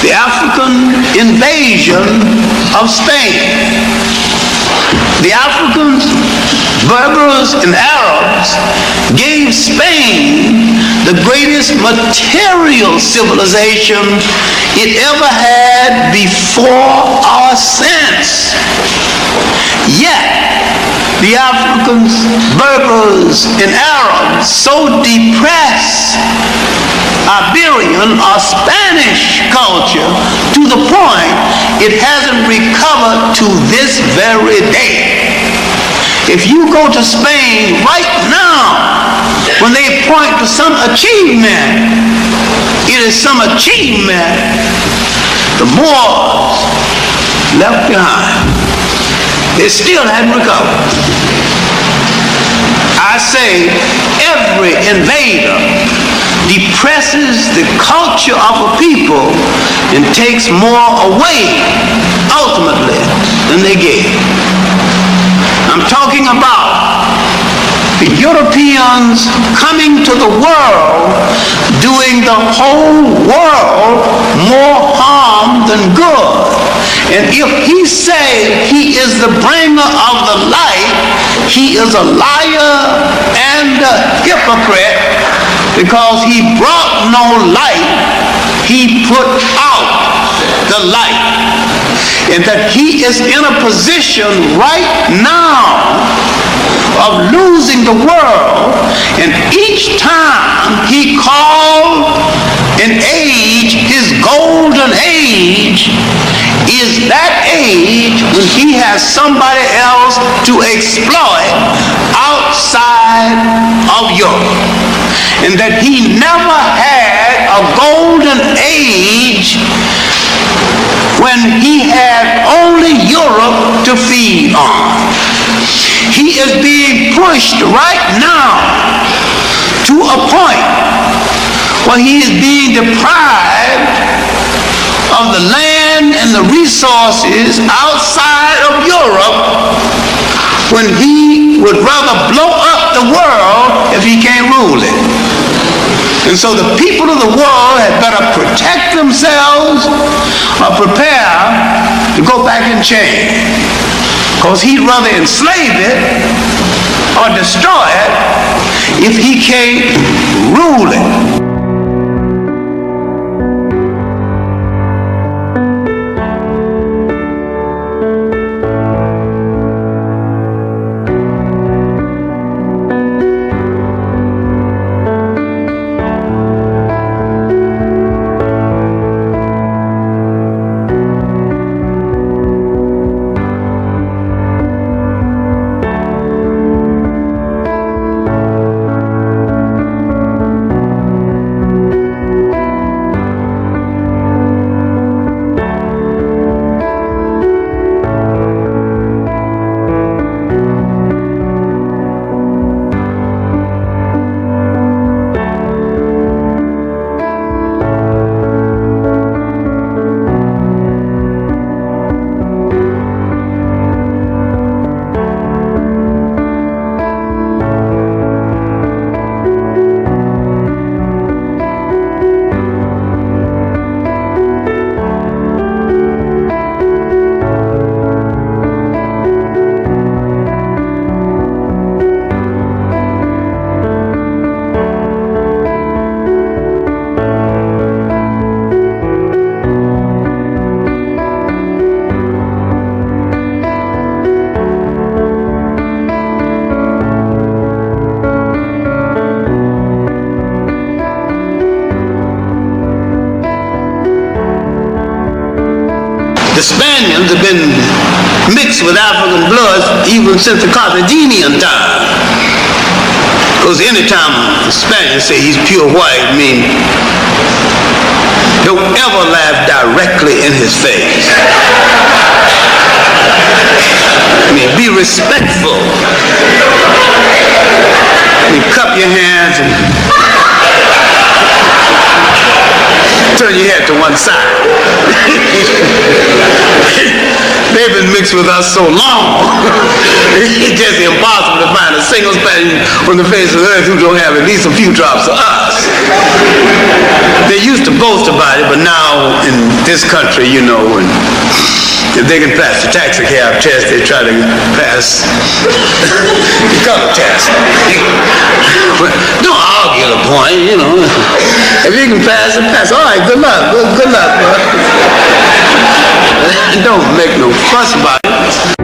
the African invasion of Spain. The Africans, Berbers, and Arabs gave Spain the greatest material civilization it ever had before or since. Yet, the Africans, Berbers, and Arabs so depressed Iberian or Spanish culture to the point it hasn't recovered to this very day. If you go to Spain right now, when they point to some achievement, it is some achievement the Moors left behind. They still hadn't recovered. I say every invader depresses the culture of a people and takes more away ultimately than they gave. I'm talking about the Europeans coming to the world, doing the whole world more harm than good. And if he say he is the bringer of the light, he is a liar and a hypocrite, because he brought no light, he put out the light. And that he is in a position right now of losing the world, and each time he called an age his golden age is that age when he has somebody else to exploit outside of Europe, and that he never had a golden age when he had only Europe to feed on. He is being pushed right now to a point where he is being deprived of the land and the resources outside of Europe, when he would rather blow up the world if he can't rule it. And so the people of the world had better protect themselves or prepare to go back in chains, because he'd rather enslave it or destroy it if he can't rule it. The Spaniards have been mixed with African blood even since the Carthaginian time. Because anytime the Spaniards say he's pure white, I mean, don't ever laugh directly in his face. I mean, be respectful. I mean, cup your hands and turn your head to one side. They've been mixed with us so long, it's just impossible to find a single Spaniard on the face of the earth who don't have at least a few drops of us. They used to boast about it, but now in this country, you know, and if they can pass the taxi cab test, they try to pass the color test. Don't argue the point, you know. If you can pass it, pass. All right, good luck. Good luck, bro. Don't make no fuss about it.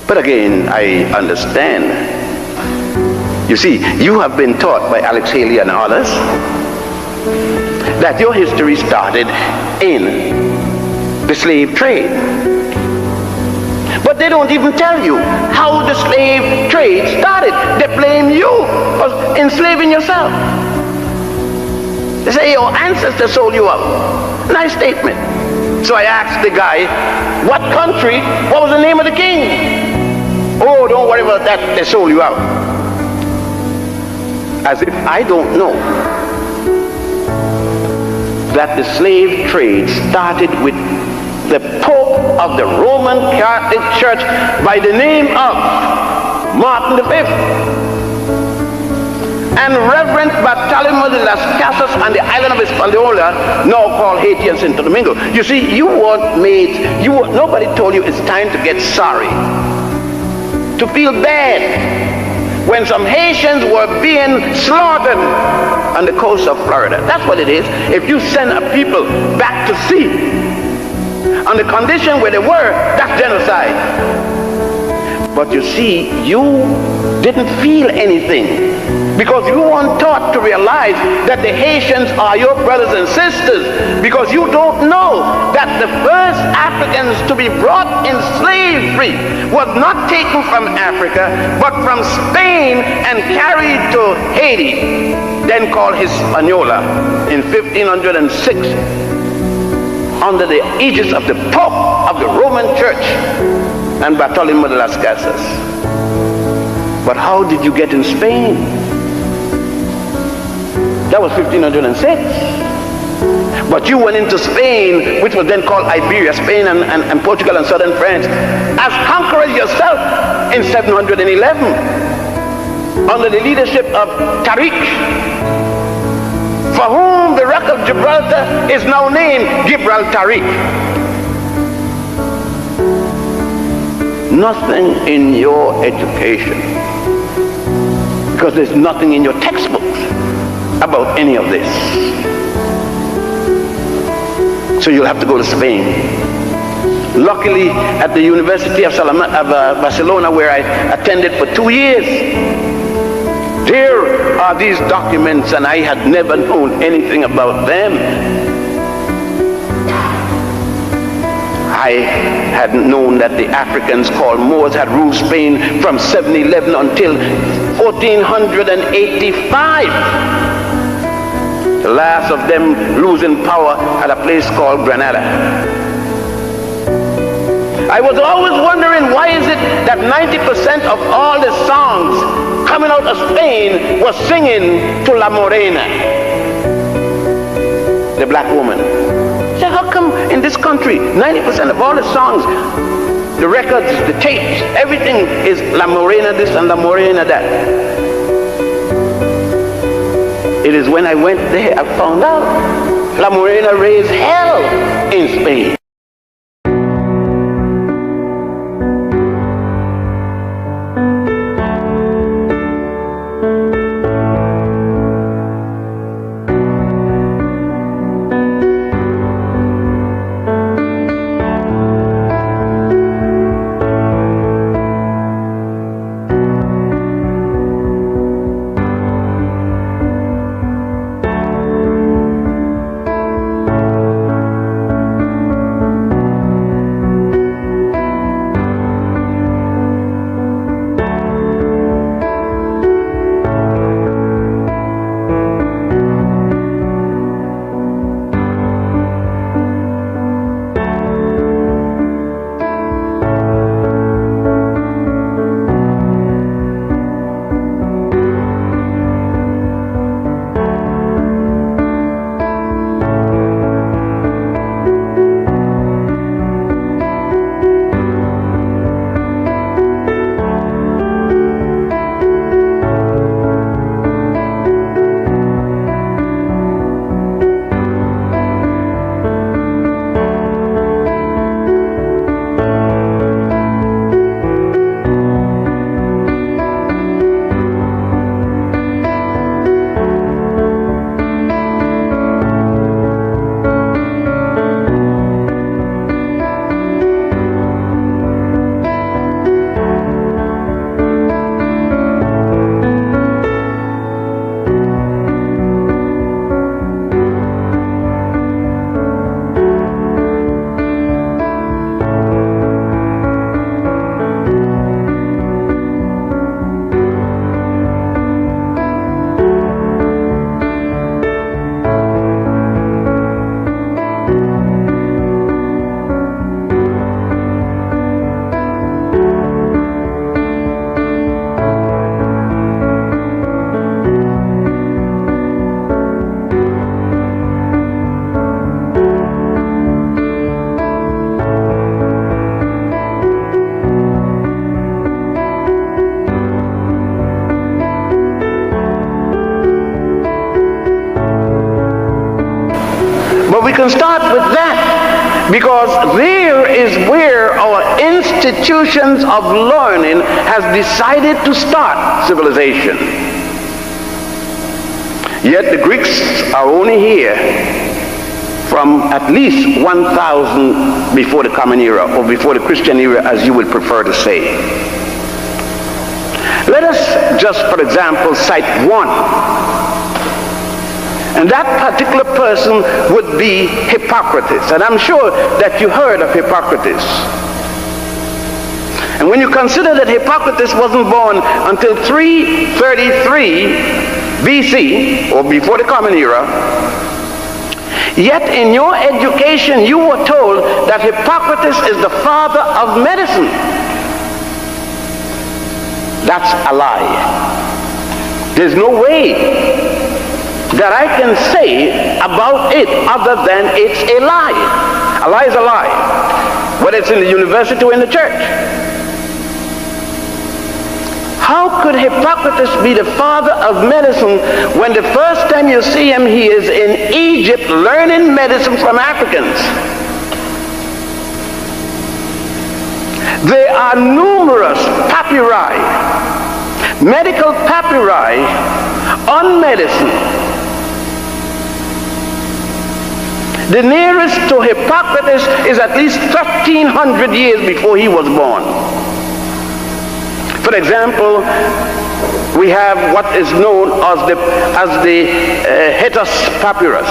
But again, I understand. You see, you have been taught by Alex Haley and others that your history started in the slave trade. But they don't even tell you how the slave trade started. They blame you for enslaving yourself. They say your ancestors sold you out. Nice statement. So I asked the guy, what country, what was the name of the king? Oh, don't worry about that, they sold you out. As if I don't know that the slave trade started with the Pope of the Roman Catholic Church by the name of Martin V and Reverend Bartolomeo de las Casas on the island of Hispaniola, now called Haiti and Santo Domingo. You see, nobody told you it's time to get sorry, to feel bad when some Haitians were being slaughtered on the coast of Florida. That's what it is. If you send a people back to sea on the condition where they were, that's genocide. But you see, you didn't feel anything because you weren't taught to realize that the Haitians are your brothers and sisters, because you don't know that the first Africans to be brought in slavery was not taken from Africa, but from Spain and carried to Haiti, then called Hispaniola, in 1506, under the aegis of the Pope of the Roman Church and Bartolomé de las Casas. But how did you get in Spain? That was 1506. But you went into Spain, which was then called Iberia, Spain and Portugal and southern France, as conquerors yourself in 711, under the leadership of Tariq, for whom the Rock of Gibraltar is now named Gibraltariq. Nothing in your education, because there's nothing in your textbooks about any of this. So you'll have to go to Spain. Luckily, at the University of Barcelona, where I attended for 2 years, there are these documents, and I had never known anything about them. I hadn't known that the Africans called Moors had ruled Spain from 711 until 1485. The last of them losing power at a place called Granada. I was always wondering, why is it that 90% of all the songs coming out of Spain was singing to La Morena, the black woman? So how come in this country 90% of all the songs, the records, the tapes, everything is La Morena this and La Morena that? It is when I went there I found out La Morena raised hell in Spain. But we can start with that, because there is where our institutions of learning has decided to start civilization. Yet the Greeks are only here from at least 1000 before the Common Era, or before the Christian era, as you would prefer to say. Let us just, for example, cite one. And that particular person would be Hippocrates. And I'm sure that you heard of Hippocrates. And when you consider that Hippocrates wasn't born until 333 BC, or before the Common Era, yet in your education you were told that Hippocrates is the father of medicine. That's a lie. There's no way that I can say about it other than it's a lie. A lie is a lie, whether it's in the university or in the church. How could Hippocrates be the father of medicine when the first time you see him, he is in Egypt learning medicine from Africans? There are numerous papyri, medical papyri on medicine. The nearest to Hippocrates is at least 1,300 years before he was born. For example, we have what is known as the Hetus papyrus,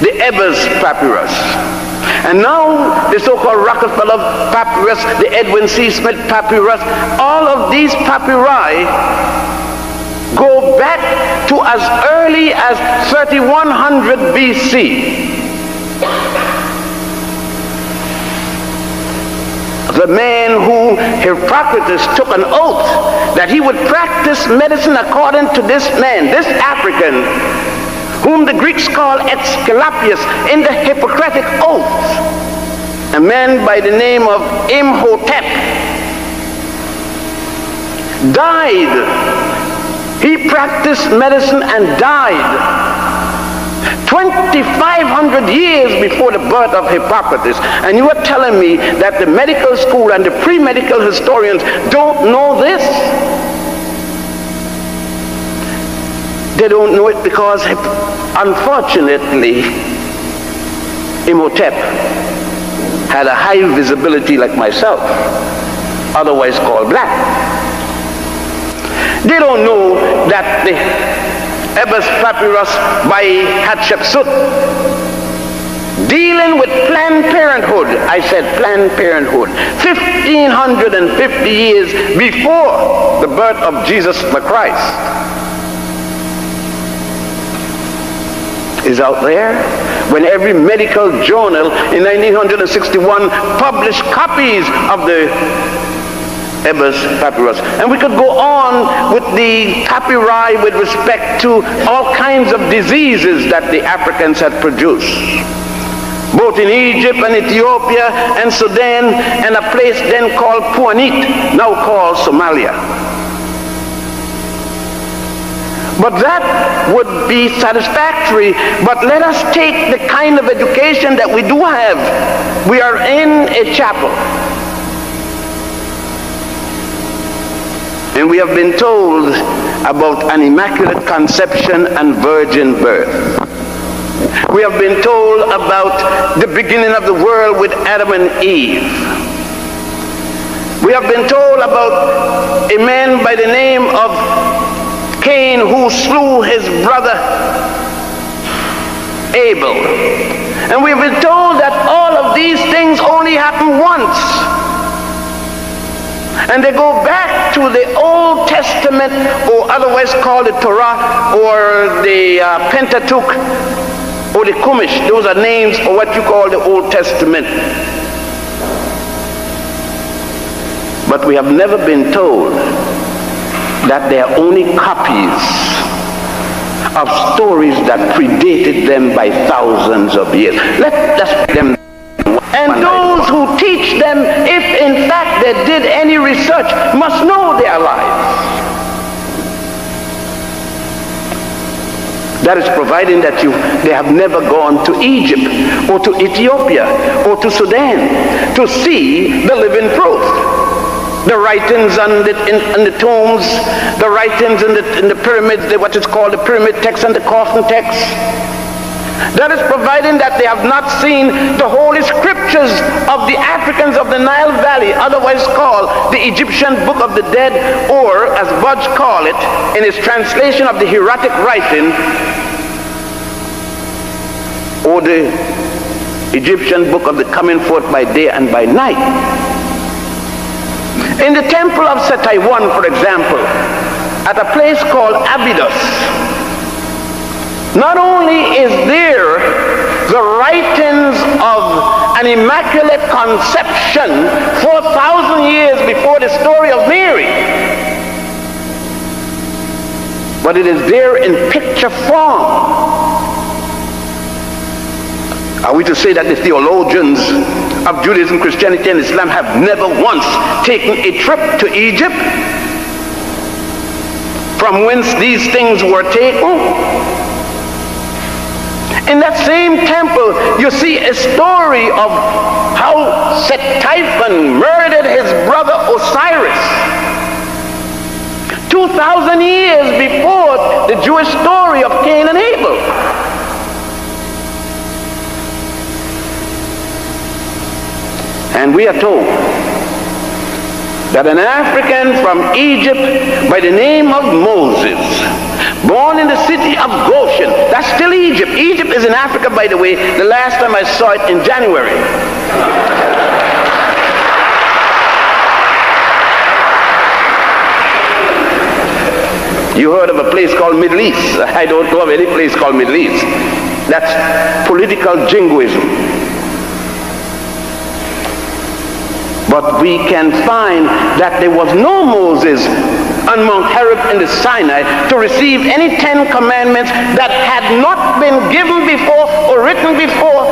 the Ebers papyrus, and now the so-called Rockefeller papyrus, the Edwin C. Smith papyrus. All of these papyri go back to as early as 3100 BC. The man who Hippocrates took an oath that he would practice medicine according to this man, this African, whom the Greeks call Aesculapius in the Hippocratic Oath, a man by the name of Imhotep, died. He practiced medicine and died 2,500 years before the birth of Hippocrates. And you are telling me that the medical school and the pre-medical historians don't know this? They don't know it because, unfortunately, Imhotep had a high visibility like myself, otherwise called black. They don't know that the Ebers papyrus by Hatshepsut, dealing with Planned Parenthood, I said Planned Parenthood, 1,550 years before the birth of Jesus the Christ, is out there, when every medical journal in 1961 published copies of the Ebers papyrus. And we could go on with the papyri with respect to all kinds of diseases that the Africans had produced, both in Egypt and Ethiopia and Sudan, and a place then called Puanit, now called Somalia. But that would be satisfactory. But let us take the kind of education that we do have. We are in a chapel, and we have been told about an immaculate conception and virgin birth. We have been told about the beginning of the world with Adam and Eve. We have been told about a man by the name of Cain who slew his brother Abel. And we have been told that all of these things only happen once. And they go back to the Old Testament, or otherwise called the Torah, or the Pentateuch, or the Chumash. Those are names for what you call the Old Testament. But we have never been told that they are only copies of stories that predated them by thousands of years. Let us put them. And those who teach them, if in fact they did any research, must know their lives. That is providing that they have never gone to Egypt or to Ethiopia or to Sudan to see the living proof. The writings on the tombs, the writings in the pyramids, what is called the pyramid text and the coffin text. That is providing that they have not seen the holy scriptures of the Africans of the Nile Valley, otherwise called the Egyptian Book of the Dead, or as Budge called it in his translation of the hieratic writing, or the Egyptian book of the coming forth by day and by night. In the temple of Setaiwan, for example, at a place called Abydos, not only is there the writings of an immaculate conception 4,000 years before the story of Mary, but it is there in picture form. Are we to say that the theologians of Judaism, Christianity, and Islam have never once taken a trip to Egypt, from whence these things were taken? In that same temple, you see a story of how Setaipan murdered his brother Osiris 2,000 years before the Jewish story of Cain and Abel. And we are told that an African from Egypt by the name of Moses, born in the city of Goshen, that's still Egypt. Egypt is in Africa, by the way. The last time I saw it in January. You heard of a place called Middle East. I don't know of any place called Middle East. That's political jingoism. But we can find that there was no Moses on Mount Horeb in the Sinai to receive any 10 commandments that had not been given before or written before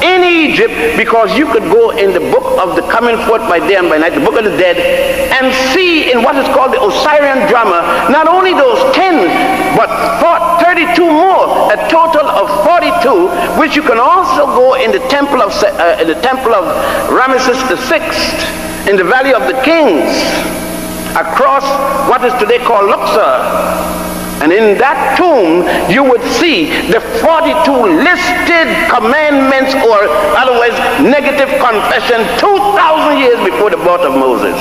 in Egypt, because you could go in the book of the coming forth by day and by night, the book of the dead, and see in what is called the Osirian drama, not only those 10, but 32 more, a total of 42, which you can also go in the temple of Ramesses VI, in the Valley of the Kings, across what is today called Luxor. And in that tomb, you would see the 42 listed commandments, or otherwise negative confession, 2,000 years before the birth of Moses.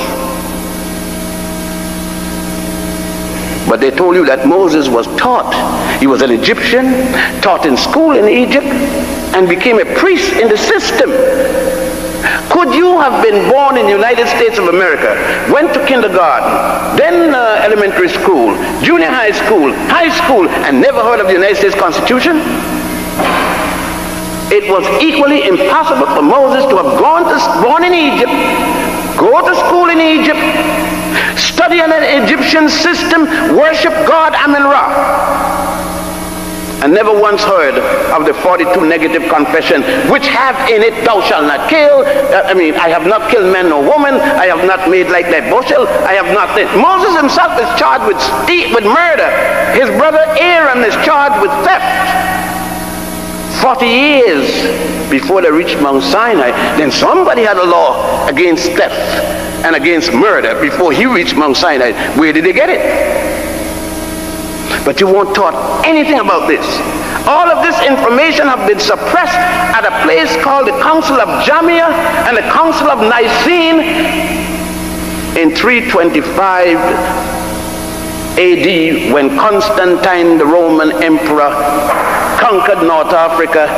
But they told you that Moses was taught. He was an Egyptian, taught in school in Egypt, and became a priest in the system. Could you have been born in the United States of America, went to kindergarten, then elementary school, junior high school, and never heard of the United States Constitution? It was equally impossible for Moses to have born in Egypt, go to school in Egypt, study an Egyptian system, worship God Amun-Ra, and never once heard of the 42 negative confession, which have in it, thou shalt not kill, I have not killed man nor woman, I have not made like thy bushel, I have not. Moses himself is charged with murder. His brother Aaron is charged with theft. 40 years before they reached Mount Sinai, then somebody had a law against theft and against murder before he reached Mount Sinai. Where did they get it? But you weren't taught anything about this. All of this information have been suppressed at a place called the Council of Jamia and the Council of Nicene in 325 AD, when Constantine, the Roman emperor, conquered North Africa,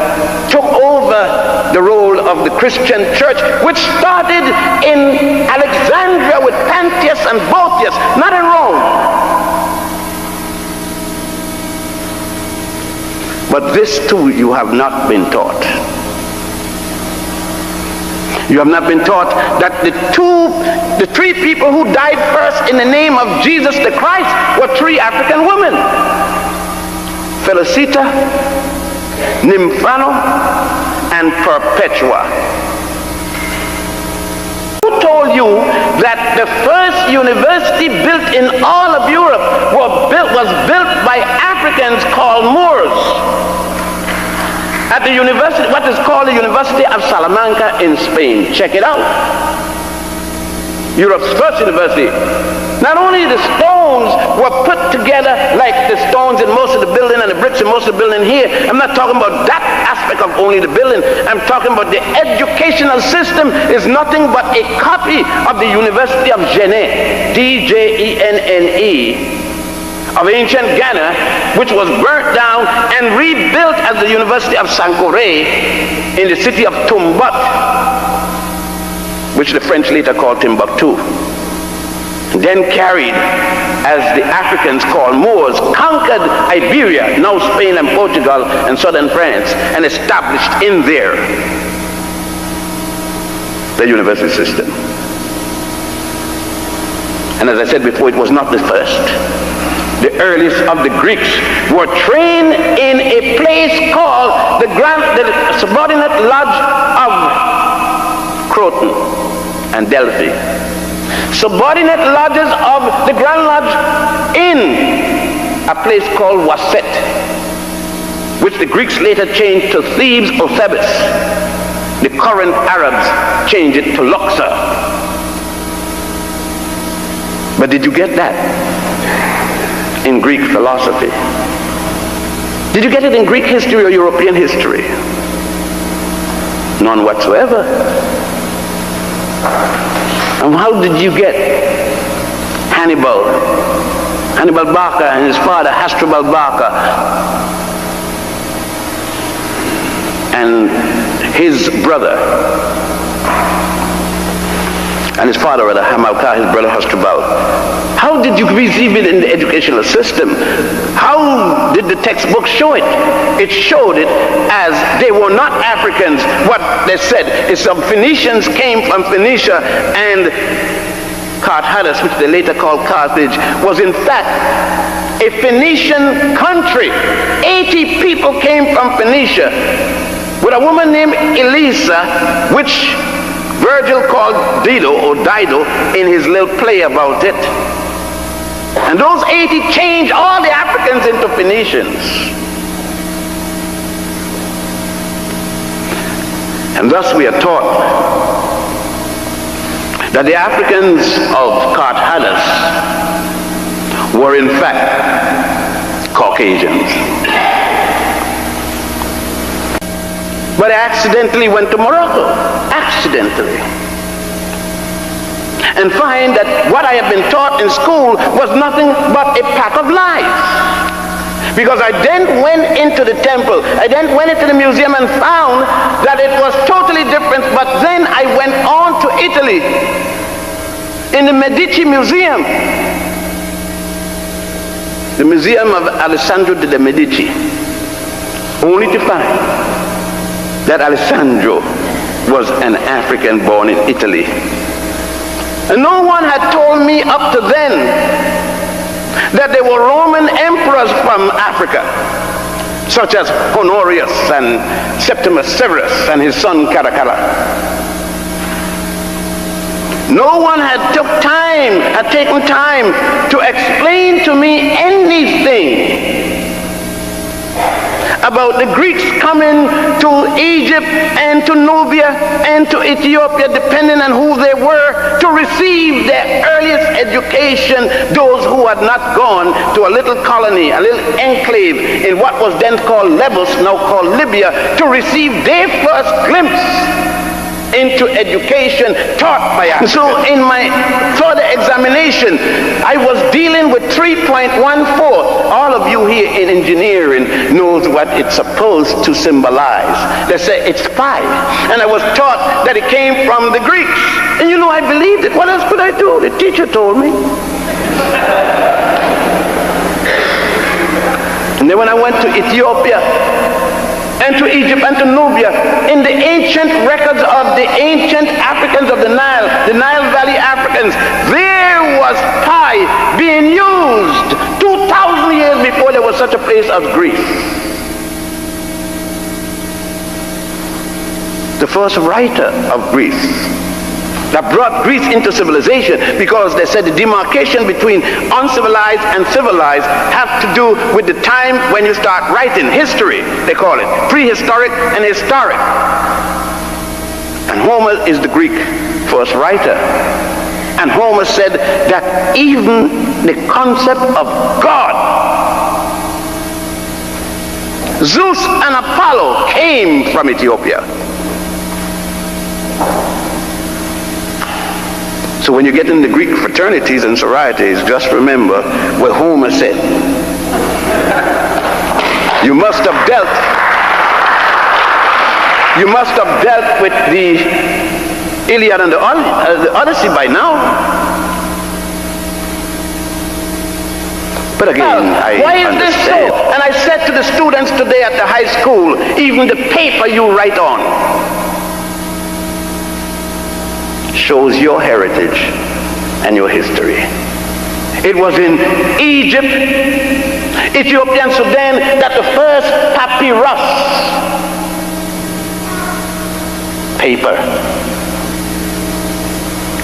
took over the role of the Christian church, which started in Alexandria with Pantheus and Boethius, not in Rome. But this too you have not been taught. You have not been taught that the three people who died first in the name of Jesus the Christ were 3 African women: Felicita, Nymphano, and Perpetua. Who told you that the first university built in all of Europe was built by Africans called Moors at the university, what is called the University of Salamanca in Spain? Check it out. Europe's first university. Not only the stones were put together like the stones in most of the building and the bricks in most of the building here. I'm not talking about that aspect of only the building. I'm talking about the educational system is nothing but a copy of the University of Gene, D-J-E-N-N-E, of ancient Ghana, which was burnt down and rebuilt at the University of Sankore in the city of Tumbat, which the French later called Timbuktu. Then carried, as the Africans call Moors, conquered Iberia, now Spain and Portugal and southern France, and established in there the university system. And as I said before, it was not the first. The earliest of the Greeks were trained in a place called the subordinate lodge of Croton and Delphi. Subordinate lodges of the Grand Lodge in a place called Waset, which the Greeks later changed to Thebes or Thebes. The current Arabs changed it to Luxor. But did you get that in Greek philosophy? Did you get it in Greek history or European history? None whatsoever. And how did you get Hannibal Barca and his father Hasdrubal Barca and his brother and his father, rather, Hamilcar, his brother Hasdrubal? How did you receive it in the educational system? How did the textbook show it? It showed it as they were not Africans. What they said is some Phoenicians came from Phoenicia, and Carthage, which they later called Carthage, was in fact a Phoenician country. 80 people came from Phoenicia with a woman named Elisa, which Virgil called Dido or Dido in his little play about it. And those 80 changed all the Africans into Phoenicians. And thus we are taught that the Africans of Carthage were in fact Caucasians. But I accidentally went to Morocco, accidentally, and find that what I had been taught in school was nothing but a pack of lies. Because I then went into the temple, I then went into the museum and found that it was totally different. But then I went on to Italy, in the Medici Museum, the museum of Alessandro de' Medici, only to find that Alessandro was an African born in Italy. And no one had told me up to then that there were Roman emperors from Africa, such as Honorius and Septimus Severus and his son Caracalla. No one had taken time to explain to me anything about the Greeks coming to Egypt and to Nubia and to Ethiopia, depending on who they were, to receive their earliest education, those who had not gone to a little colony, a little enclave in what was then called Lebus, now called Libya, to receive their first glimpse into education taught by us. So in my further examination, I was dealing with 3.14. All of you here in engineering knows what it's supposed to symbolize. They say it's pi. And I was taught that it came from the Greeks. And you know, I believed it. What else could I do? The teacher told me. And then when I went to Ethiopia, and to Egypt and to Nubia, in the ancient records of the ancient Africans of the Nile Valley Africans, there was pi being used 2,000 years before there was such a place as Greece. The first writer of Greece that brought Greece into civilization, because they said the demarcation between uncivilized and civilized have to do with the time when you start writing history. They call it prehistoric and historic. And Homer is the Greek first writer. And Homer said that even the concept of God, Zeus and Apollo, came from Ethiopia. So when you get in the Greek fraternities and sororities, just remember what Homer said. You must have dealt with the Iliad and the Odyssey by now. But again, why is this so? And I said to the students today at the high school, even the paper you write on shows your heritage and your history. It was in Egypt, Ethiopia, and Sudan that the first papyrus paper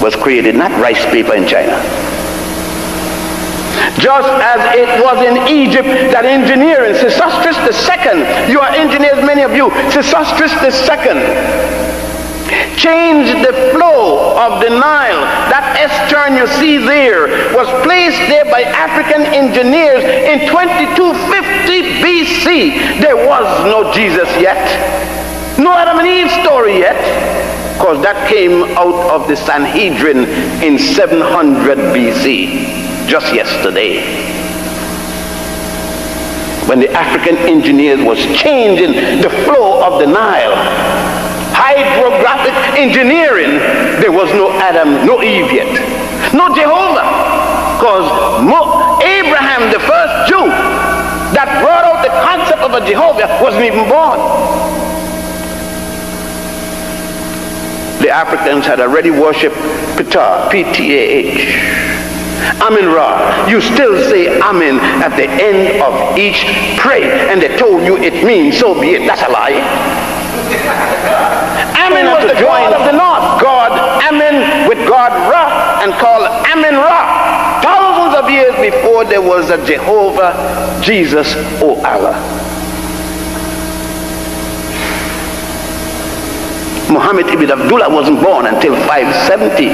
was created, not rice paper in China. Just as it was in Egypt that engineering, Sesostris II, you are engineers, many of you, Sesostris II changed the flow of the Nile. That estuarine you see there was placed there by African engineers in 2250 BC. There was no Jesus yet, no Adam and Eve story yet, because that came out of the Sanhedrin in 700 BC, just yesterday, when the African engineers was changing the flow of the Nile. Hydrographic engineering, there was no Adam, no Eve yet, no Jehovah, because Abraham, the first Jew that brought out the concept of a Jehovah, wasn't even born. The Africans had already worshipped Ptah, P-T-A-H, Amin-Ra. You still say Amin at the end of each prayer, and they told you it means so be it. That's a lie. Amin was the God of the north. God Amin with God Ra, and called Amin-Ra. Thousands of years before there was a Jehovah, Jesus, or Allah. Muhammad ibn Abdullah wasn't born until 570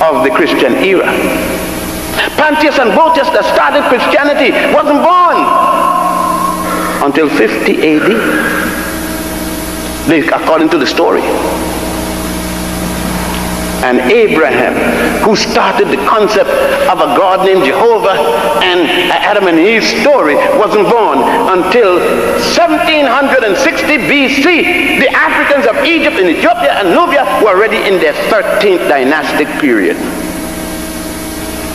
of the Christian era. Pontius and Botius that started Christianity wasn't born until 50 AD. According to the story. And Abraham, who started the concept of a God named Jehovah and Adam and Eve's story, wasn't born until 1760 BC. The Africans of Egypt and Ethiopia and Nubia were already in their 13th dynastic period.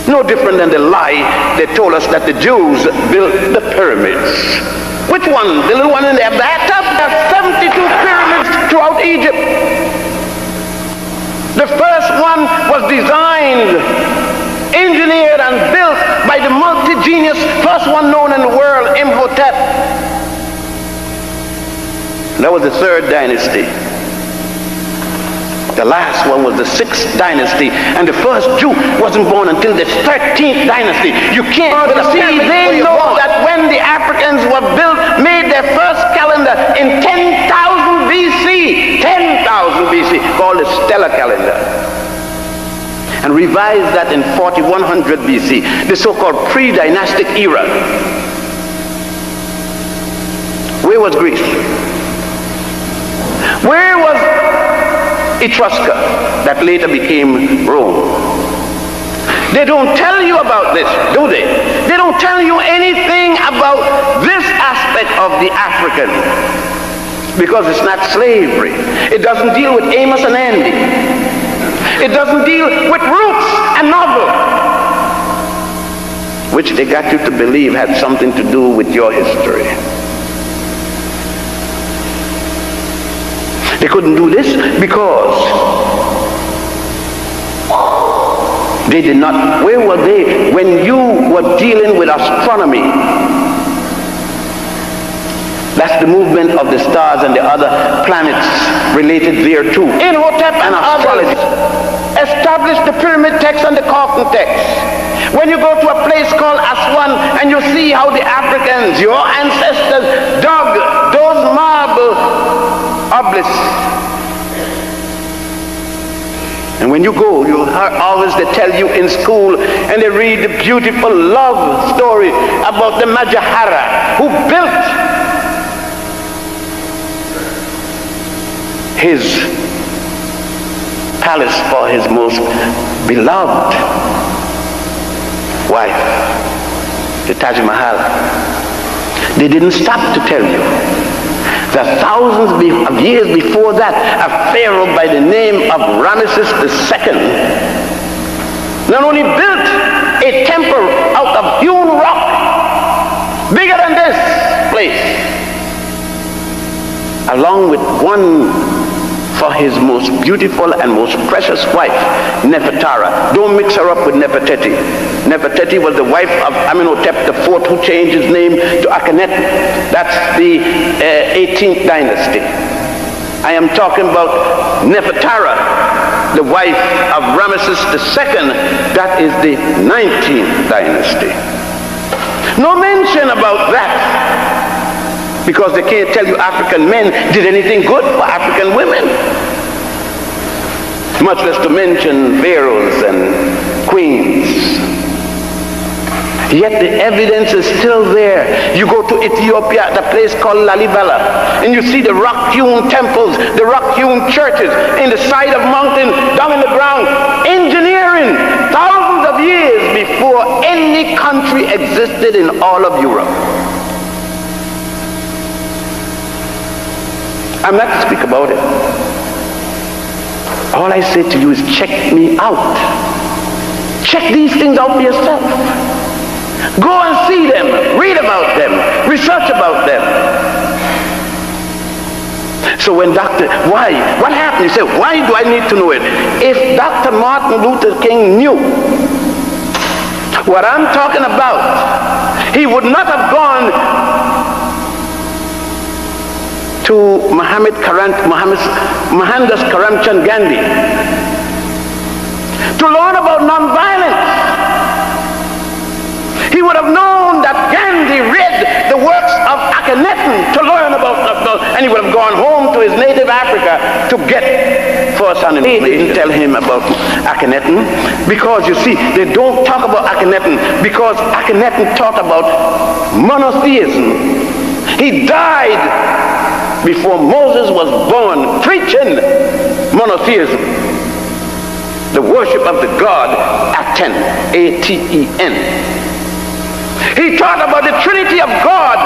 No different than the lie they told us that the Jews built the pyramids. Which one? The little one in their bathtub? There are 72 pyramids throughout Egypt. The first one was designed, engineered, and built by the multi-genius, first one known in the world, Imhotep. That was the 3rd dynasty. The last one was the 6th dynasty, and the first Jew wasn't born until the 13th dynasty. You can't see, they know that when the Africans made their first calendar in 10,000 BC, 10,000 BC, called the stellar calendar, and revised that in 4100 BC, the so-called pre-dynastic era. Where was Greece? Where was Etrusca, that later became Rome? They don't tell you about this, do they? They don't tell you anything about this aspect of the African, because it's not slavery. It doesn't deal with Amos and Andy. It doesn't deal with roots and novel, which they got you to believe had something to do with your history. They couldn't do this because they did not. Where were they when you were dealing with astronomy? That's the movement of the stars and the other planets related thereto. Imhotep and astrology established the pyramid text and the coffin text. When you go to a place called Aswan and you see how the Africans, your ancestors, dug those marble obelisks. And when you go, you always they tell you in school, and they read the beautiful love story about the Majahara who built his palace for his most beloved wife, the Taj Mahal. They didn't stop to tell you that thousands of years before that, a pharaoh by the name of Ramesses II not only built a temple out of hewn rock bigger than this place, along with one for his most beautiful and most precious wife, Nefertara. Don't mix her up with Nefertiti. Nefertiti was the wife of Amenhotep IV, who changed his name to Akhenaten. That's the 18th dynasty. I am talking about Nefertara, the wife of Ramesses II. That is the 19th dynasty. No mention about that, because they can't tell you African men did anything good for African women, much less to mention pharaohs and queens. Yet the evidence is still there. You go to Ethiopia at a place called Lalibela, and you see the rock-hewn temples, the rock-hewn churches in the side of mountain, down in the ground, engineering thousands of years before any country existed in all of Europe. I'm not to speak about it. All I say to you is check me out. Check these things out for yourself. Go and see them, read about them, research about them. So when why? What happened? You say, why do I need to know it? If Dr. Martin Luther King knew what I'm talking about, he would not have gone to Mohandas Karamchand Gandhi to learn about nonviolence. He would have known that Gandhi read the works of Akhenaten to learn about, and he would have gone home to his native Africa to get first-hand information. They didn't tell him about Akhenaten because, you see, they don't talk about Akhenaten because Akhenaten taught about monotheism. He died before Moses was born, preaching monotheism, the worship of the god Aten, A-T-E-N. He taught about the Trinity of God,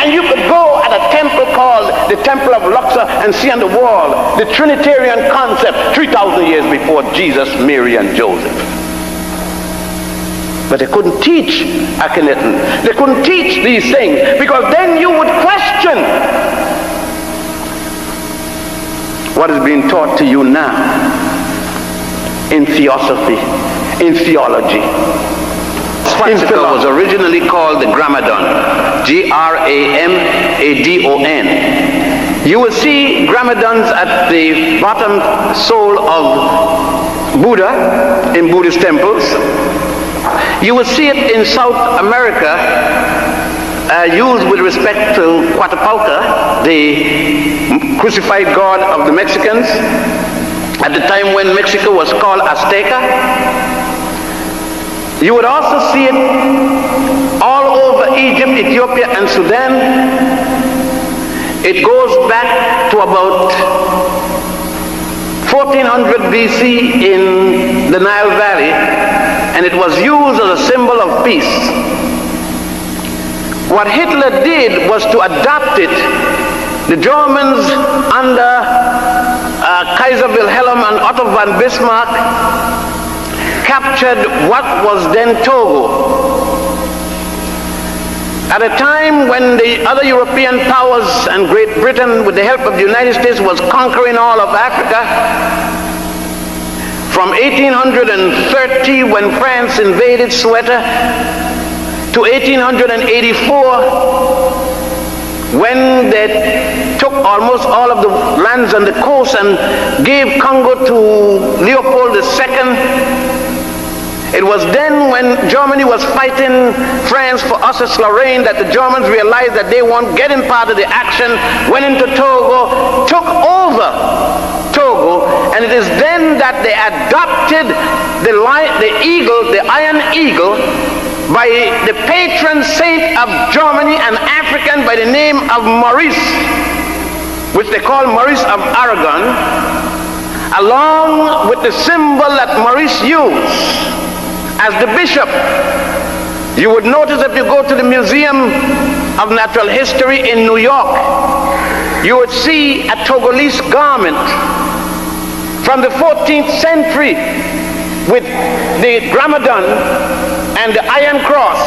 and you could go at a temple called the Temple of Luxor and see on the wall the Trinitarian concept 3,000 years before Jesus, Mary, and Joseph. But they couldn't teach Akhenaten. They couldn't teach these things because then you would question what is being taught to you now in theosophy, in theology. Swastika was originally called the Gramadon, G-R-A-M-A-D-O-N. You will see Gramadons at the bottom sole of Buddha in Buddhist temples. You will see it in South America, used with respect to Coatepalca, the crucified god of the Mexicans, at the time when Mexico was called Azteca. You would also see it all over Egypt, Ethiopia, and Sudan. It goes back to about 1400 BC in the Nile Valley, and it was used as a symbol of peace. What Hitler did was to adopt it. The Germans under Kaiser Wilhelm and Otto von Bismarck captured what was then Togo. At a time when the other European powers and Great Britain, with the help of the United States, was conquering all of Africa, from 1830 when France invaded Ceuta to 1884 when they took almost all of the lands on the coast and gave Congo to Leopold II. It was then when Germany was fighting France for Alsace-Lorraine that the Germans realized that they weren't getting part of the action, went into Togo, took over Togo, and it is then that they adopted the eagle, the iron eagle, by the patron saint of Germany, an African by the name of Maurice, which they call Maurice of Aragon. along with the symbol that Maurice used as the bishop. You would notice if you go to the Museum of Natural History in New York, you would see a Togolese garment from the 14th century with the Gramadon and the Iron Cross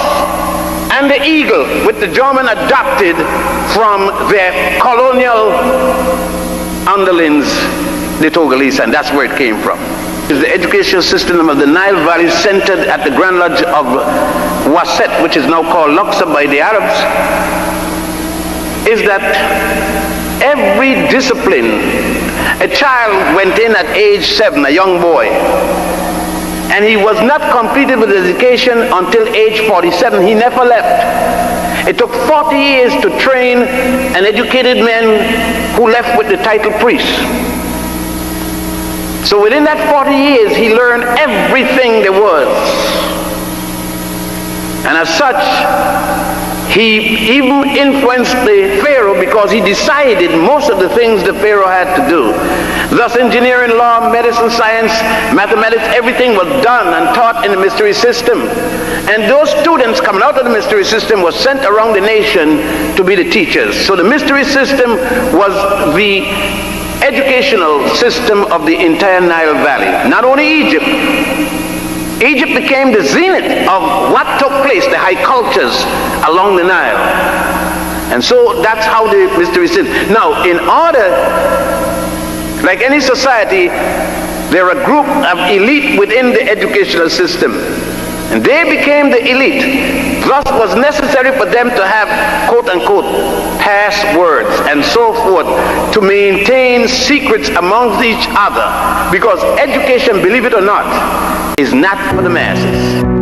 and the eagle, with the German adopted from their colonial underlings, the Togolese, and that's where it came from. The educational system of the Nile Valley, centered at the Grand Lodge of Wasset, which is now called Luxor by the Arabs, is that every discipline, a child went in at age 7, a young boy, and he was not completed with education until age 47. He never left. It took 40 years to train an educated man who left with the title priest. So within that 40 years, he learned everything there was. And as such, he even influenced the Pharaoh because he decided most of the things the Pharaoh had to do. Thus, engineering, law, medicine, science, mathematics, everything was done and taught in the mystery system. And those students coming out of the mystery system were sent around the nation to be the teachers. So the mystery system was the educational system of the entire Nile Valley. Not only Egypt. Egypt became the zenith of what took place, the high cultures along the Nile. And so that's how the mystery system. Now, in order, like any society, there are a group of elite within the educational system. And they became the elite. Thus it was necessary for them to have, quote unquote, passwords and so forth to maintain secrets amongst each other. Because education, believe it or not, is not for the masses.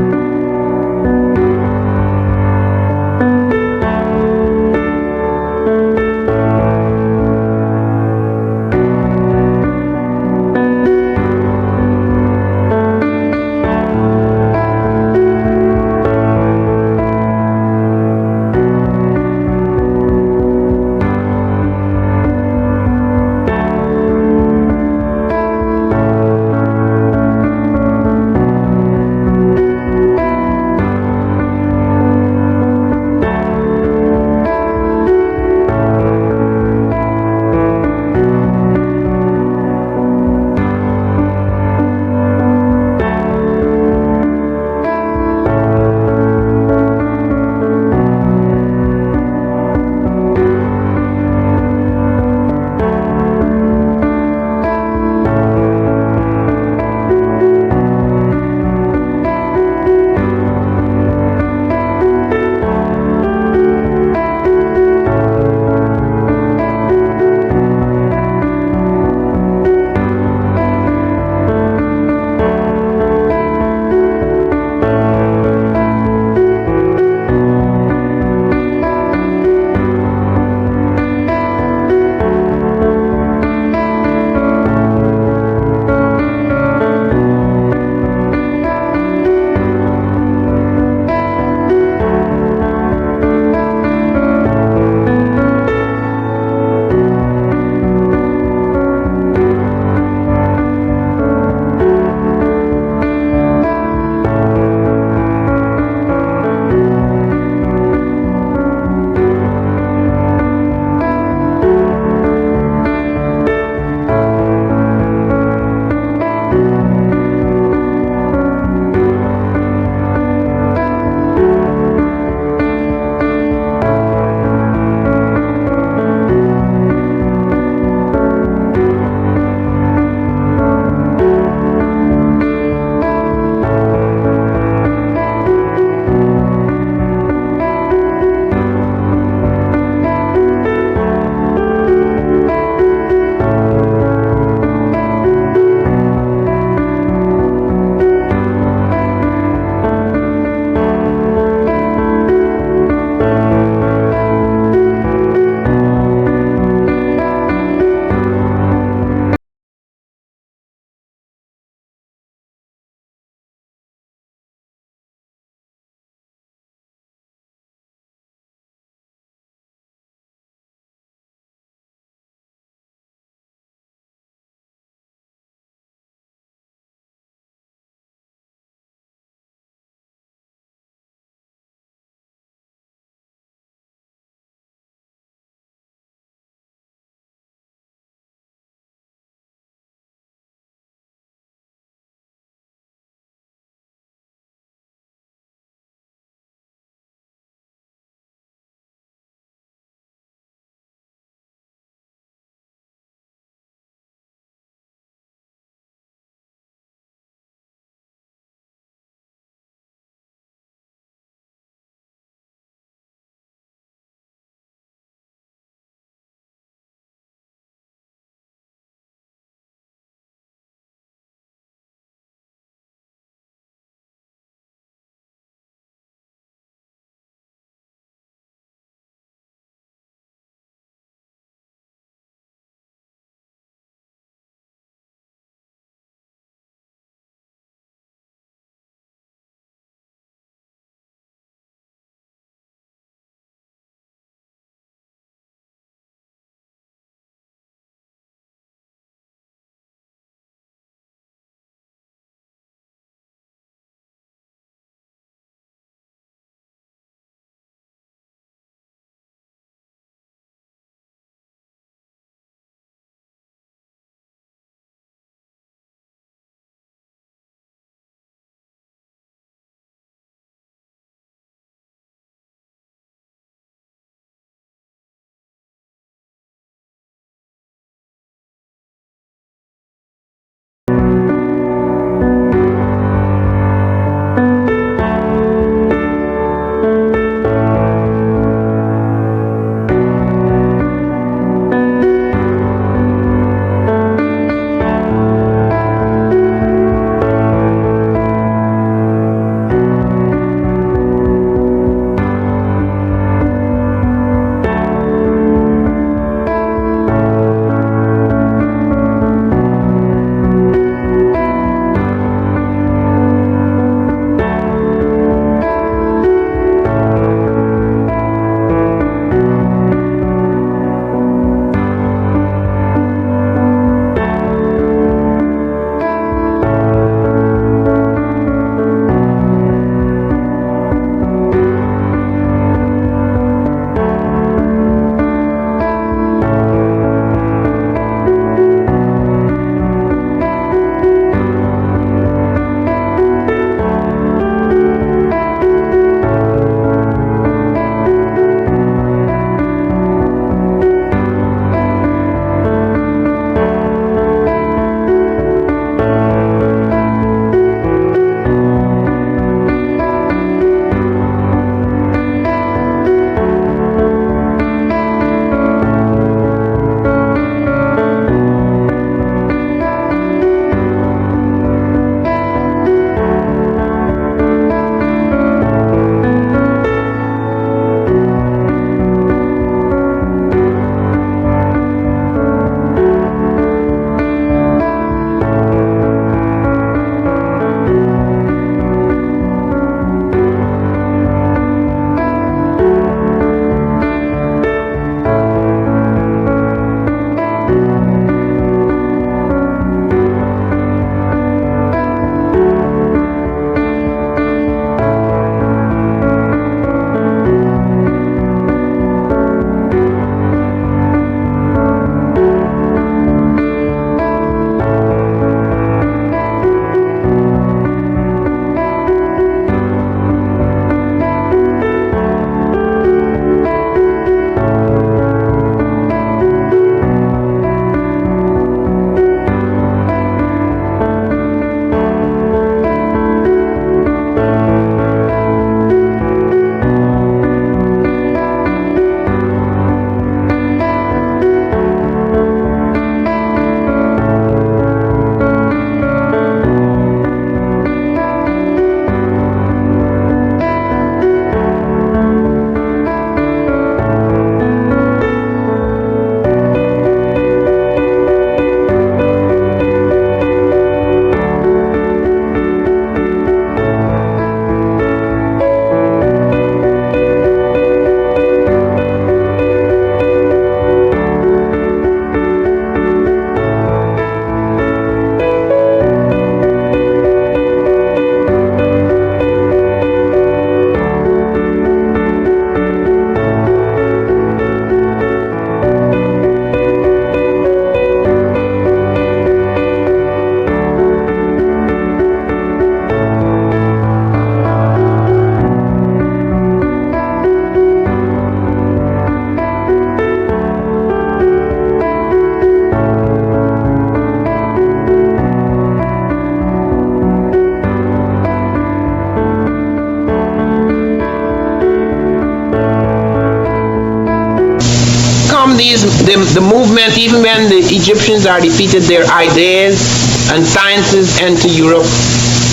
the movement, even when the Egyptians are defeated, their ideas and sciences enter Europe.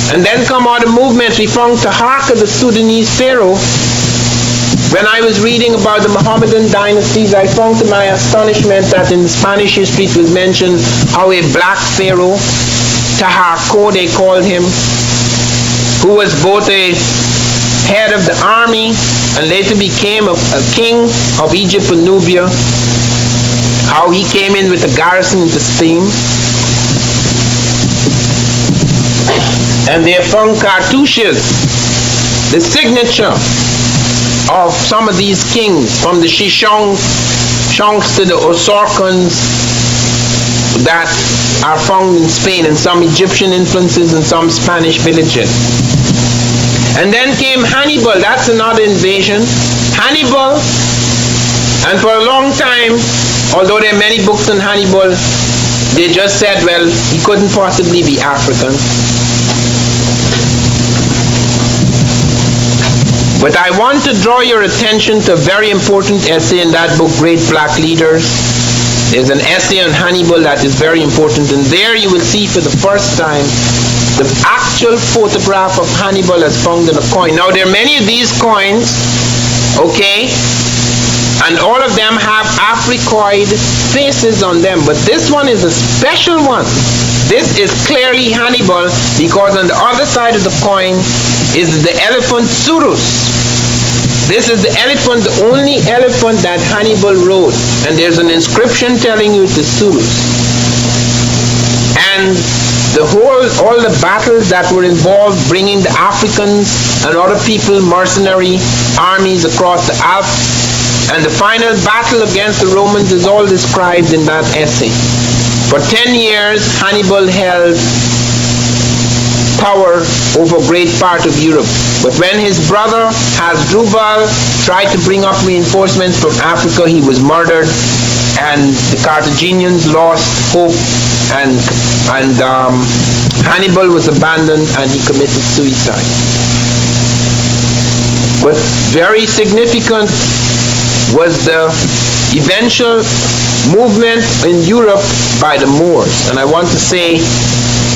And then come other movements. We found Taharqa, the Sudanese pharaoh. When I was reading about the Mohammedan dynasties, I found to my astonishment that in the Spanish history it was mentioned how a black pharaoh, Taharqa they called him, who was both a head of the army and later became a king of Egypt and Nubia, how he came in with a garrison into Spain. And they found cartouches, the signature of some of these kings, from the Shishongs to the Osorkans, that are found in Spain, and some Egyptian influences and some Spanish villages. And then came Hannibal. That's another invasion. Hannibal, and for a long time, although there are many books on Hannibal, They just said, well, he couldn't possibly be African. But I want to draw your attention to a very important essay in that book, Great Black Leaders. There's an essay on Hannibal that is very important, and there you will see for the first time the actual photograph of Hannibal as found in a coin. Now, there are many of these coins, okay, and all of them have Africoid faces on them, but this one is a special one. This is clearly Hannibal, because on the other side of the coin is the elephant Surus. This is the elephant, the only elephant that Hannibal rode, and there's an inscription telling you it is Surus. And all the battles that were involved, bringing the Africans and other people, mercenary armies across the Alps, and the final battle against the Romans is all described in that essay. For 10 years, Hannibal held power over a great part of Europe. But when his brother Hasdrubal tried to bring up reinforcements from Africa, he was murdered, and the Carthaginians lost hope, and Hannibal was abandoned, and he committed suicide. But very significant was the eventual movement in Europe by the Moors, and I want to say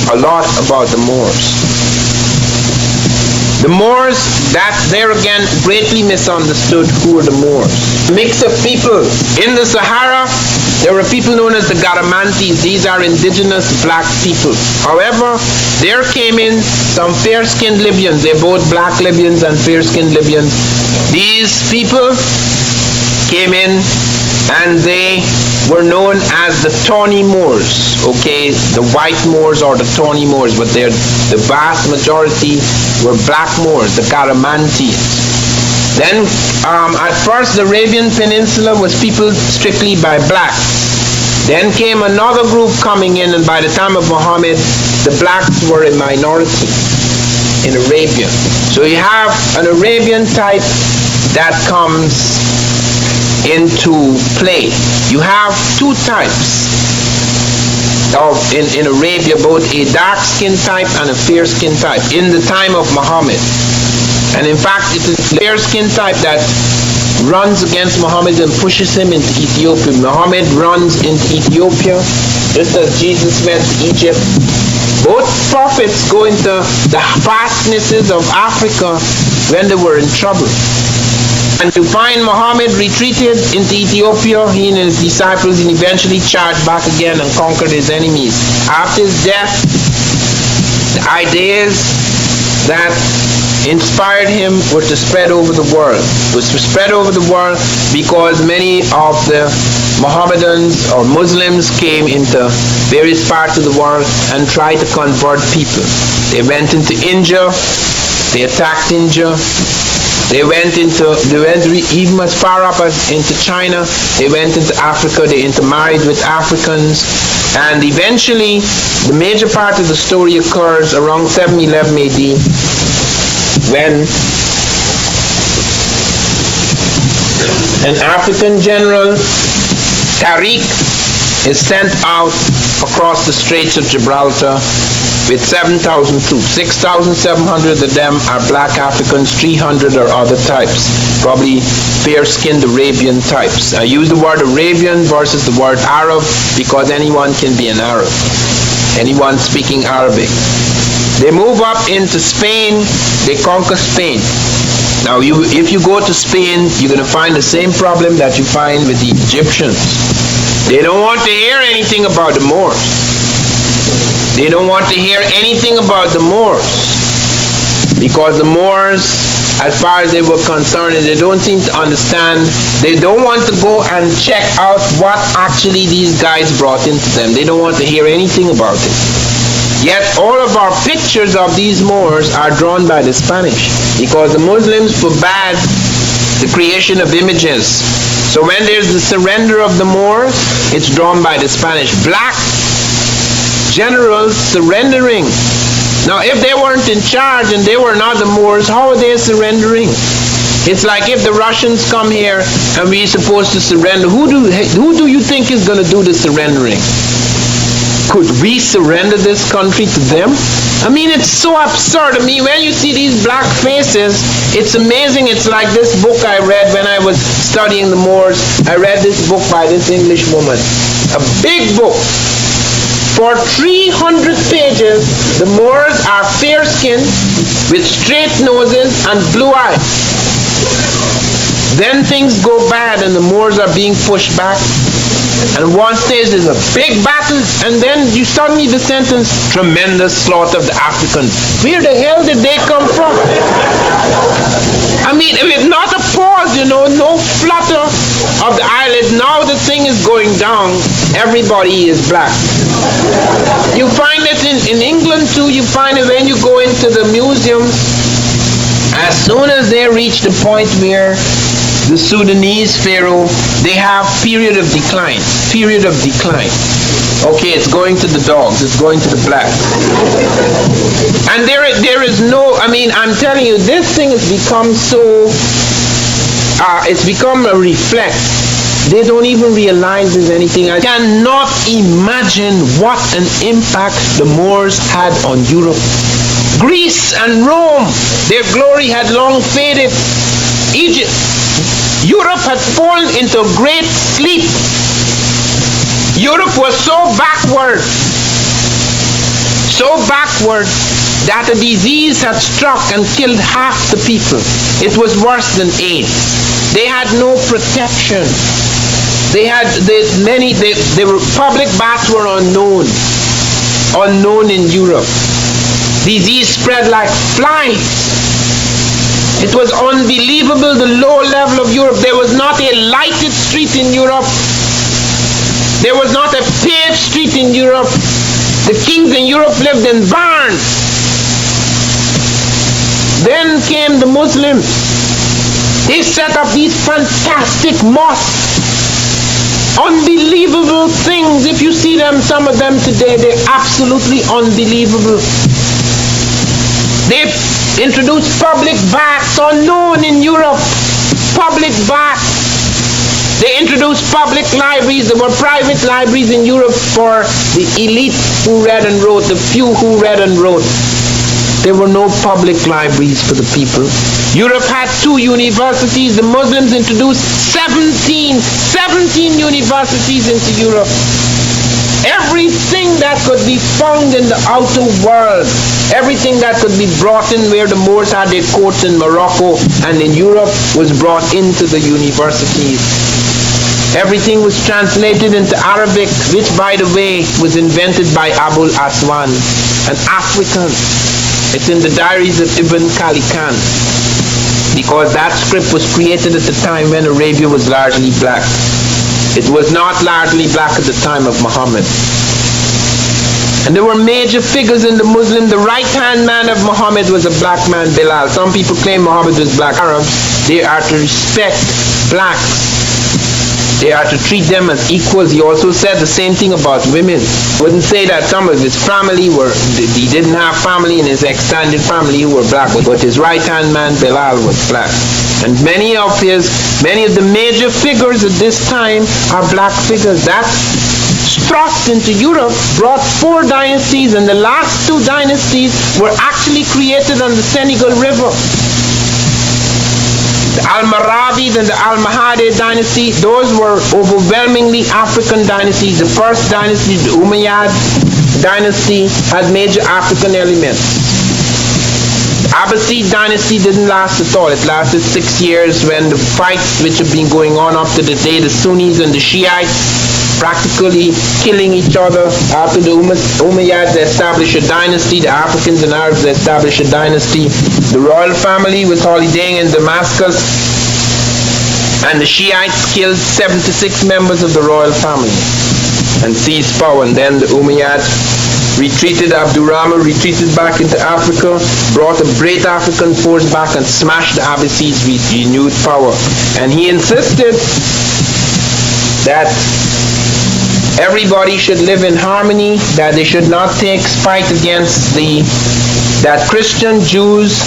a lot about the Moors. The Moors, that there again greatly misunderstood. Who are the Moors? A mix of people. In the Sahara, there were people known as the Garamantes. These are indigenous black people. However, there came in some fair-skinned Libyans. They're both black Libyans and fair-skinned Libyans. These people came in, and they were known as the Tawny Moors, okay, the white Moors or the Tawny Moors, but the vast majority were black Moors, the Garamantes. Then at first the Arabian Peninsula was peopled strictly by blacks. Then came another group coming in, and by the time of Muhammad, the blacks were a minority in Arabia. So you have an Arabian type that comes into play. You have two types in Arabia, both a dark-skinned type and a fair-skinned type in the time of Muhammad. And in fact, it is the fair-skinned type that runs against Muhammad and pushes him into Ethiopia. Muhammad runs into Ethiopia just as Jesus went to Egypt. Both prophets go into the fastnesses of Africa when they were in trouble. And you find Muhammad retreated into Ethiopia, he and his disciples, and eventually charged back again and conquered his enemies. After his death, the ideas that inspired him were to spread over the world. It was to spread over the world because many of the Mohammedans or Muslims came into various parts of the world and tried to convert people. They went into India, they attacked India. They went even as far up as into China. They went into Africa. They intermarried with Africans. And eventually, the major part of the story occurs around 711 AD, when an African general, Tariq, is sent out across the Straits of Gibraltar with 7,000 troops. 6,700 of them are black Africans, 300 are other types, probably fair-skinned Arabian types. I use the word Arabian versus the word Arab because anyone can be an Arab, anyone speaking Arabic. They move up into Spain, they conquer Spain. Now, if you go to Spain, you're going to find the same problem that you find with the Egyptians. They don't want to hear anything about the Moors. They don't want to hear anything about the Moors, because the Moors, as far as they were concerned, they don't seem to understand. They don't want to go and check out what actually these guys brought into them. They don't want to hear anything about it. Yet all of our pictures of these Moors are drawn by the Spanish, because the Muslims forbade the creation of images. So when there's the surrender of the Moors, it's drawn by the Spanish. Black generals surrendering. Now, if they weren't in charge and they were not the Moors, how are they surrendering? It's like if the Russians come here and we're supposed to surrender. Who do you think is going to do the surrendering? Could we surrender this country to them? I mean, it's so absurd. I mean, when you see these black faces, it's amazing. It's like this book I read when I was studying the Moors. I read this book by this English woman. A big book. For 300 pages, the Moors are fair-skinned, with straight noses and blue eyes. Then things go bad and the Moors are being pushed back. And one stage there's a big battle, and then you suddenly the sentence, tremendous slaughter of the Africans. Where the hell did they come from? I mean, not a pause, no flutter of the eyelid. Now the thing is going down. Everybody is black. You find it in England too. You find it when you go into the museums. As soon as they reach the point where the Sudanese pharaoh, they have period of decline. Okay, it's going to the dogs, it's going to the blacks. And there is no, I mean, I'm telling you, this thing has become so, it's become a reflex. They don't even realize there's anything. I cannot imagine what an impact the Moors had on Europe. Greece and Rome, their glory had long faded. Egypt, Europe had fallen into a great sleep. Europe was so backward that a disease had struck and killed half the people. It was worse than AIDS. They had no protection. Public baths were unknown in Europe. Disease spread like flies. It was unbelievable, the low level of Europe. There was not a lighted street in Europe. There was not a paved street in Europe. The kings in Europe lived in barns. Then came the Muslims. They set up these fantastic mosques. Unbelievable things. If you see them, some of them today, they're absolutely unbelievable. They've introduced public baths, unknown in Europe. Public baths. They introduced public libraries. There were private libraries in Europe for the elite who read and wrote, the few who read and wrote. There were no public libraries for the people. Europe had 2 universities. The Muslims introduced 17 universities into Europe. Everything that could be found in the outer world, everything that could be brought in where the Moors had their courts in Morocco and in Europe was brought into the universities. Everything was translated into Arabic, which, by the way, was invented by Abul Aswan, an African. It's in the diaries of Ibn Khalikan, because that script was created at the time when Arabia was largely black. It was not largely black at the time of Muhammad. And there were major figures in the Muslim. The right-hand man of Muhammad was a black man, Bilal. Some people claim Muhammad was black. Arabs, they are to respect blacks. They are to treat them as equals. He also said the same thing about women. Wouldn't say that some of his family he didn't have family in his extended family who were black, but his right-hand man, Bilal, was black. And many of the major figures at this time are black figures. That thrust into Europe brought 4 dynasties, and the last 2 dynasties were actually created on the Senegal River. The Almoravids and the Almohade dynasty, those were overwhelmingly African dynasties. The first dynasty, the Umayyad dynasty, had major African elements. The Abbasid dynasty didn't last at all. It lasted 6 years, when the fights which have been going on up to the day, the Sunnis and the Shiites practically killing each other. After the Umayyads established a dynasty, the Africans and Arabs established a dynasty. The royal family was holidaying in Damascus, and the Shiites killed 76 members of the royal family and seized power. And then the Umayyads retreated. Abdurrahman retreated back into Africa, brought a great African force back and smashed the Abbasids with renewed power. And he insisted that everybody should live in harmony, that they should not take spite against that Christian, Jews,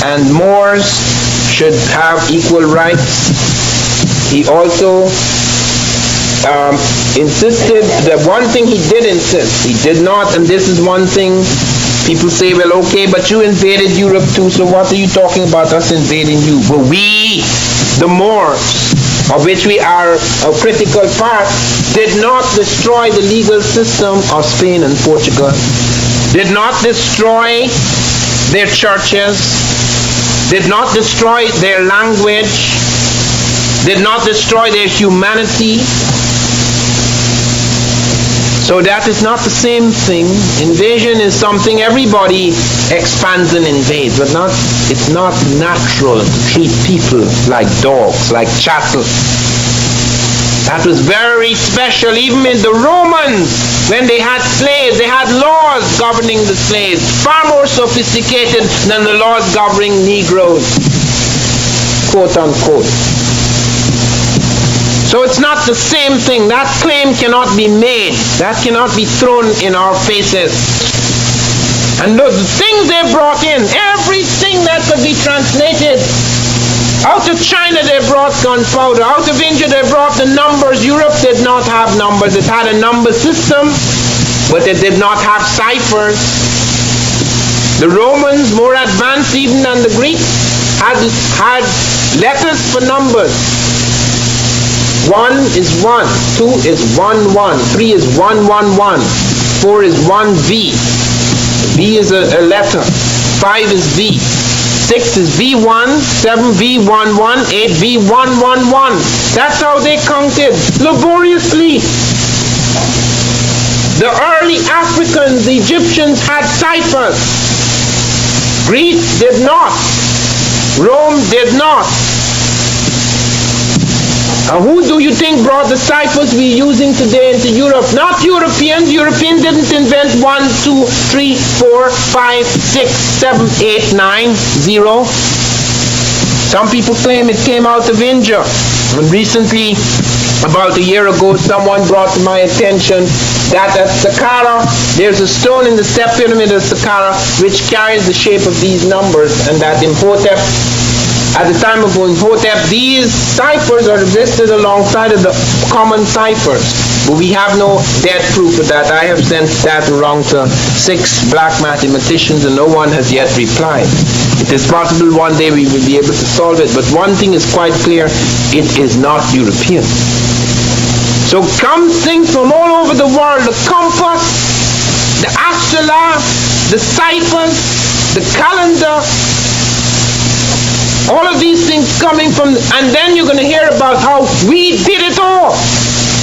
and Moors should have equal rights. He also insisted that one thing he did insist, he did not, and this is one thing people say, well, okay, but you invaded Europe too, so what are you talking about us invading you? Well, we, the Moors, of which we are a critical part, did not destroy the legal system of Spain and Portugal, did not destroy their churches, did not destroy their language, did not destroy their humanity. So that is not the same thing. Invasion is something everybody expands and invades, but it's not natural to treat people like dogs, like chattel. That was very special. Even in the Romans, when they had slaves, they had laws governing the slaves, far more sophisticated than the laws governing Negroes, quote unquote. So it's not the same thing. That claim cannot be made. That cannot be thrown in our faces. And look, the things they brought in, everything that could be translated. Out of China they brought gunpowder. Out of India they brought the numbers. Europe did not have numbers. It had a number system, but it did not have ciphers. The Romans, more advanced even than the Greeks, had letters for numbers. 1 is 1, 2 is 1, 1, 3 is 1, 1, 1, 4 is 1 V. V is a letter. 5 is V. 6 is V1, 7 V11, 8 V111. That's how they counted, laboriously. The early Africans, the Egyptians, had ciphers. Greece did not. Rome did not. And who do you think brought the ciphers we're using today into Europe? Not Europeans. Europeans didn't invent 1, 2, 3, 4, 5, 6, 7, 8, 9, 0. Some people claim it came out of India. And recently, about a year ago, someone brought to my attention that at Saqqara, there's a stone in the step pyramid of Saqqara which carries the shape of these numbers, and that Imhotep, at the time of Imhotep, these ciphers are listed alongside of the common ciphers. But we have no dead proof of that. I have sent that around to 6 black mathematicians and no one has yet replied. It is possible one day we will be able to solve it, but one thing is quite clear, it is not European. So come things from all over the world, the compass, the astrolabe, the ciphers, the calendar, all of these things coming from, and then you're going to hear about how we did it all.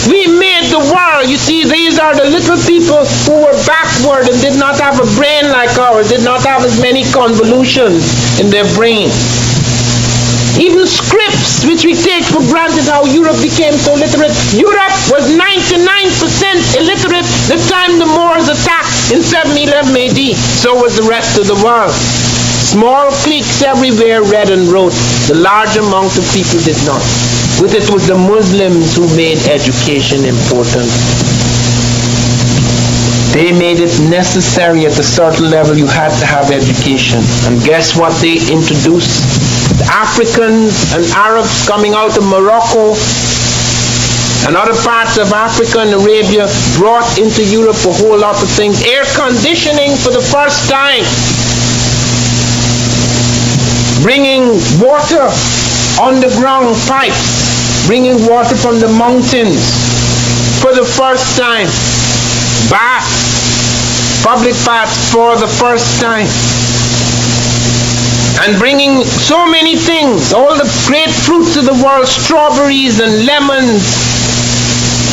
We made the world. You see, these are the little people who were backward and did not have a brain like ours, did not have as many convolutions in their brain. Even scripts, which we take for granted, how Europe became so literate. Europe was 99% illiterate the time the Moors attacked in 711 AD. So was the rest of the world. Small cliques everywhere read and wrote. The large amount of people did not. With it was the Muslims who made education important. They made it necessary at a certain level you had to have education. And guess what they introduced? The Africans and Arabs coming out of Morocco and other parts of Africa and Arabia brought into Europe a whole lot of things. Air conditioning for the first time. Bringing water, underground pipes, bringing water from the mountains for the first time. Baths, public baths for the first time. And bringing so many things, all the great fruits of the world, strawberries and lemons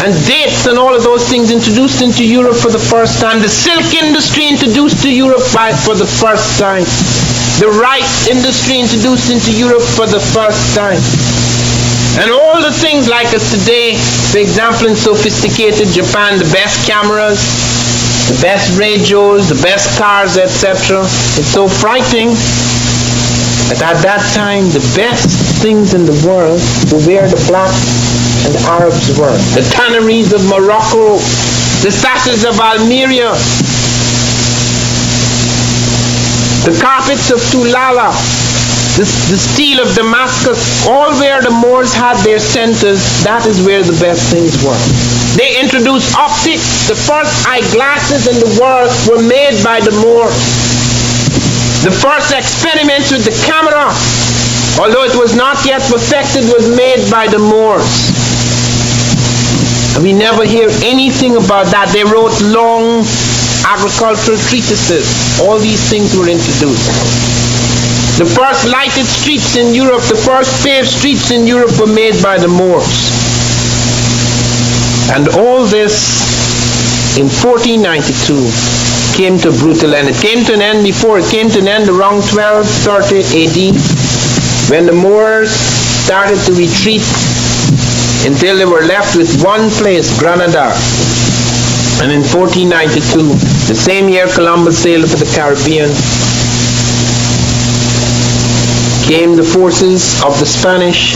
and dates and all of those things introduced into Europe for the first time. The silk industry introduced to Europe for the first time. The rice industry introduced into Europe for the first time. And all the things like us today, for example, in sophisticated Japan, the best cameras, the best radios, the best cars, etc. It's so frightening that at that time, the best things in the world were where the blacks and the Arabs were. The tanneries of Morocco, the sashes of Almeria, the carpets of Tulala, the steel of Damascus, all where the Moors had their centers, that is where the best things were. They introduced optics. The first eyeglasses in the world were made by the Moors. The first experiments with the camera, although it was not yet perfected, was made by the Moors. And we never hear anything about that. They wrote long agricultural treatises. All these things were introduced. The first lighted streets in Europe, the first paved streets in Europe were made by the Moors. And all this in 1492 came to a brutal end. It came to an end before. It came to an end around 1230 AD when the Moors started to retreat until they were left with one place, Granada. And in 1492, the same year Columbus sailed for the Caribbean, came the forces of the Spanish,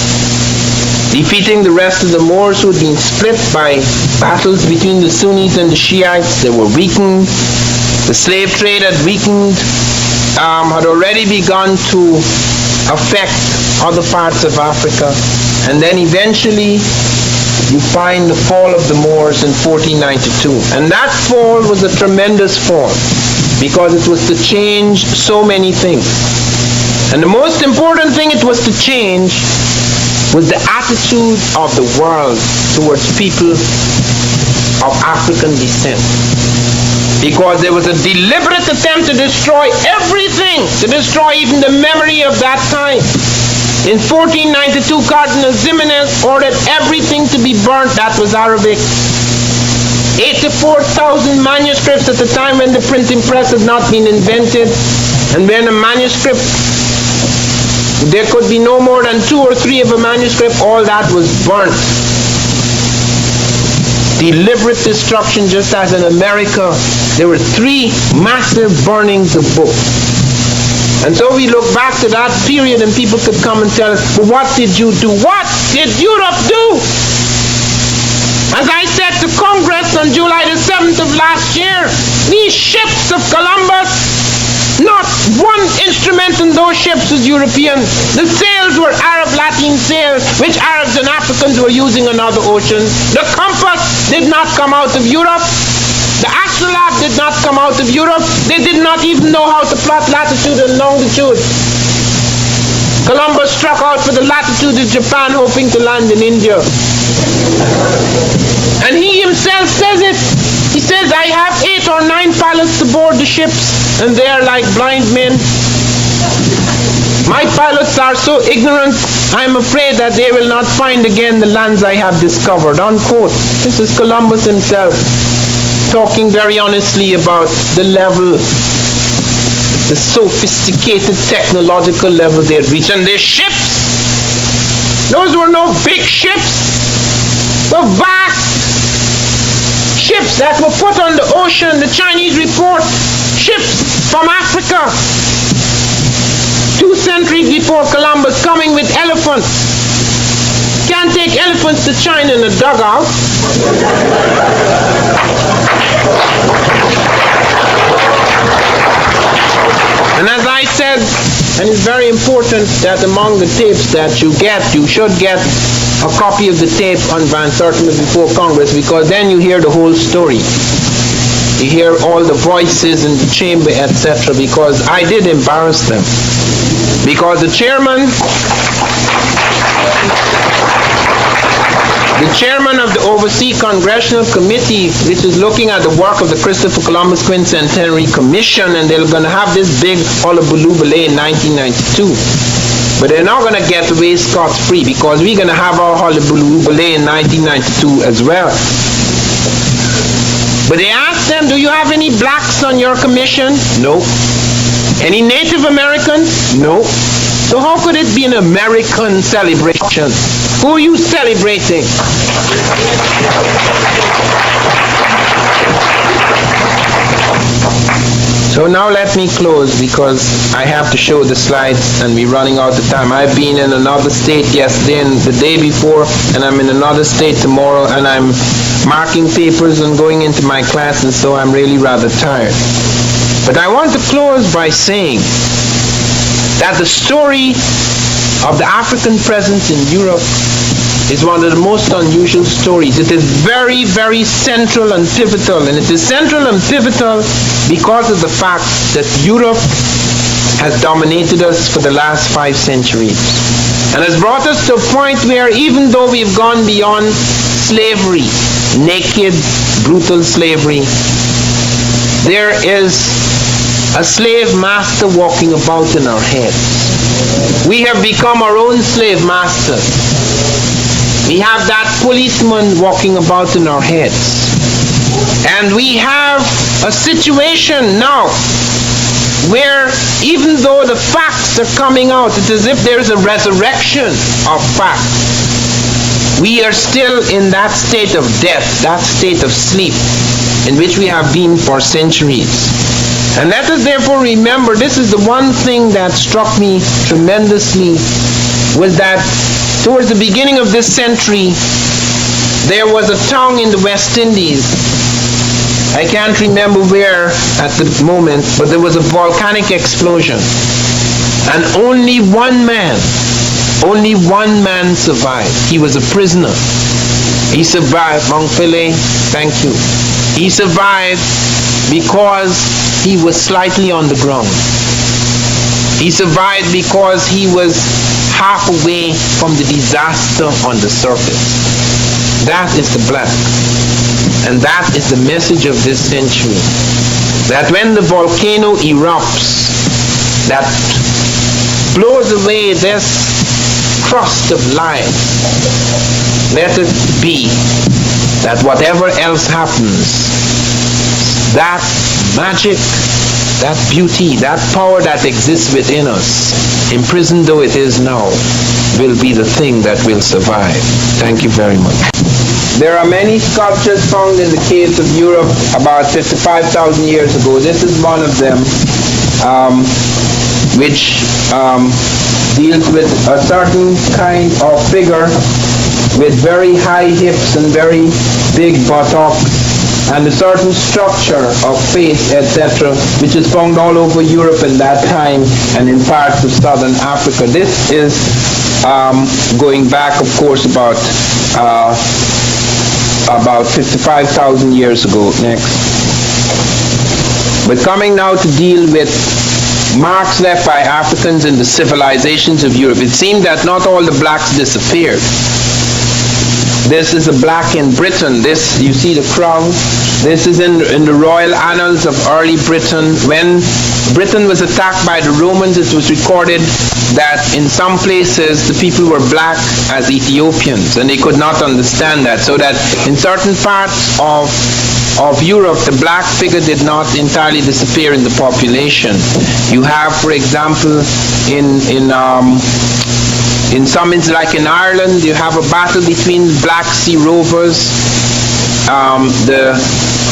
defeating the rest of the Moors who had been split by battles between the Sunnis and the Shiites. They were weakened. The slave trade had weakened, had already begun to affect other parts of Africa. And then eventually you find the fall of the Moors in 1492. And that fall was a tremendous fall because it was to change so many things. And the most important thing it was to change was the attitude of the world towards people of African descent. Because there was a deliberate attempt to destroy everything, to destroy even the memory of that time. In 1492, Cardinal Ximenes ordered everything to be burnt that was Arabic. 84,000 manuscripts at the time when the printing press had not been invented, and when a manuscript, there could be no more than 2 or 3 of a manuscript, all that was burnt. Deliberate destruction, just as in America, there were 3 massive burnings of books. And so we look back to that period and people could come and tell us, well, what did you do? What did Europe do? As I said to Congress on July the 7th of last year, these ships of Columbus, not one instrument in those ships was European. The sails were Arab Latin sails, which Arabs and Africans were using on other oceans. The compass did not come out of Europe. The astrolabe did not come out of Europe. They did not even know how to plot latitude and longitude. Columbus struck out for the latitude of Japan, hoping to land in India. And he himself says it. He says, I have 8 or 9 pilots to board the ships, and they are like blind men. My pilots are so ignorant, I am afraid that they will not find again the lands I have discovered. Unquote. This is Columbus himself, talking very honestly about the level, the sophisticated technological level they had reached. And their ships, those were no big ships, were vast ships that were put on the ocean. The Chinese report ships from Africa 2 centuries before Columbus coming with elephants. Can't take elephants to China in a dugout. And as I said, and it's very important that among the tapes that you get, you should get a copy of the tape on Van Sertima before Congress, because then you hear the whole story. You hear all the voices in the chamber, etc., because I did embarrass them. Because the chairman of the Overseas Congressional Committee, which is looking at the work of the Christopher Columbus Quincentenary Commission, and they're going to have this big hullabaloo in 1992. But they're not going to get away scot-free, because we're going to have our hullabaloo in 1992 as well. But they asked them, do you have any blacks on your commission? No. Any Native Americans? No. So how could it be an American celebration? Who are you celebrating? So now let me close, because I have to show the slides and we're running out of time. I've been in another state yesterday and the day before, and I'm in another state tomorrow, and I'm marking papers and going into my class, and so I'm really rather tired. But I want to close by saying that the story of the African presence in Europe is one of the most unusual stories. It is very, very central and pivotal, and it is central and pivotal because of the fact that Europe has dominated us for the last 5 centuries and has brought us to a point where, even though we've gone beyond slavery, naked, brutal slavery, there is a slave master walking about in our heads. We have become our own slave master. We have that policeman walking about in our heads. And we have a situation now where, even though the facts are coming out, it's as if there's a resurrection of facts. We are still in that state of death, that state of sleep, in which we have been for centuries. And let us therefore remember, this is the one thing that struck me tremendously, was that towards the beginning of this century, there was a town in the West Indies. I can't remember where at the moment, but there was a volcanic explosion. And only one man survived. He was a prisoner. He survived, Montpellier, thank you. He survived because he was slightly on the ground. He survived because he was half away from the disaster on the surface. That is the black. And that is the message of this century. That when the volcano erupts, that blows away this crust of life, let it be that whatever else happens, that magic, that beauty, that power that exists within us, imprisoned though it is now, will be the thing that will survive. Thank you very much. There are many sculptures found in the caves of Europe about 55,000 years ago. This is one of them, which deals with a certain kind of figure with very high hips and very big buttocks, and a certain structure of face, etc., which is found all over Europe in that time and in parts of southern Africa. This is going back, of course, about 55,000 years ago. Next. We're coming now to deal with marks left by Africans in the civilizations of Europe. It seemed that not all the blacks disappeared. This is a black in Britain. This, you see the crown. This is in the royal annals of early Britain. When Britain was attacked by the Romans, it was recorded that in some places the people were black as Ethiopians, and they could not understand that. So that in certain parts of Europe, the black figure did not entirely disappear in the population. You have, for example, in some instances, like in Ireland, you have a battle between Black Sea rovers, the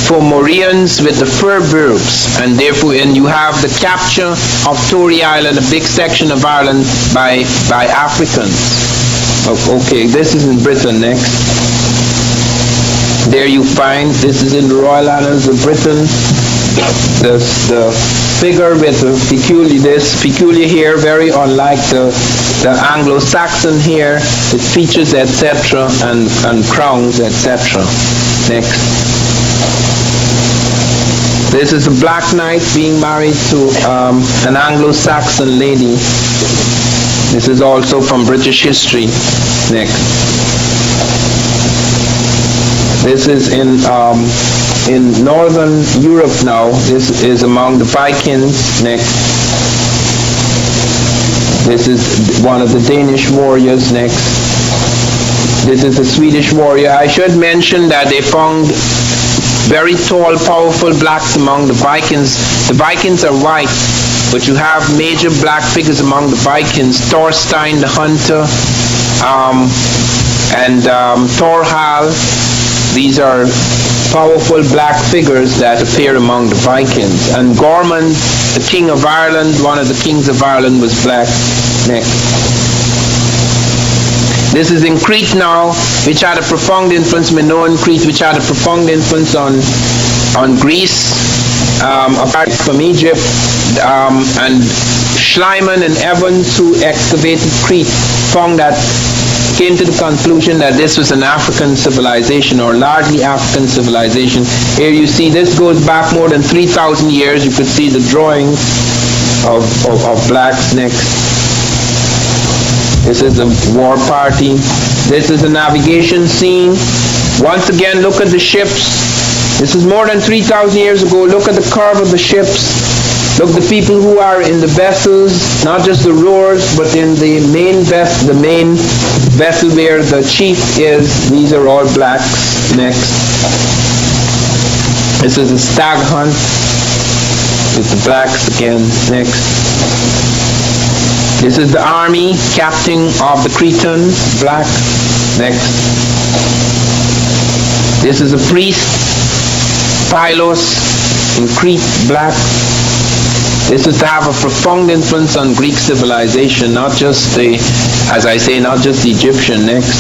Fomorians with the Furburgs, and therefore, and you have the capture of Tory Island, a big section of Ireland, by Africans. Okay, this is in Britain next. There you find, this is in the Royal Annals of Britain, the figure with the peculiar hair, very unlike the Anglo-Saxon hair, with features, etc., and crowns, etc. Next. This is a black knight being married to an Anglo-Saxon lady. This is also from British history. Next. This is in northern Europe now. This is among the Vikings. Next. This is one of the Danish warriors. Next. This is a Swedish warrior. I should mention that they found very tall, powerful blacks among the Vikings. The Vikings are white, but you have major black figures among the Vikings. Thorstein the Hunter, and Thorhall. These are powerful black figures that appear among the Vikings. And Gorman, the king of Ireland, one of the kings of Ireland, was black. Next. This is in Crete now, which had a profound influence, Minoan Crete, which had a profound influence on Greece. apart from Egypt, and Schliemann and Evans, who excavated Crete, came to the conclusion that this was an African civilization, or largely African civilization. Here you see this goes back more than 3,000 years. You could see the drawings of blacks next. This is the war party. This is the navigation scene. Once again, look at the ships. This is more than 3,000 years ago. Look at the curve of the ships. Look, the people who are in the vessels, not just the rowers, but in the main vessel where the chief is. These are all blacks. Next. This is a stag hunt with the blacks again. Next. This is the army, captain of the Cretans, black. Next. This is a priest, Pylos, in Crete, black. This is to have a profound influence on Greek civilization, not just the Egyptian. Next.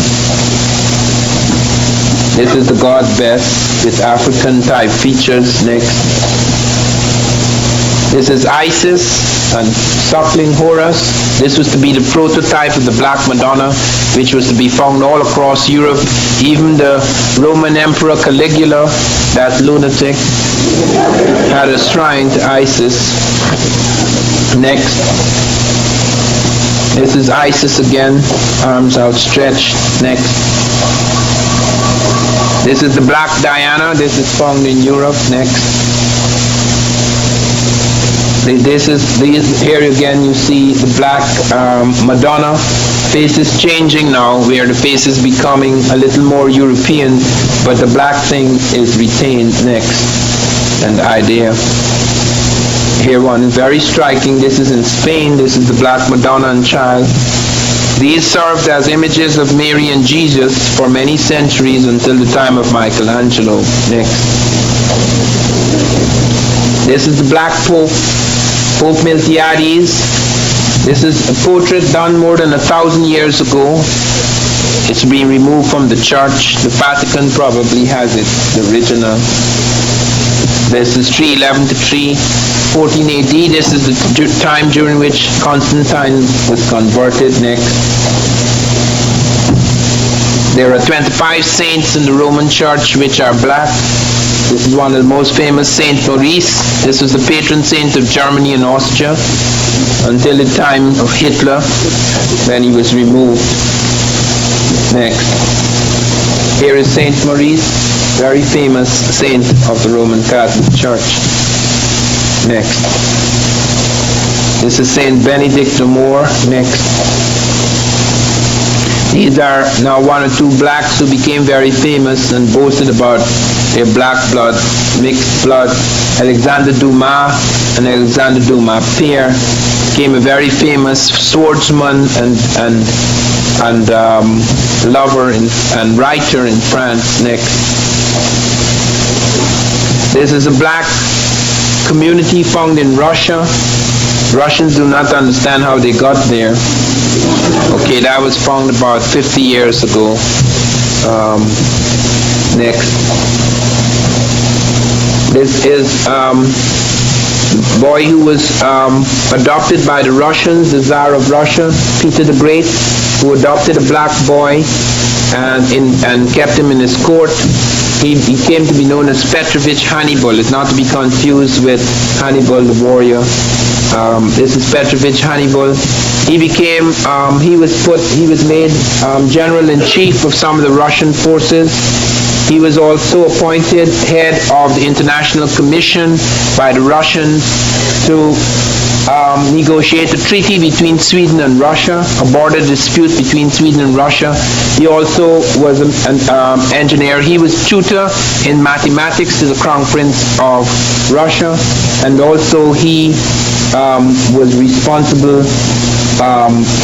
This is the god Beth with African type features. Next. This is Isis and suckling Horus. This was to be the prototype of the Black Madonna, which was to be found all across Europe. Even the Roman Emperor Caligula, that lunatic, had a shrine to Isis. Next. This is Isis again, arms outstretched. Next. This is the Black Diana. This is found in Europe. Next. Here again you see the Black Madonna. Face is changing now, where the face is becoming a little more European, but the black thing is retained. Next. And the idea. Here one is very striking. This is in Spain. This is the Black Madonna and Child. These served as images of Mary and Jesus for many centuries until the time of Michelangelo. Next. This is the Black Pope, Pope Miltiades. This is a portrait done more than 1,000 years ago. It's been removed from the church. The Vatican probably has it, the original. This is 311 to 314 AD. This is the time during which Constantine was converted. Next. There are 25 saints in the Roman Church which are black. This is one of the most famous, Saint Maurice. This was the patron saint of Germany and Austria until the time of Hitler, when he was removed. Next. Here is Saint Maurice, very famous saint of the Roman Catholic Church. Next. This is Saint Benedict the Moor. Next. These are now one or two blacks who became very famous and boasted about their black blood, mixed blood. Alexander Dumas and Alexander Dumas Père became a very famous swordsman and lover and writer in France. Next. This is a black community found in Russia. Russians do not understand how they got there. Okay, that was found about 50 years ago. Next. This is boy who was adopted by the Russians, the Tsar of Russia, Peter the Great, who adopted a black boy and kept him in his court. He came to be known as Petrovich Hannibal. It's not to be confused with Hannibal the warrior. This is Petrovich Hannibal. He was made general-in-chief of some of the Russian forces. He was also appointed head of the International Commission by the Russians to negotiate a treaty between Sweden and Russia, a border dispute between Sweden and Russia. He also was an engineer. He was tutor in mathematics to the Crown Prince of Russia, and also he was responsible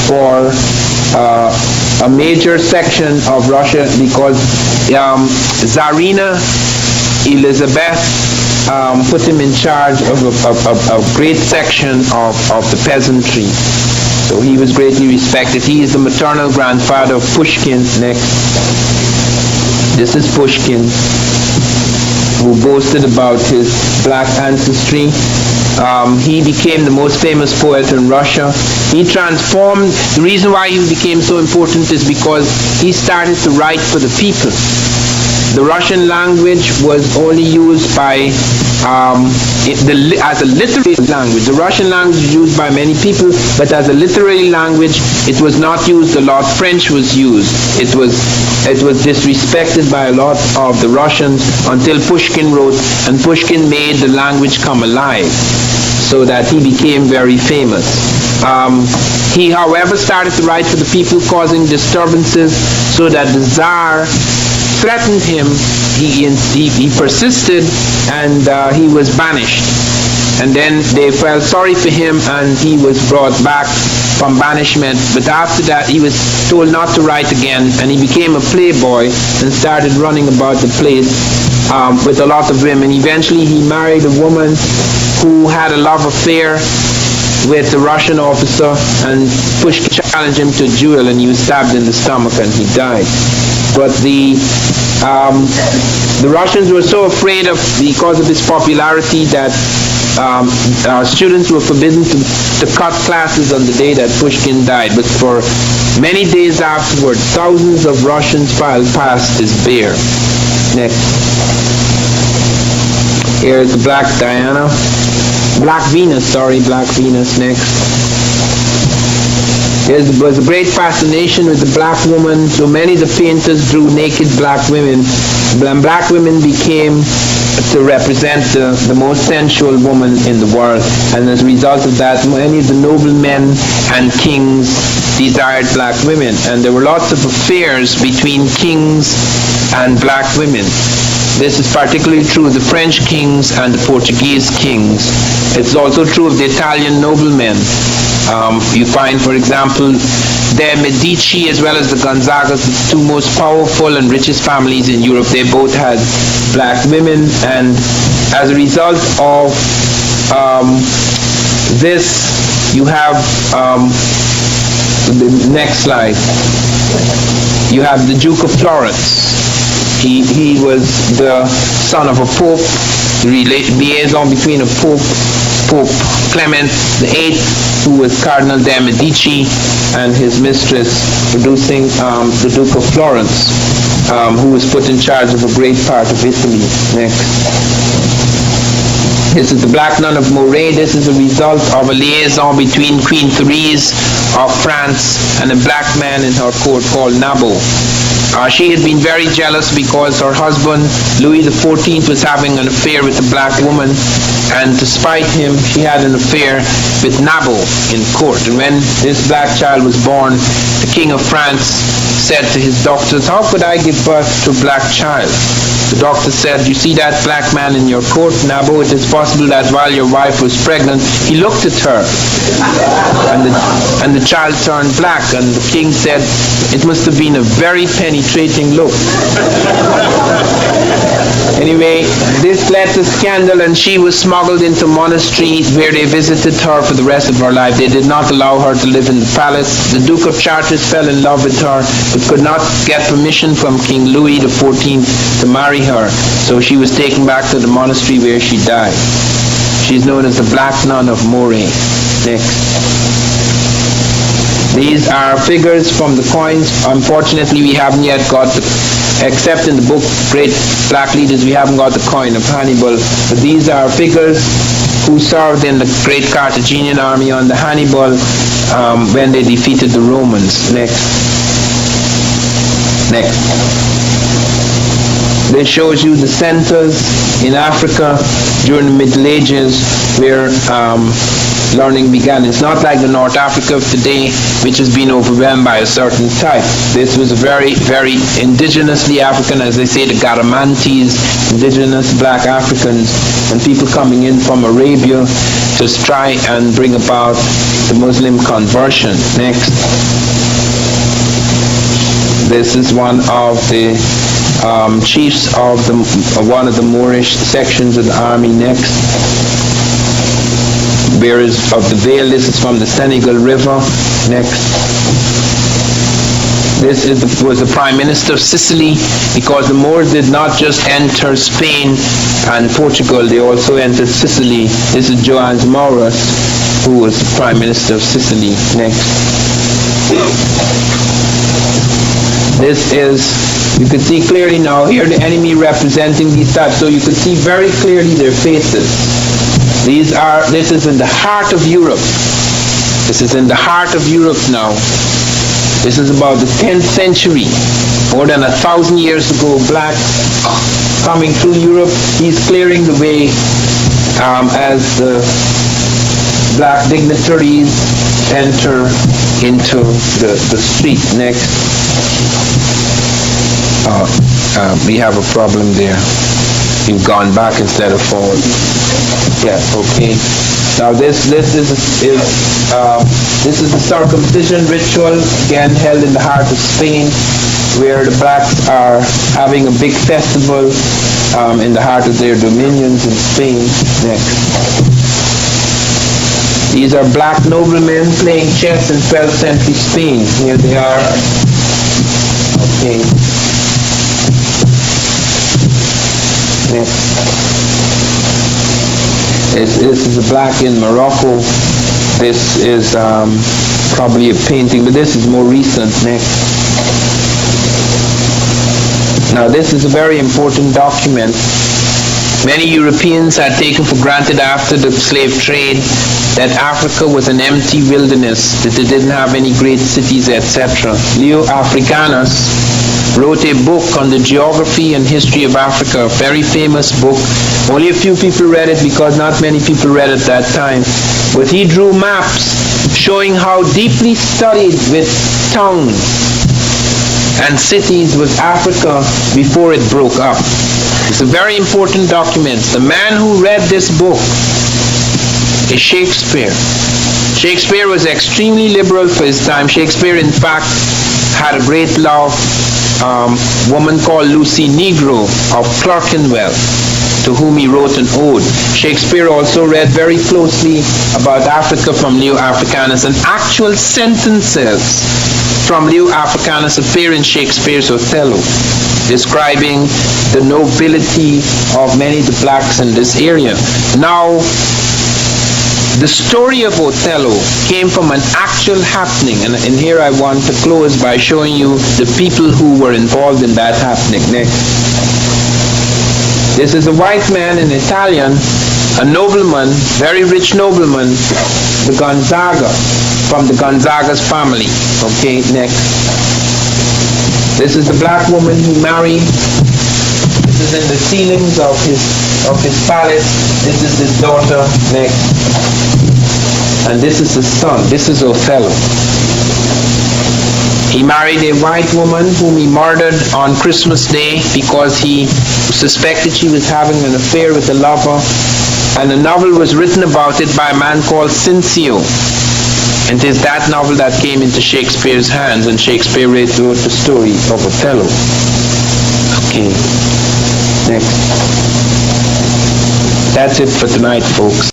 for a major section of Russia, because Tsarina Elizabeth put him in charge of a great section of the peasantry. So he was greatly respected. He is the maternal grandfather of Pushkin. Next. This is Pushkin. who boasted about his black ancestry. He became the most famous poet in Russia. He transformed. The reason why he became so important is because he started to write for the people. The Russian language was only used by as a literary language. The Russian language is used by many people, but as a literary language, it was not used a lot. French was used. It was disrespected by a lot of the Russians until Pushkin wrote, and Pushkin made the language come alive, so that he became very famous. He, however, started to write for the people, causing disturbances, so that the Tsar threatened him. He persisted, and he was banished. And then they felt sorry for him, and he was brought back from banishment. But after that, he was told not to write again, and he became a playboy and started running about the place with a lot of women. Eventually, he married a woman who had a love affair with the Russian officer, and Pushkin challenged him to a duel, and he was stabbed in the stomach, and he died. But the Russians were so afraid because of his popularity, that students were forbidden to cut classes on the day that Pushkin died. But for many days afterward, thousands of Russians filed past his bier. Next. Here's the Black Venus, next. There was a great fascination with the black woman, so many of the painters drew naked black women. Black women became to represent the most sensual woman in the world, and as a result of that, many of the noblemen and kings desired black women, and there were lots of affairs between kings and black women. This is particularly true of the French kings and the Portuguese kings. It's also true of the Italian noblemen. You find, for example, the Medici as well as the Gonzagas, the two most powerful and richest families in Europe. They both had black women, and as a result of this, you have the next slide. You have the Duke of Florence. He was the son of a pope, the liaison between a pope Clement VIII, who was Cardinal de' Medici, and his mistress, producing the Duke of Florence, who was put in charge of a great part of Italy. Next. This is the Black Nun of Moray. This is a result of a liaison between Queen Therese of France and a black man in her court called Nabo. She had been very jealous because her husband, Louis XIV, was having an affair with a black woman, and to spite him, she had an affair with Nabo in court. And when this black child was born, the King of France said to his doctors, "How could I give birth to a black child?" The doctor said, "You see that black man in your court, Nabo? It is possible that while your wife was pregnant, he looked at her, and the child turned black." And the king said, "It must have been a very penetrating look." Anyway, this led to scandal, and she was smuggled into monasteries where they visited her for the rest of her life. They did not allow her to live in the palace. The Duke of Chartres fell in love with her, but could not get permission from King Louis XIV to marry her. So she was taken back to the monastery where she died. She's known as the Black Nun of Moray. Next. These are figures from the coins. Unfortunately, we haven't yet got except in the book Great Black Leaders, we haven't got the coin of Hannibal. But these are figures who served in the great Carthaginian army under Hannibal when they defeated the Romans. Next. This shows you the centers in Africa during the Middle Ages where learning began. It's not like the North Africa of today, which has been overwhelmed by a certain type. This was very, very indigenously African, as they say, the Garamantes, indigenous black Africans, and people coming in from Arabia to try and bring about the Muslim conversion. Next. This is one of the chiefs of one of the Moorish sections of the army. Next. Bearers of the veil. This is from the Senegal River. Next. was the Prime Minister of Sicily, because the Moors did not just enter Spain and Portugal, they also entered Sicily. This is Joan Maurus, who was the Prime Minister of Sicily. Next. This is, you can see clearly now, here the enemy representing these types, so you can see very clearly their faces. This is in the heart of Europe. This is in the heart of Europe now. This is about the 10th century, more than 1,000 years ago, black coming through Europe. He's clearing the way as the black dignitaries enter into the street. Next. We have a problem there. You've gone back instead of forward. Yeah, okay. Now this is the circumcision ritual, again held in the heart of Spain, where the blacks are having a big festival in the heart of their dominions in Spain. Next. These are black noblemen playing chess in 12th century Spain. Here they are. Okay. Next. This is a black in Morocco. This is probably a painting, but this is more recent. Next. Now this is a very important document. Many Europeans had taken for granted after the slave trade that Africa was an empty wilderness, that they didn't have any great cities, etc. Leo Africanus wrote a book on the geography and history of Africa, a very famous book. Only a few people read it because not many people read it that time. But he drew maps showing how deeply studied with towns and cities was Africa before it broke up. It's a very important document. The man who read this book is Shakespeare. Shakespeare was extremely liberal for his time. Shakespeare, in fact, had a great love, woman called Lucy Negro of Clerkenwell, to whom he wrote an ode. Shakespeare also read very closely about Africa from Leo Africanus, and actual sentences from Leo Africanus appear in Shakespeare's Othello, describing the nobility of many of the blacks in this area. Now, the story of Othello came from an actual happening, and here I want to close by showing you the people who were involved in that happening. Next. This is a white man, an Italian, a nobleman, very rich nobleman, the Gonzaga, from the Gonzaga's family. Okay, next. This is the black woman who married. This is in the ceilings of his palace. This is his daughter. Next. And this is his son. This is Othello. He married a white woman whom he murdered on Christmas Day because he suspected she was having an affair with a lover. And a novel was written about it by a man called Cincio. And it is that novel that came into Shakespeare's hands, and Shakespeare wrote the story of Othello. Okay. Next. That's it for tonight, folks.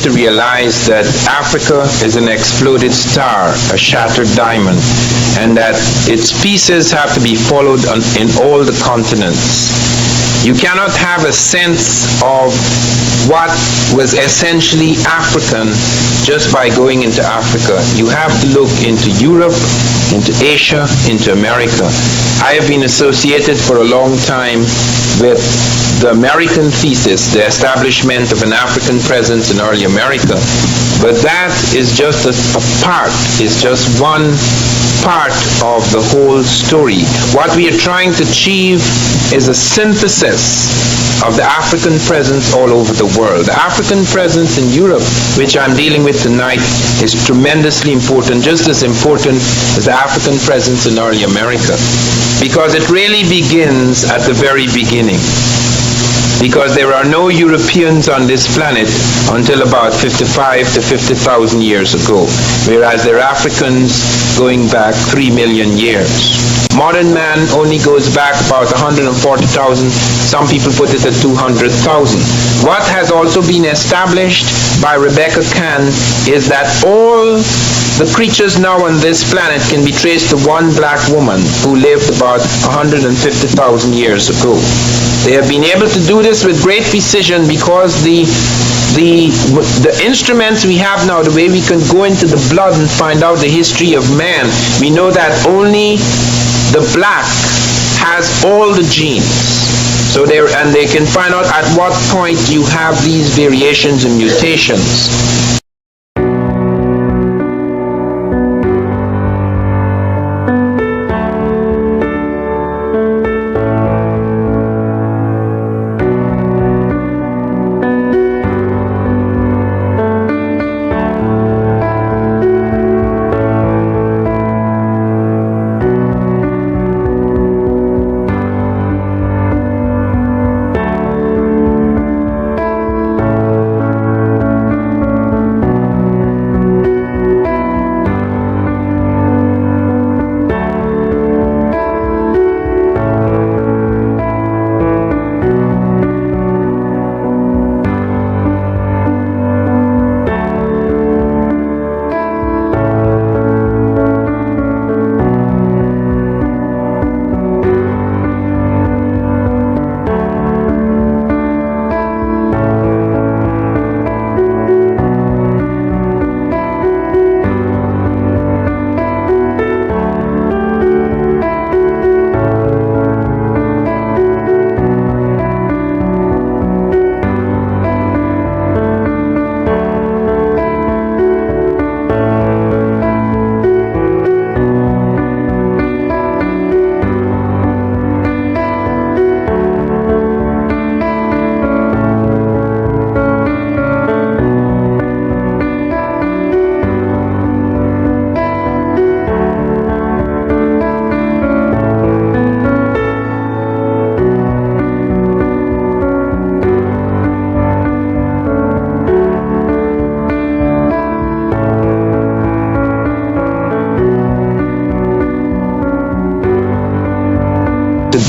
To realize that Africa is an exploded star, a shattered diamond, and that its pieces have to be followed in all the continents. You cannot have a sense of what was essentially African just by going into Africa. You have to look into Europe, into Asia, into America. I have been associated for a long time with the American thesis, the establishment of an African presence in early America. But that is just a part, is just one part of the whole story. What we are trying to achieve is a synthesis of the African presence all over the world. The African presence in Europe, which I'm dealing with tonight, is tremendously important, just as important as the African presence in early America, because it really begins at the very beginning. because there are no Europeans on this planet until about 55 to 50,000 years ago, whereas there are Africans going back 3 million years. Modern man only goes back about 140,000. Some people put it at 200,000. What has also been established by Rebecca Cann is that all the creatures now on this planet can be traced to one black woman who lived about 150,000 years ago. They have been able to do this with great precision because the instruments we have now, the way we can go into the blood and find out the history of man, we know that only the black has all the genes. So they can find out at what point you have these variations and mutations.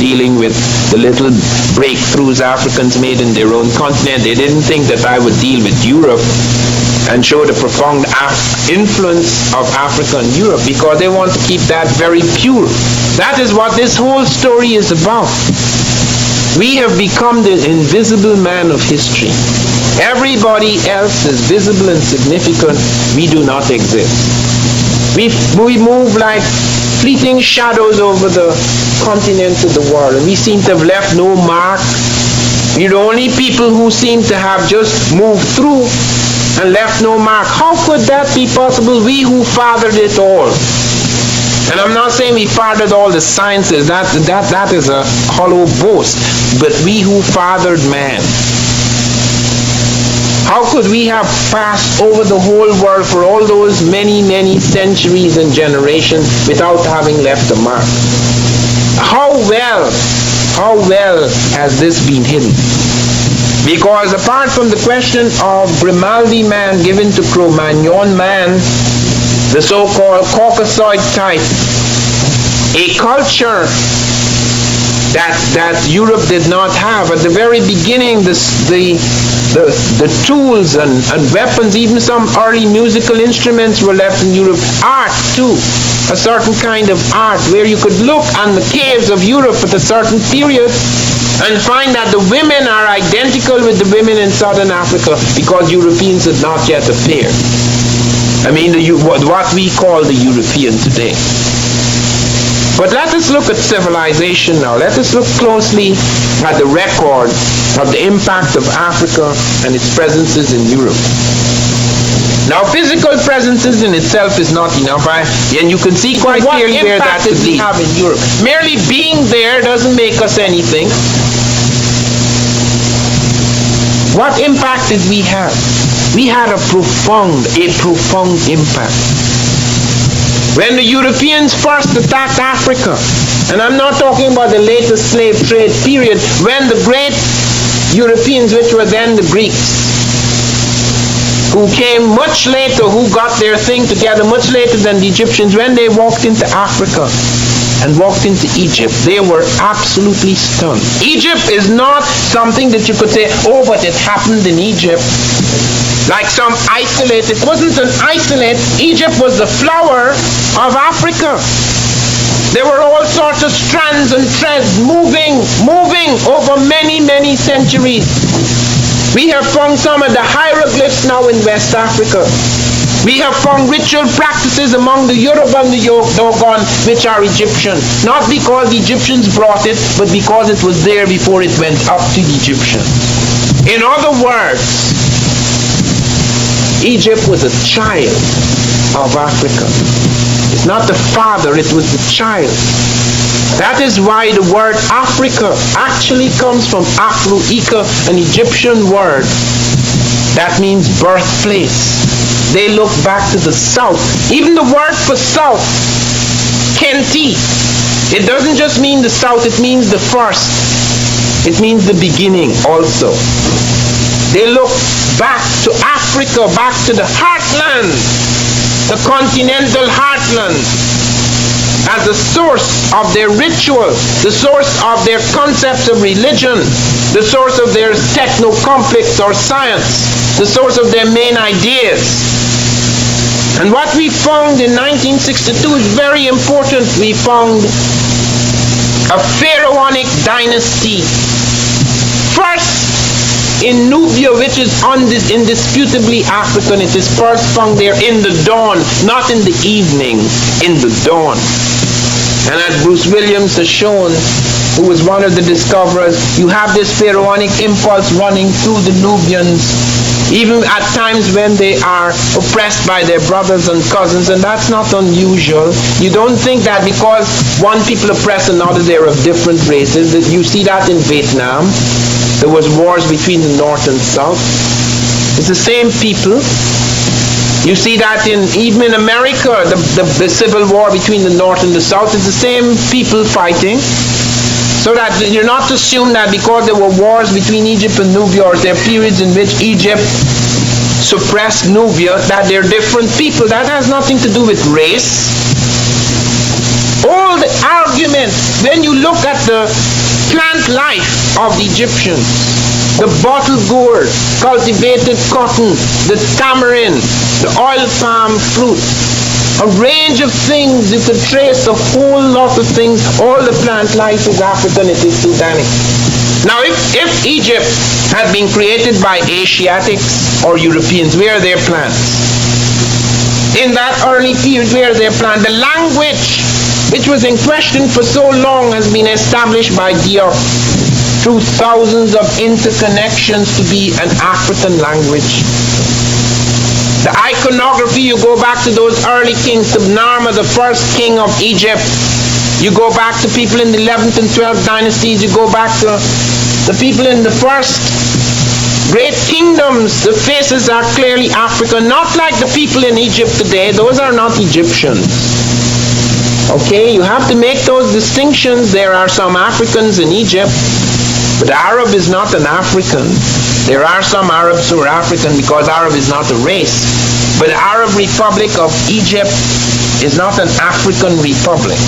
Dealing with the little breakthroughs Africans made in their own continent, they didn't think that I would deal with Europe and show the profound influence of Africa and Europe, because they want to keep that very pure. That is what this whole story is about. We have become the invisible man of history. Everybody else is visible and significant. We do not exist. We move like fleeting shadows over the continent of the world, and we seem to have left no mark. We're the only people who seem to have just moved through and left no mark. How could that be possible? We who fathered it all. And I'm not saying we fathered all the sciences, that is a hollow boast, but we who fathered man. How could we have passed over the whole world for all those many, many centuries and generations without having left a mark? How well has this been hidden? Because apart from the question of Grimaldi man given to Cro-Magnon man, the so-called Caucasoid type, a culture that Europe did not have. At the very beginning, the tools and weapons, even some early musical instruments were left in Europe. Art too, a certain kind of art where you could look on the caves of Europe at a certain period and find that the women are identical with the women in southern Africa, because Europeans had not yet appeared. I mean, what we call the European today. But let us look at civilization now. Let us look closely at the record of the impact of Africa and its presences in Europe. Now, physical presences in itself is not enough, and you can see quite clearly where that could lead. Have in Europe. Merely being there doesn't make us anything. What impact did we have? We had a profound impact. When the Europeans first attacked Africa, and I'm not talking about the latest slave trade period, when the great Europeans, which were then the Greeks, who came much later, who got their thing together much later than the Egyptians, when they walked into Africa and walked into Egypt, they were absolutely stunned. Egypt is not something that you could say, oh, but it happened in Egypt. Like some isolate. It wasn't an isolate. Egypt was the flower of Africa. There were all sorts of strands and threads moving over many, many centuries. We have found some of the hieroglyphs now in West Africa. We have found ritual practices among the Yoruba and the Dogon, which are Egyptian. Not because the Egyptians brought it, but because it was there before it went up to the Egyptians. In other words, Egypt was a child of Africa. It's not the father, it was the child. That is why the word Africa actually comes from Afro-Ika, an Egyptian word that means birthplace. They look back to the south. Even the word for south, Kenti, it doesn't just mean the south, it means the first. It means the beginning also. They look back to Africa, back to the heartland, the continental heartland, as the source of their ritual, the source of their concepts of religion, the source of their techno-complex or science, the source of their main ideas. And what we found in 1962 is very important. We found a pharaonic dynasty. First, in Nubia, which is indisputably African, it is first found there in the dawn, not in the evening, in the dawn. And as Bruce Williams has shown, who was one of the discoverers, you have this pharaonic impulse running through the Nubians, even at times when they are oppressed by their brothers and cousins, and that's not unusual. You don't think that because one people oppress another, they're of different races. You see that in Vietnam. There was wars between the North and South. It's the same people. You see that even in America, the civil war between the North and the South is the same people fighting. So that you're not to assume that because there were wars between Egypt and Nubia, or there are periods in which Egypt suppressed Nubia, that they're different people. That has nothing to do with race. All the arguments, when you look at the plant life of the Egyptians, the bottle gourd, cultivated cotton, the tamarind, the oil palm fruit, a range of things, you could trace a whole lot of things. All the plant life is African, it is Sudanic. Now if Egypt had been created by Asiatics or Europeans, where are their plants? In that early period, where are their plants? The language, which was in question for so long, has been established by Diop through thousands of interconnections to be an African language. The iconography, you go back to those early kings, Tubnarma, the first king of Egypt. You go back to people in the 11th and 12th dynasties. You go back to the people in the first great kingdoms. The faces are clearly African, not like the people in Egypt today. Those are not Egyptians. Okay, you have to make those distinctions. There are some Africans in Egypt, but Arab is not an African. There are some Arabs who are African because Arab is not a race. But the Arab Republic of Egypt is not an African republic.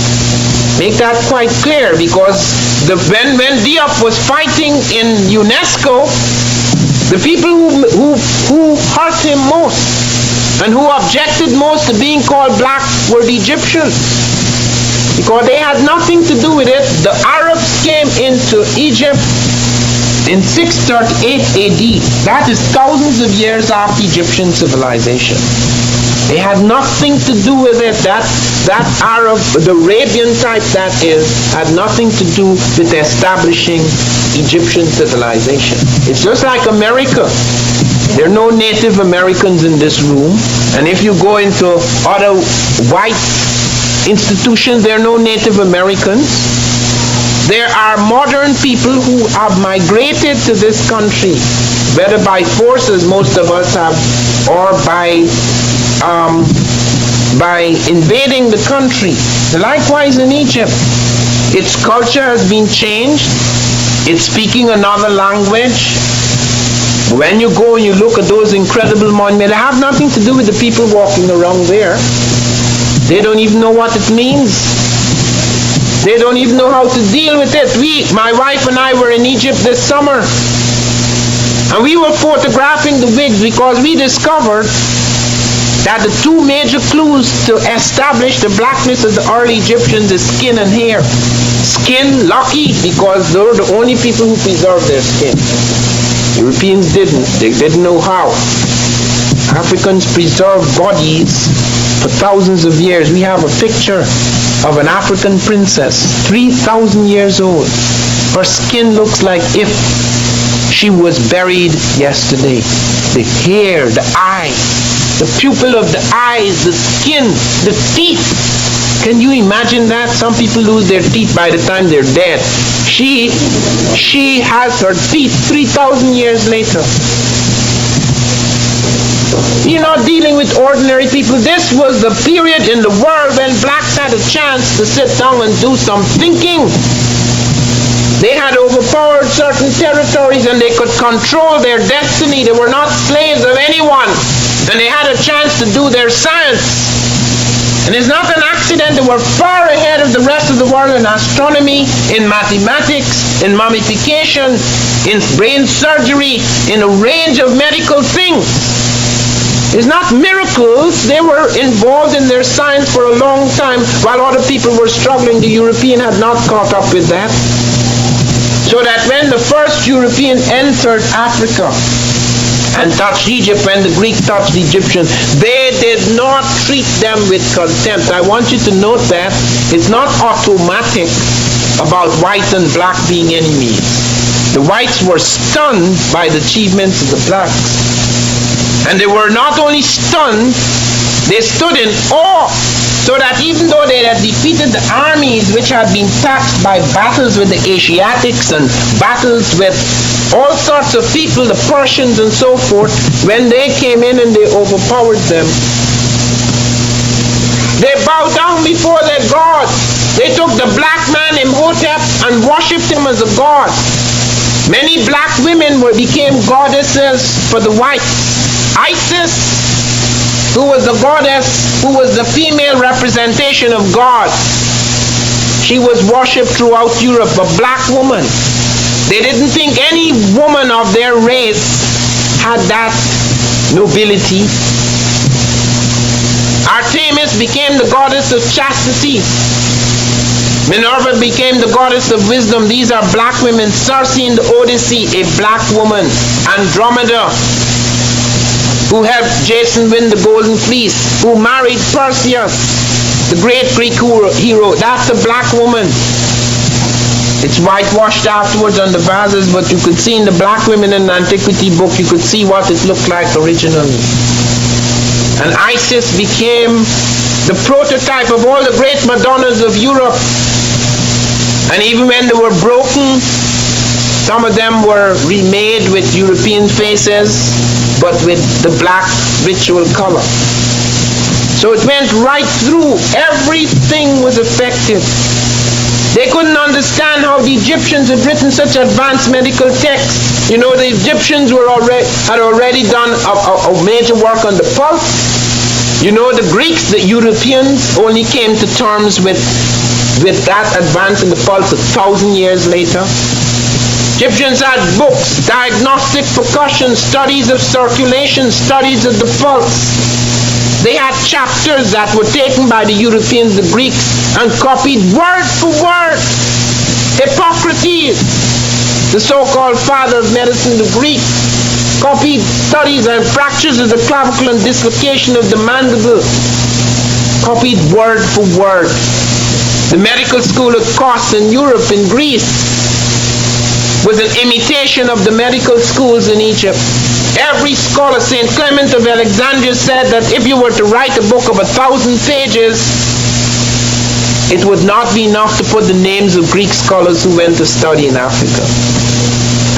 Make that quite clear, because when Diop was fighting in UNESCO, the people who hurt him most and who objected most to being called black were the Egyptians, because they had nothing to do with it. The Arabs came into Egypt in 638 AD. That is thousands of years after Egyptian civilization. They had nothing to do with it. That Arab, the Arabian type that is, had nothing to do with establishing Egyptian civilization. It's just like America. There are no Native Americans in this room. And if you go into other white institutions, there are no Native Americans. There are modern people who have migrated to this country, whether by forces, most of us have, or by invading the country. Likewise in Egypt, its culture has been changed. It's speaking another language. When you go and you look at those incredible monuments, they have nothing to do with the people walking around there. They don't even know what it means. They don't even know how to deal with it. My wife and I were in Egypt this summer, and we were photographing the wigs because we discovered that the two major clues to establish the blackness of the early Egyptians is skin and hair. Skin, lucky, because they were the only people who preserved their skin. Europeans didn't. They didn't know how. Africans preserved bodies for thousands of years. We have a picture of an African princess, 3,000 years old. Her skin looks like if she was buried yesterday. The hair, the eye, the pupil of the eyes, the skin, the teeth. Can you imagine that? Some people lose their teeth by the time they're dead. She has her teeth 3,000 years later. You're not dealing with ordinary people. This was the period in the world when blacks had a chance to sit down and do some thinking. They had overpowered certain territories and they could control their destiny. They were not slaves of anyone. And they had a chance to do their science. And it's not an accident. They were far ahead of the rest of the world in astronomy, in mathematics, in mummification, in brain surgery, in a range of medical things. It's not miracles. They were involved in their science for a long time while other people were struggling. The European had not caught up with that. So that when the first European entered Africa and touched Egypt, when the Greeks touched the Egyptians, they did not treat them with contempt. I want you to note that it's not automatic about white and black being enemies. The whites were stunned by the achievements of the blacks. And they were not only stunned, they stood in awe. So that even though they had defeated the armies which had been taxed by battles with the Asiatics and battles with all sorts of people, the Persians and so forth, when they came in and they overpowered them, they bowed down before their God. They took the black man Imhotep and worshipped him as a god. Many black women became goddesses for the whites. Isis, who was the goddess, who was the female representation of God, she was worshipped throughout Europe, a black woman. They didn't think any woman of their race had that nobility. Artemis became the goddess of chastity. Minerva became the goddess of wisdom. These are black women. Circe in the Odyssey, a black woman. Andromeda, who helped Jason win the Golden Fleece, who married Perseus, the great Greek hero. That's a black woman. It's whitewashed afterwards on the vases, but you could see in the black women in the antiquity book, you could see what it looked like originally. And Isis became the prototype of all the great Madonnas of Europe. And even when they were broken, some of them were remade with European faces, but with the black ritual color. So it went right through. Everything was affected. They couldn't understand how the Egyptians had written such advanced medical texts. You know, the Egyptians had already done a major work on the pulse. You know, the Greeks, the Europeans, only came to terms with that advance in the pulse 1,000 years later. Egyptians had books, diagnostic percussion, studies of circulation, studies of the pulse. They had chapters that were taken by the Europeans, the Greeks, and copied word for word. Hippocrates, the so-called father of medicine, the Greek, copied studies and fractures of the clavicle and dislocation of the mandible. Copied word for word. The medical school of Kos in Europe, in Greece, was an imitation of the medical schools in Egypt. Every scholar, St. Clement of Alexandria, said that if you were to write a book of 1,000 pages, it would not be enough to put the names of Greek scholars who went to study in Africa.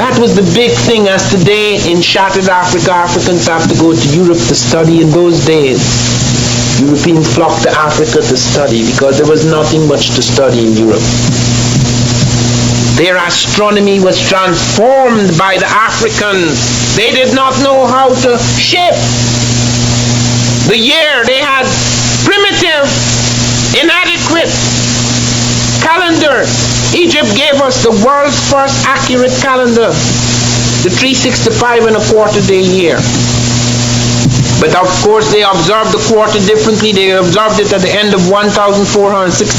That was the big thing, as today in shattered Africa, Africans have to go to Europe to study. In those days, Europeans flocked to Africa to study because there was nothing much to study in Europe. Their astronomy was transformed by the Africans. They did not know how to shape the year. They had primitive, inadequate calendar. Egypt gave us the world's first accurate calendar, the 365 and a quarter day year. But of course they observed the quarter differently. They observed it at the end of 1,460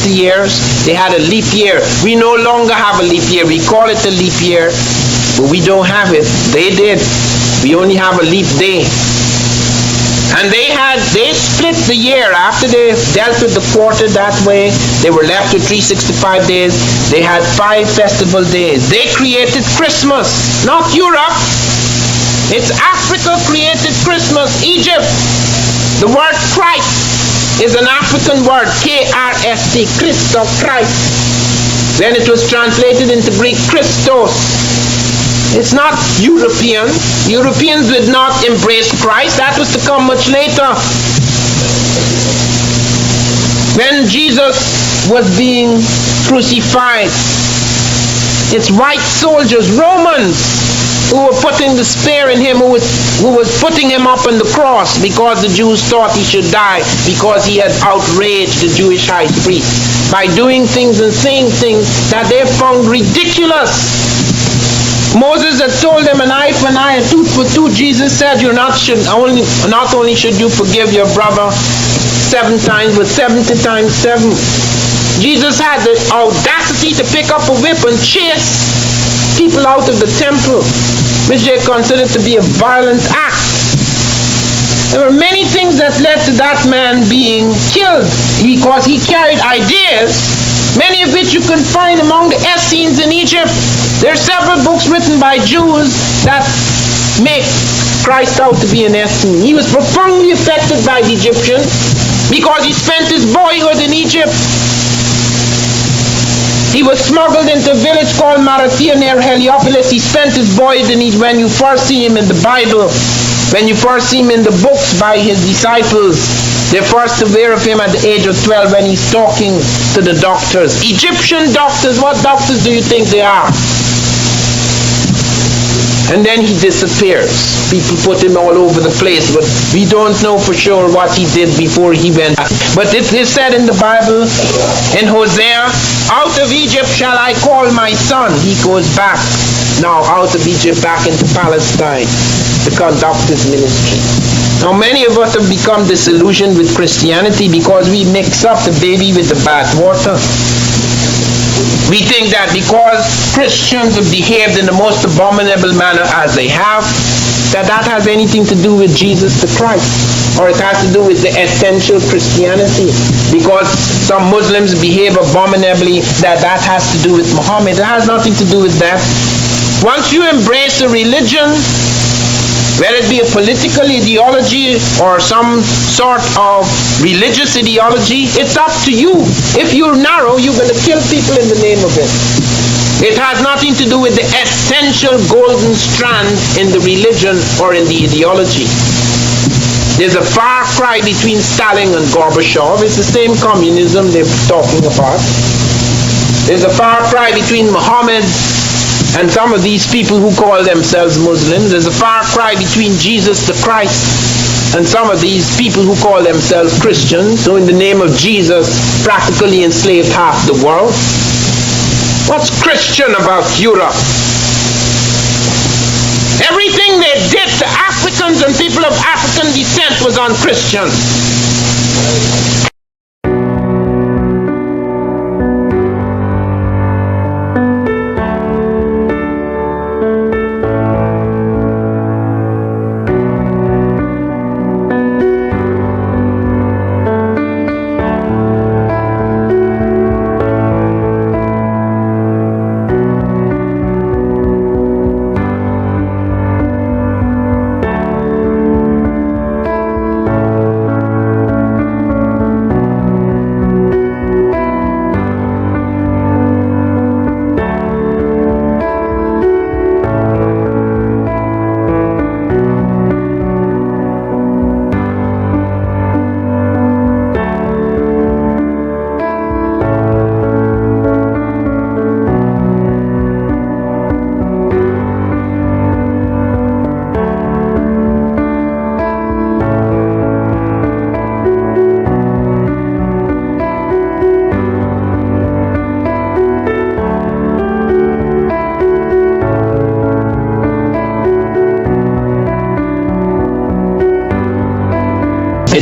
years. They had a leap year. We no longer have a leap year. We call it a leap year, but we don't have it. They did. We only have a leap day. And they split the year. After they dealt with the quarter that way, they were left with 365 days. They had 5 festival days. They created Christmas, not Europe. It's Africa created Christmas. Egypt. The word Christ is an African word, K-R-S-T, Christos, Christ. Then it was translated into Greek, Christos. It's not European. Europeans did not embrace Christ. That was to come much later. When Jesus was being crucified, it's white soldiers, Romans, who were putting the spear in him, who was putting him up on the cross, because the Jews thought he should die, because he had outraged the Jewish high priest by doing things and saying things that they found ridiculous. Moses had told them an eye for an eye, a tooth for tooth. Jesus said, not only should you forgive your brother 7 times, but 70 times 7. Jesus had the audacity to pick up a whip and chase people out of the temple, which they considered to be a violent act. There were many things that led to that man being killed, because he carried ideas, many of which you can find among the Essenes in Egypt. There are several books written by Jews that make Christ out to be an Essene. He was profoundly affected by the Egyptians because he spent his boyhood in Egypt. He was smuggled into a village called Marathia near Heliopolis. He spent his boyhood in Egypt. When you first see him in the Bible, when you first see him in the books by his disciples, they're first aware of him at the age of 12 when he's talking to the doctors. Egyptian doctors, what doctors do you think they are? And then he disappears. People put him all over the place, but we don't know for sure what he did before he went. But it is said in the Bible, in Hosea, out of Egypt shall I call my son. He goes back now out of Egypt back into Palestine to conduct his ministry. Now many of us have become disillusioned with Christianity because we mix up the baby with the bathwater. We think that because Christians have behaved in the most abominable manner as they have, that has anything to do with Jesus the Christ, or it has to do with the essential Christianity. Because some Muslims behave abominably, that has to do with Muhammad. It has nothing to do with that. Once you embrace a religion, whether it be a political ideology or some sort of religious ideology, it's up to you. If you're narrow, you're going to kill people in the name of it. It has nothing to do with the essential golden strand in the religion or in the ideology. There's a far cry between Stalin and Gorbachev. It's the same communism they're talking about. There's a far cry between Muhammad and some of these people who call themselves Muslims. There's a far cry between Jesus the Christ and some of these people who call themselves Christians, who in the name of Jesus practically enslaved half the world. What's Christian about Europe? Everything they did to Africans and people of African descent was unchristian.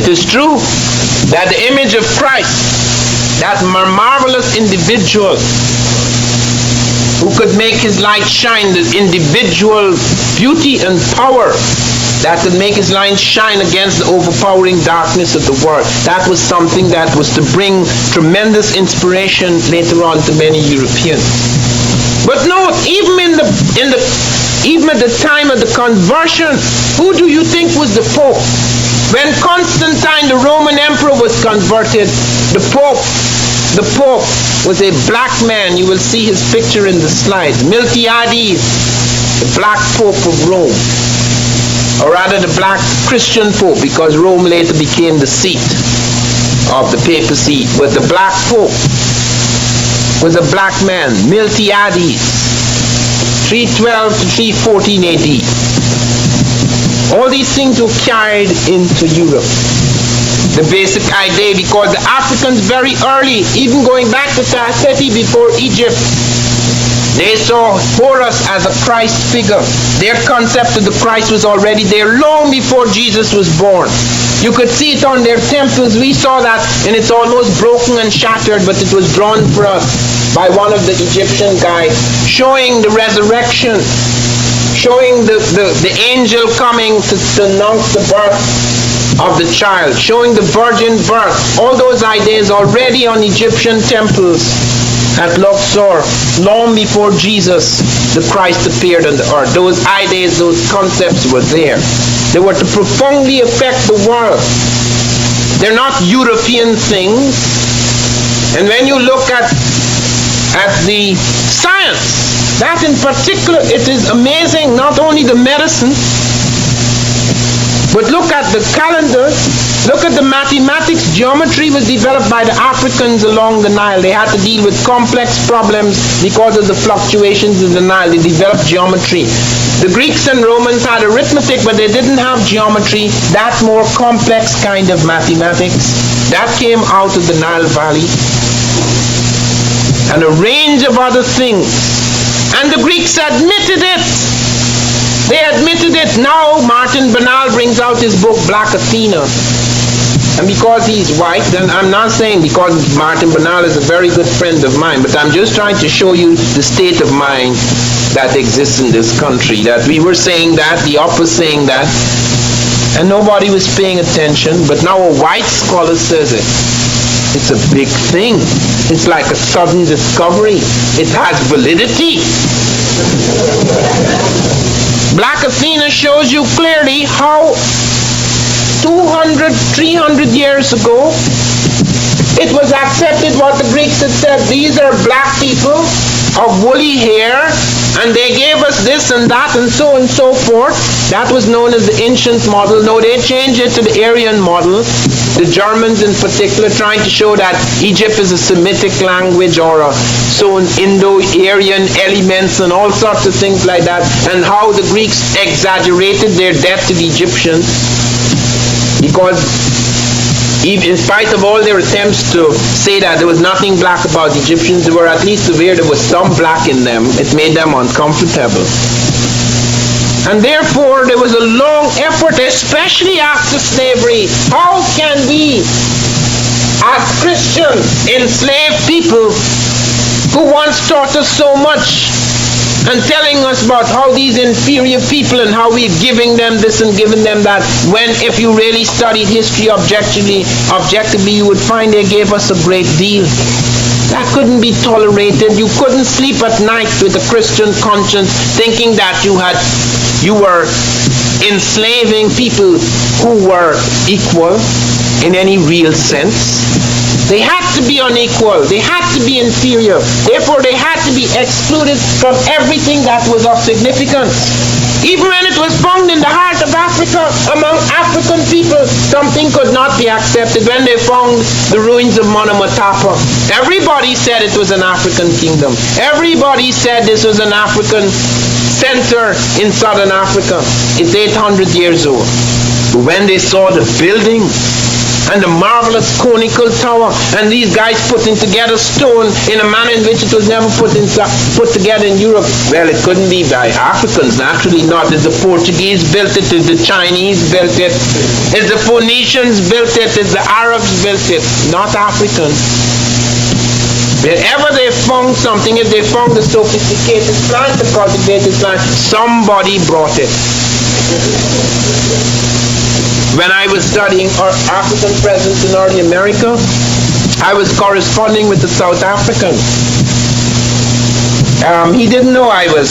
It is true that the image of Christ, that marvelous individual who could make his light shine, the individual beauty and power that could make his light shine against the overpowering darkness of the world. That was something that was to bring tremendous inspiration later on to many Europeans. But note, even at the time of the conversion, who do you think was the Pope? When Constantine, the Roman emperor, was converted, the Pope was a black man. You will see his picture in the slides. Miltiades, the black Pope of Rome. Or rather the black Christian Pope, because Rome later became the seat of the papacy. But the black Pope was a black man, Miltiades, 312 to 314 AD. All these things were carried into Europe. The basic idea, because the Africans very early, even going back to Tasseti before Egypt, they saw Horus as a Christ figure. Their concept of the Christ was already there long before Jesus was born. You could see it on their temples. We saw that, and it's almost broken and shattered, but it was drawn for us by one of the Egyptian guys, showing the resurrection, showing the angel coming to announce the birth of the child, showing the virgin birth. All those ideas already on Egyptian temples at Luxor, long before Jesus, the Christ, appeared on the earth. Those ideas, those concepts were there. They were to profoundly affect the world. They're not European things. And when you look at the science, that in particular, it is amazing, not only the medicine, but look at the calendar, look at the mathematics. Geometry was developed by the Africans along the Nile. They had to deal with complex problems because of the fluctuations in the Nile. They developed geometry. The Greeks and Romans had arithmetic, but they didn't have geometry, that more complex kind of mathematics. That came out of the Nile Valley. And a range of other things. And the Greeks admitted it. They admitted it. Now Martin Bernal brings out his book Black Athena. And because he's white, then I'm not saying because Martin Bernal is a very good friend of mine, but I'm just trying to show you the state of mind that exists in this country. That we were saying that, the up was saying that, and nobody was paying attention. But now a white scholar says it. It's a big thing. It's like a sudden discovery. It has validity. Black Athena shows you clearly how 200, 300 years ago it was accepted what the Greeks had said. These are black people of woolly hair, and they gave us this and that and so forth. That was known as the ancient model. Now they changed it to the Aryan model. The Germans in particular trying to show that Egypt is a Semitic language or so Indo-Aryan elements and all sorts of things like that, and how the Greeks exaggerated their debt to the Egyptians, because in spite of all their attempts to say that there was nothing black about the Egyptians, they were at least aware there was some black in them. It made them uncomfortable. And therefore there was a long effort, especially after slavery. How can we, as Christians, enslave people who once taught us so much and telling us about how these inferior people and how we're giving them this and giving them that, when if you really studied history objectively, you would find they gave us a great deal. That couldn't be tolerated. You couldn't sleep at night with a Christian conscience thinking that you were enslaving people who were equal in any real sense. They had to be unequal. They had to be inferior. Therefore, they had to be excluded from everything that was of significance. Even when it was found in the heart of Africa, among African people, something could not be accepted. When they found the ruins of Monomotapa, everybody said it was an African kingdom. Everybody said this was an African center in southern Africa. It's 800 years old. But when they saw the buildings, and the marvelous conical tower, and these guys putting together stone in a manner in which it was never put together in Europe. Well, it couldn't be by Africans, naturally not. Is the Portuguese built it? Is the Chinese built it? Is the Phoenicians built it? Is the Arabs built it? Not Africans. Wherever they found something, if they found the sophisticated plant, the cultivated plant, somebody brought it. When I was studying African presence in early America, I was corresponding with the South African. He didn't know I was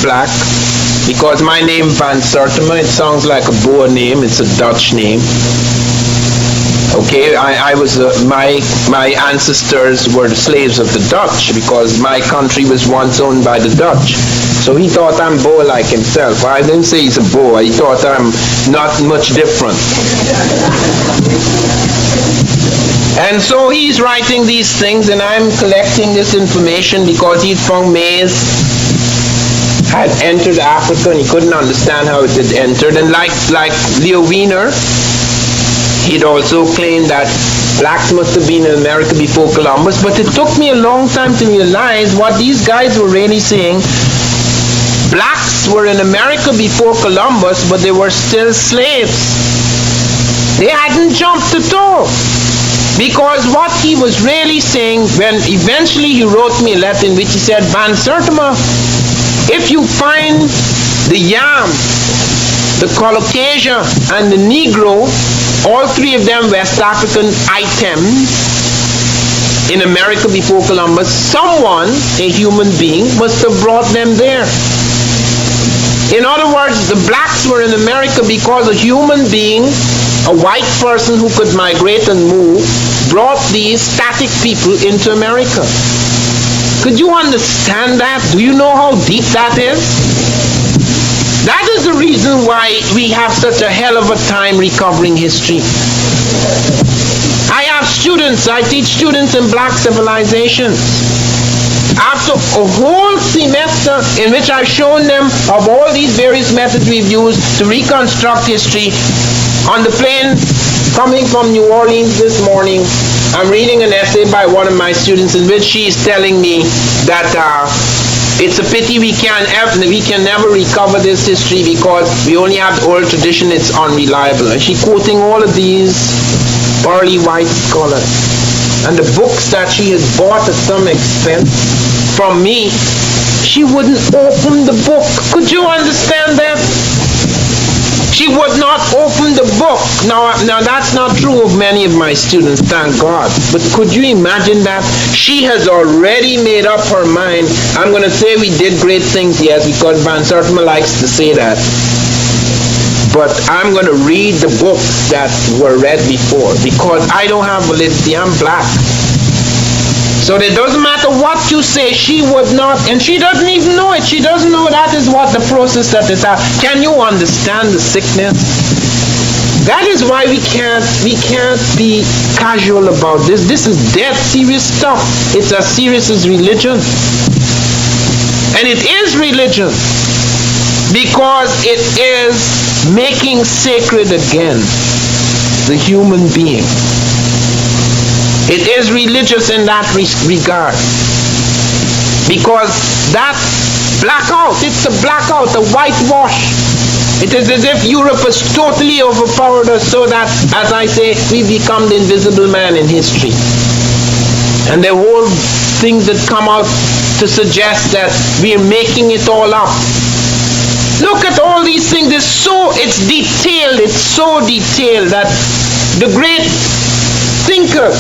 black, because my name Van Sertima, it sounds like a Boer name, it's a Dutch name. Okay, I was my ancestors were the slaves of the Dutch, because my country was once owned by the Dutch. So he thought I'm Boer like himself. I didn't say he's a Boer. He thought I'm not much different. And so he's writing these things, and I'm collecting this information because he'd found maize had entered Africa, and he couldn't understand how it had entered. And like Leo Wiener, he'd also claimed that blacks must have been in America before Columbus. But it took me a long time to realize what these guys were really saying. Blacks were in America before Columbus, but they were still slaves. They hadn't jumped at all. Because what he was really saying, when eventually he wrote me a letter in which he said, Van Sertima, if you find the yam, the Caucasian, and the Negro, all three of them West African items, in America before Columbus, someone, a human being, must have brought them there. In other words, the blacks were in America because a human being, a white person who could migrate and move, brought these static people into America. Could you understand that? Do you know how deep that is? That is the reason why we have such a hell of a time recovering history. I have students, I teach students in black civilizations. After a whole semester in which I've shown them of all these various methods we've used to reconstruct history, on the plane coming from New Orleans this morning, I'm reading an essay by one of my students in which she is telling me that it's a pity we can never recover this history because we only have the oral tradition, it's unreliable. And she's quoting all of these early white scholars. And the books that she has bought at some expense from me, she wouldn't open the book. Could you understand that? She would not open the book. Now that's not true of many of my students, thank God. But could you imagine that? She has already made up her mind. I'm going to say we did great things, yes, because Van Sertima likes to say that. But I'm going to read the books that were read before because I don't have validity. I'm black. So it doesn't matter what you say, she would not, and she doesn't even know it. She doesn't know that is what the process that is happening. Can you understand the sickness? That is why we can't be casual about this. This is dead serious stuff. It's as serious as religion. And it is religion because it is making sacred again the human being. It is religious in that regard. Because that blackout, it's a blackout, a whitewash. It is as if Europe has totally overpowered us so that, as I say, we become the invisible man in history. And the whole things that come out to suggest that we are making it all up. Look at all these things. It's detailed. It's so detailed that the great thinkers,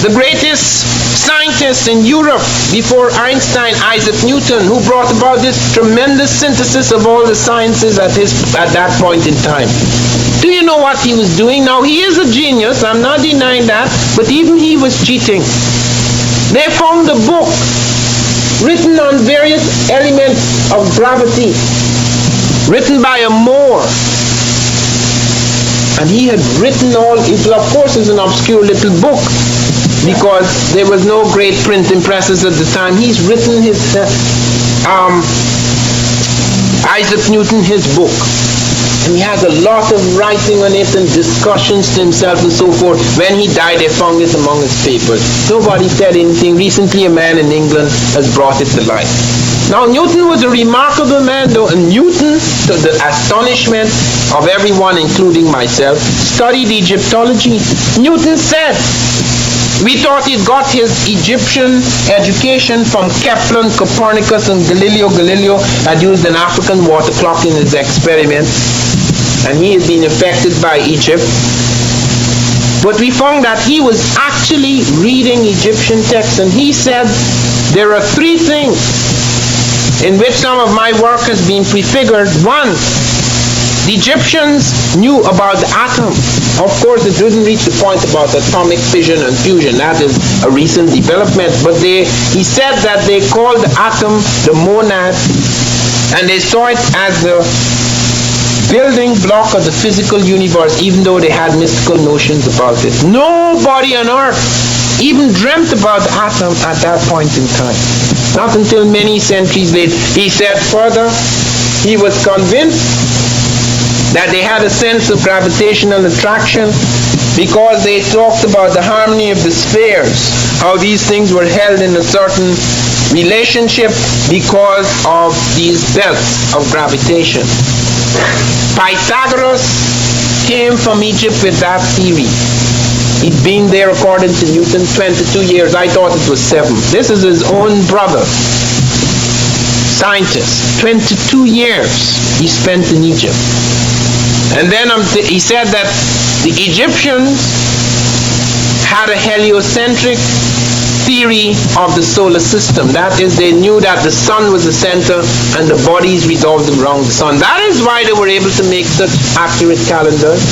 the greatest scientists in Europe before Einstein, Isaac Newton, who brought about this tremendous synthesis of all the sciences at that point in time. Do you know what he was doing? Now, he is a genius, I'm not denying that, but even he was cheating. They found a book written on various elements of gravity, written by a Moor. And he had written all, it of course is an obscure little book, because there was no great printing presses at the time. He's written his, Isaac Newton, his book. And he has a lot of writing on it and discussions to himself and so forth. When he died, they found it among his papers. Nobody said anything. Recently, a man in England has brought it to light. Now, Newton was a remarkable man, though, and Newton, to the astonishment of everyone, including myself, studied Egyptology. Newton said, we thought he got his Egyptian education from Kepler, Copernicus, and Galileo. Galileo had used an African water clock in his experiment, and he had been affected by Egypt. But we found that he was actually reading Egyptian texts, and he said there are three things in which some of my work has been prefigured. One, the Egyptians knew about the atom. Of course, it didn't reach the point about atomic fission and fusion. That is a recent development. But he said that they called the atom the monad, and they saw it as the building block of the physical universe, even though they had mystical notions about it. Nobody on earth even dreamt about the atom at that point in time. Not until many centuries later. He said further, he was convinced that they had a sense of gravitational attraction because they talked about the harmony of the spheres, how these things were held in a certain relationship because of these belts of gravitation. Pythagoras came from Egypt with that theory. He'd been there, according to Newton, 22 years. I thought it was 7. This is his own brother, scientist. 22 years he spent in Egypt. And then he said that the Egyptians had a heliocentric theory of the solar system. That is, they knew that the sun was the center and the bodies revolved around the sun. That is why they were able to make such accurate calendars.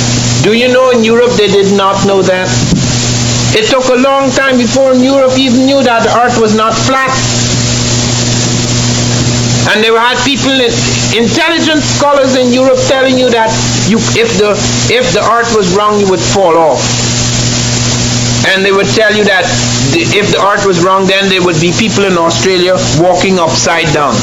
Do you know in Europe they did not know that? It took a long time before Europe even knew that the earth was not flat. And they had people, intelligent scholars in Europe, telling you that if the earth was round, you would fall off. And they would tell you that if the earth was round, then there would be people in Australia walking upside down.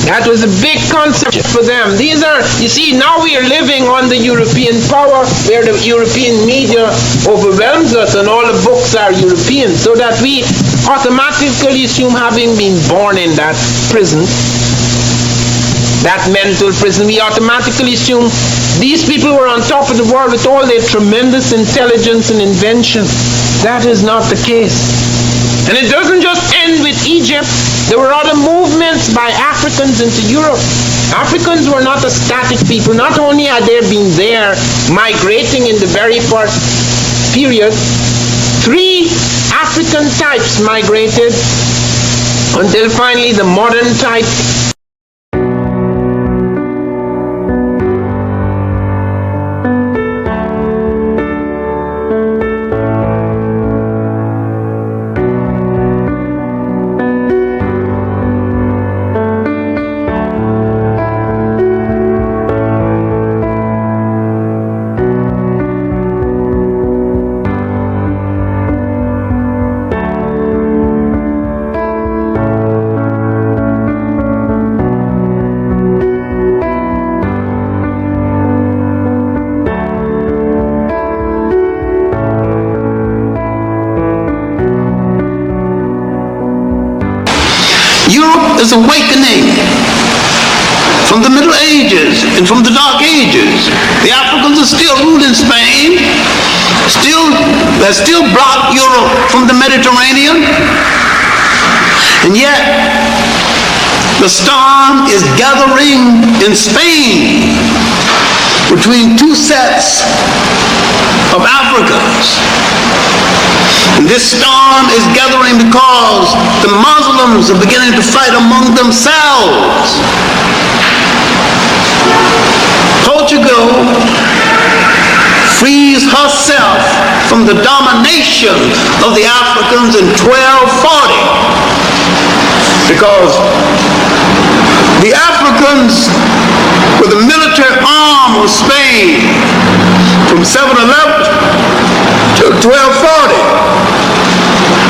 That was a big concept for them. These are, you see, now we are living under European power, where the European media overwhelms us and all the books are European, so that we automatically assume, having been born in that prison, that mental prison, we automatically assume these people were on top of the world with all their tremendous intelligence and invention. That is not the case. And it doesn't just end with Egypt. There were other movements by Africans into Europe. Africans were not a static people. Not only had they been there migrating in the very first period, 3 African types migrated until finally the modern type. Europe is awakening from the Middle Ages and from the Dark Ages. The Africans are still ruling Spain, still block Europe from the Mediterranean, and yet the storm is gathering in Spain between 2 sets of Africans. And this storm is gathering because the Muslims are beginning to fight among themselves. Portugal frees herself from the domination of the Africans in 1240 because the Africans were the military arm of Spain from 711 to 1240,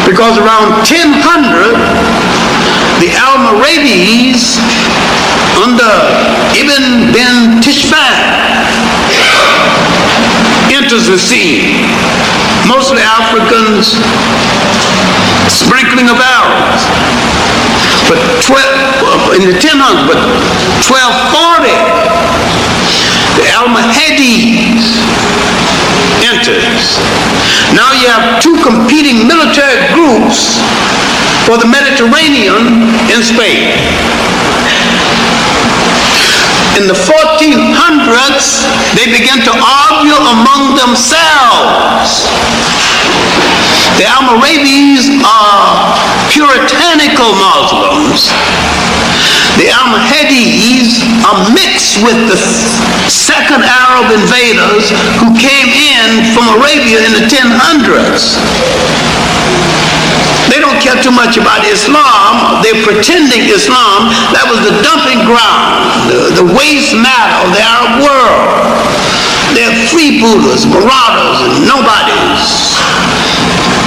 because around 1000 The Almoravids under Ibn bin Tishfan enters the scene. Mostly Africans, sprinkling of Arabs. But in the 1000s, but 1240, the Almohades enters. Now you have two competing military groups for the Mediterranean in Spain. In the 1400s, they began to argue among themselves. The Almoravids are puritanical Muslims. The Almohades are mixed with the second Arab invaders who came in from Arabia in the 1000s. They don't care too much about Islam. They're pretending Islam. That was the dumping ground, the waste matter of the Arab world. They're freebooters, marauders, and nobodies.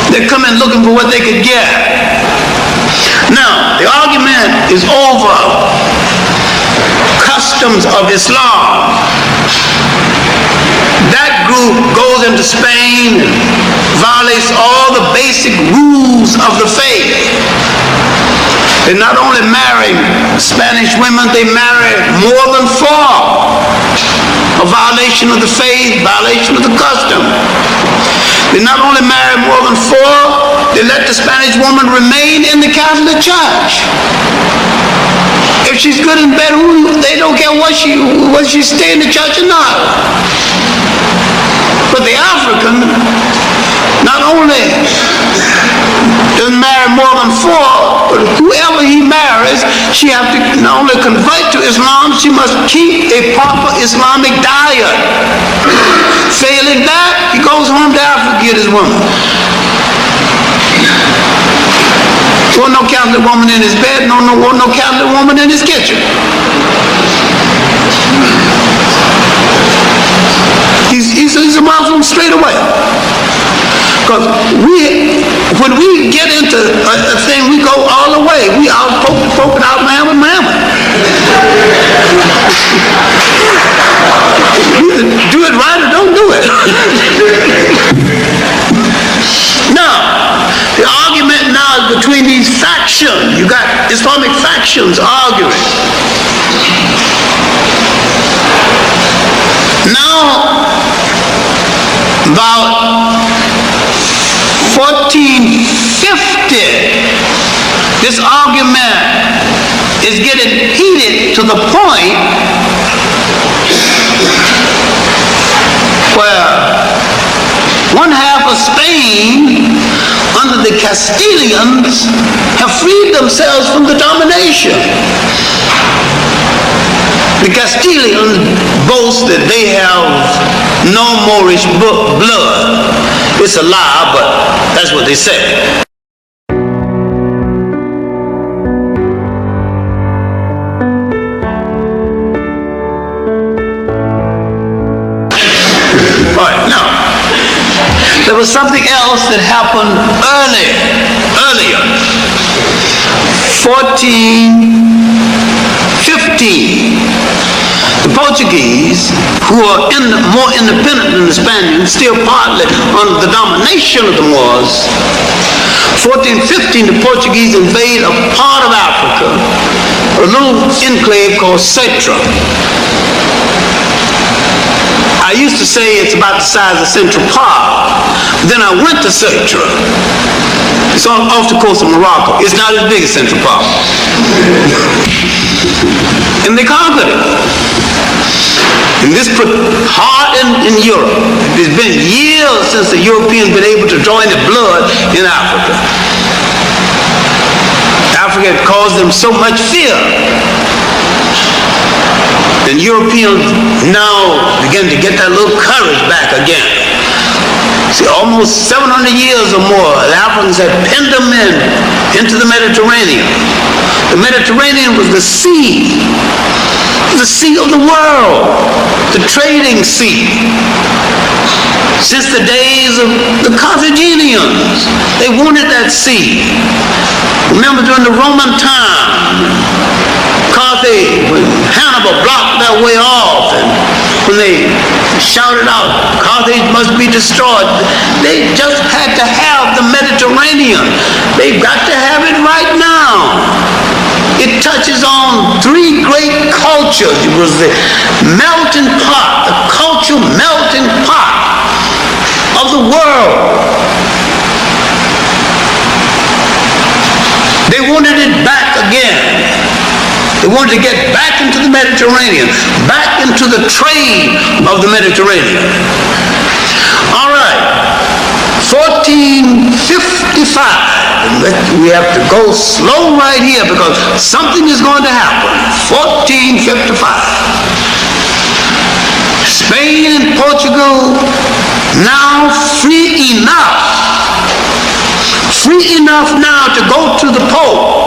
They're coming looking for what they could get. Now, the argument is over customs of Islam. That group goes into Spain and violates all the basic rules of the faith. They not only marry Spanish women, they marry more than four. A violation of the faith, violation of the custom. They not only marry more than four, they let the Spanish woman remain in the Catholic Church. If she's good in bed, they don't care whether she stay in the church or not. But the African not only doesn't marry more than four, but whoever he marries, she has to not only convert to Islam, she must keep a proper Islamic diet. Failing that, he goes home to Africa to get his woman. There wasn't no Catholic woman in his bed, no Catholic woman in his kitchen. He's a Muslim straight away. Because when we get into a thing, we go all the way. We all poking out Mammon. Either do it right or don't do it. Now, the argument now is between these factions. You got Islamic factions arguing. Now, about 1450, this argument is getting heated to the point where one half of Spain, under the Castilians, have freed themselves from the domination. The Castilians boast that they have no Moorish blood. It's a lie, but that's what they say. All right, now, there was something else that happened earlier. 1415. The Portuguese, who are more independent than the Spaniards, still partly under the domination of the Moors. 1415, the Portuguese invade a part of Africa, a little enclave called Sertima. I used to say it's about the size of Central Park. Then I went to Sertima. It's off the coast of Morocco. It's not as big as Central Park. And they conquered it. And this put hard in Europe. It's been years since the Europeans been able to draw any blood in Africa. Africa had caused them so much fear. And Europeans now begin to get that little courage back again. See, almost 700 years or more, the Africans had penned them into the Mediterranean. The Mediterranean was the sea of the world, the trading sea. Since the days of the Carthaginians, they wanted that sea. Remember during the Roman time, when Hannibal blocked their way off, and when they shouted out, Carthage must be destroyed, they just had to have the Mediterranean. They've got to have it right now. It touches on three great cultures. It was the melting pot, the cultural melting pot of the world. They wanted it back again. They wanted to get back into the Mediterranean, back into the trade of the Mediterranean. All right, 1455. We have to go slow right here because something is going to happen. 1455. Spain and Portugal now free enough now to go to the Pope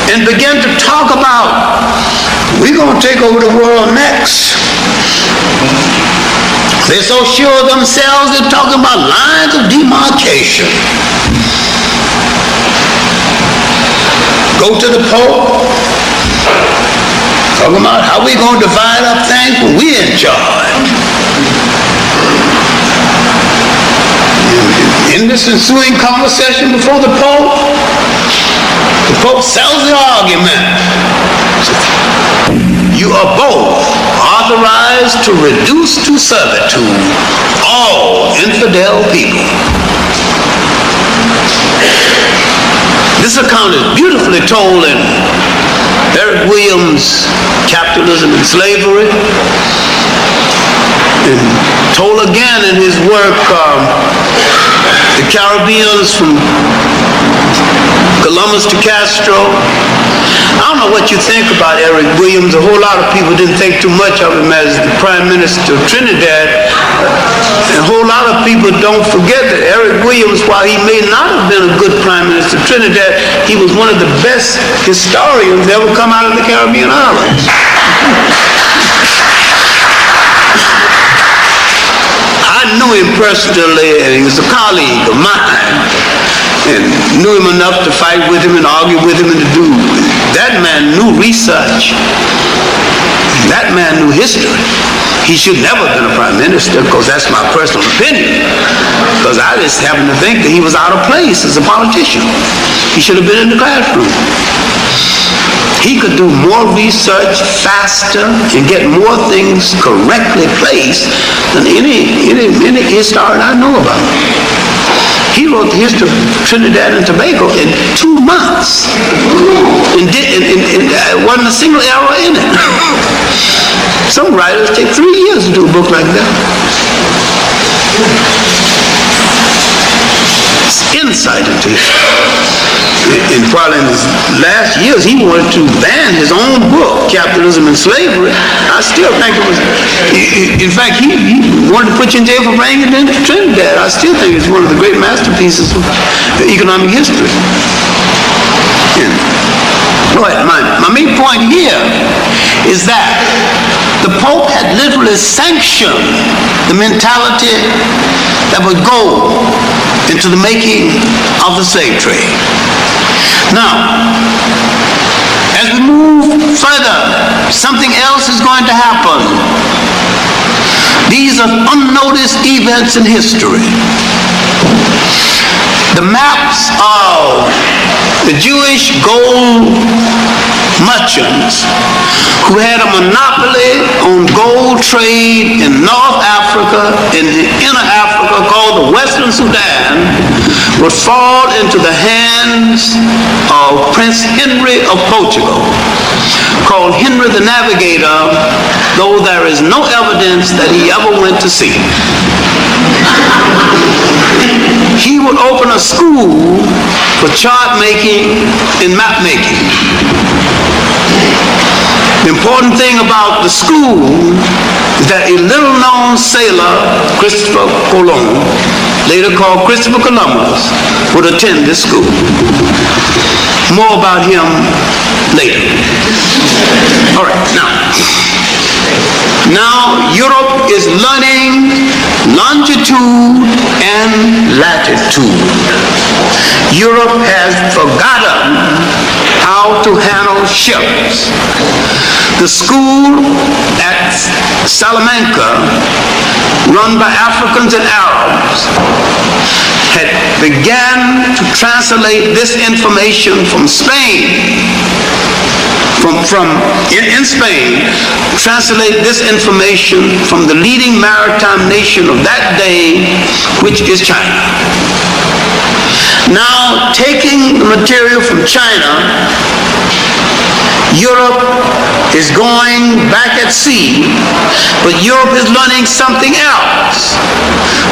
and begin to talk about, we're going to take over the world next. They're so sure of themselves, they're talking about lines of demarcation. Go to the Pope, talking about how we're going to divide up things when we're in charge. In this ensuing conversation before the Pope sells the argument. You are both authorized to reduce to servitude all infidel people. This account is beautifully told in Henrik Williams' Capitalism and Slavery, and told again in his work, The Caribbeans from Columbus to Castro. I don't know what you think about Henrik Williams. A whole lot of people didn't think too much of him as the Prime Minister of Trinidad. And a whole lot of people don't forget that Henrik Williams, while he may not have been a good Prime Minister of Trinidad, he was one of the best historians ever come out of the Caribbean islands. I knew him personally, and he was a colleague of mine, and knew him enough to fight with him and argue with him and to do. That man knew research. That man knew history. He should never have been a prime minister, because that's my personal opinion. Because I just happen to think that he was out of place as a politician. He should have been in the classroom. He could do more research faster and get more things correctly placed than any historian I know about. He wrote the history of Trinidad and Tobago in 2 months. And wasn't a single error in it. Some writers take 3 years to do a book like that. It's insight into history. And while in his last years he wanted to ban his own book, Capitalism and Slavery, I still think it was, in fact, he wanted to put you in jail for bringing it into Trinidad. I still think it's one of the great masterpieces of economic history. And, my main point here is that the Pope had literally sanctioned the mentality that would go into the making of the slave trade. Now, as we move further, something else is going to happen. These are unnoticed events in history. The maps of the Jewish gold merchants who had a monopoly on gold trade in North Africa and in Inner Africa, called the Western Sudan, would fall into the hands of Prince Henry of Portugal, called Henry the Navigator, though there is no evidence that he ever went to sea. He would open a school for chart making and map making. The important thing about the school is that a little-known sailor, Christopher Colon, later called Christopher Columbus, would attend this school. More about him later. All right, now Europe is learning longitude and latitude. Europe has forgotten how to handle ships. The school at Salamanca, run by Africans and Arabs, had began to translate this information from Spain, in Spain, translate this information from the leading maritime nation of that day, which is China. Now, taking the material from China, Europe is going back at sea, but Europe is learning something else.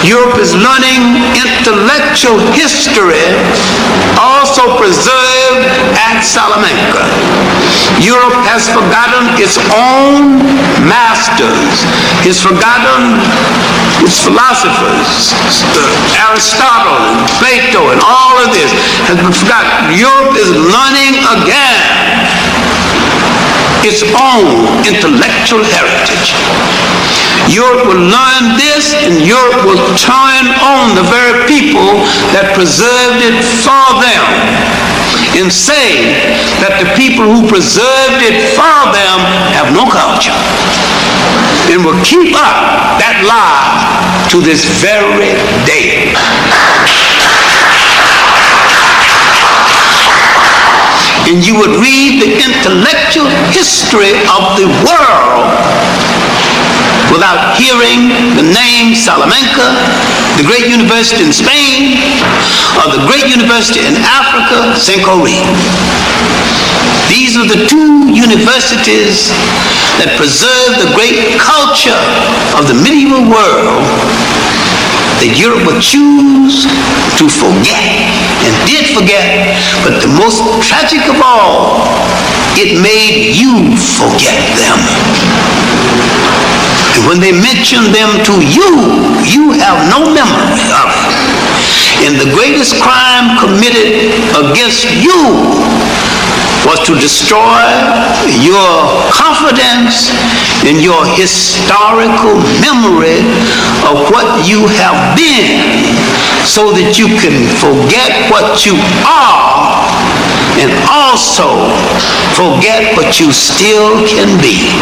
Europe is learning intellectual history, also preserved at Salamanca. Europe has forgotten its own masters, has forgotten its philosophers, Aristotle and Plato and all of this has been forgotten. Europe is learning again its own intellectual heritage. Europe will learn this, and Europe will turn on the very people that preserved it for them and say that the people who preserved it for them have no culture, and will keep up that lie to this very day. And you would read the intellectual history of the world without hearing the name Salamanca, the great university in Spain, or the great university in Africa, Saint-Coré. These are the two universities that preserve the great culture of the medieval world that Europe would choose to forget, and did forget, but the most tragic of all, it made you forget them. And when they mention them to you, you have no memory of it. And the greatest crime committed against you was to destroy your confidence in your historical memory of what you have been, so that you can forget what you are and also forget what you still can be.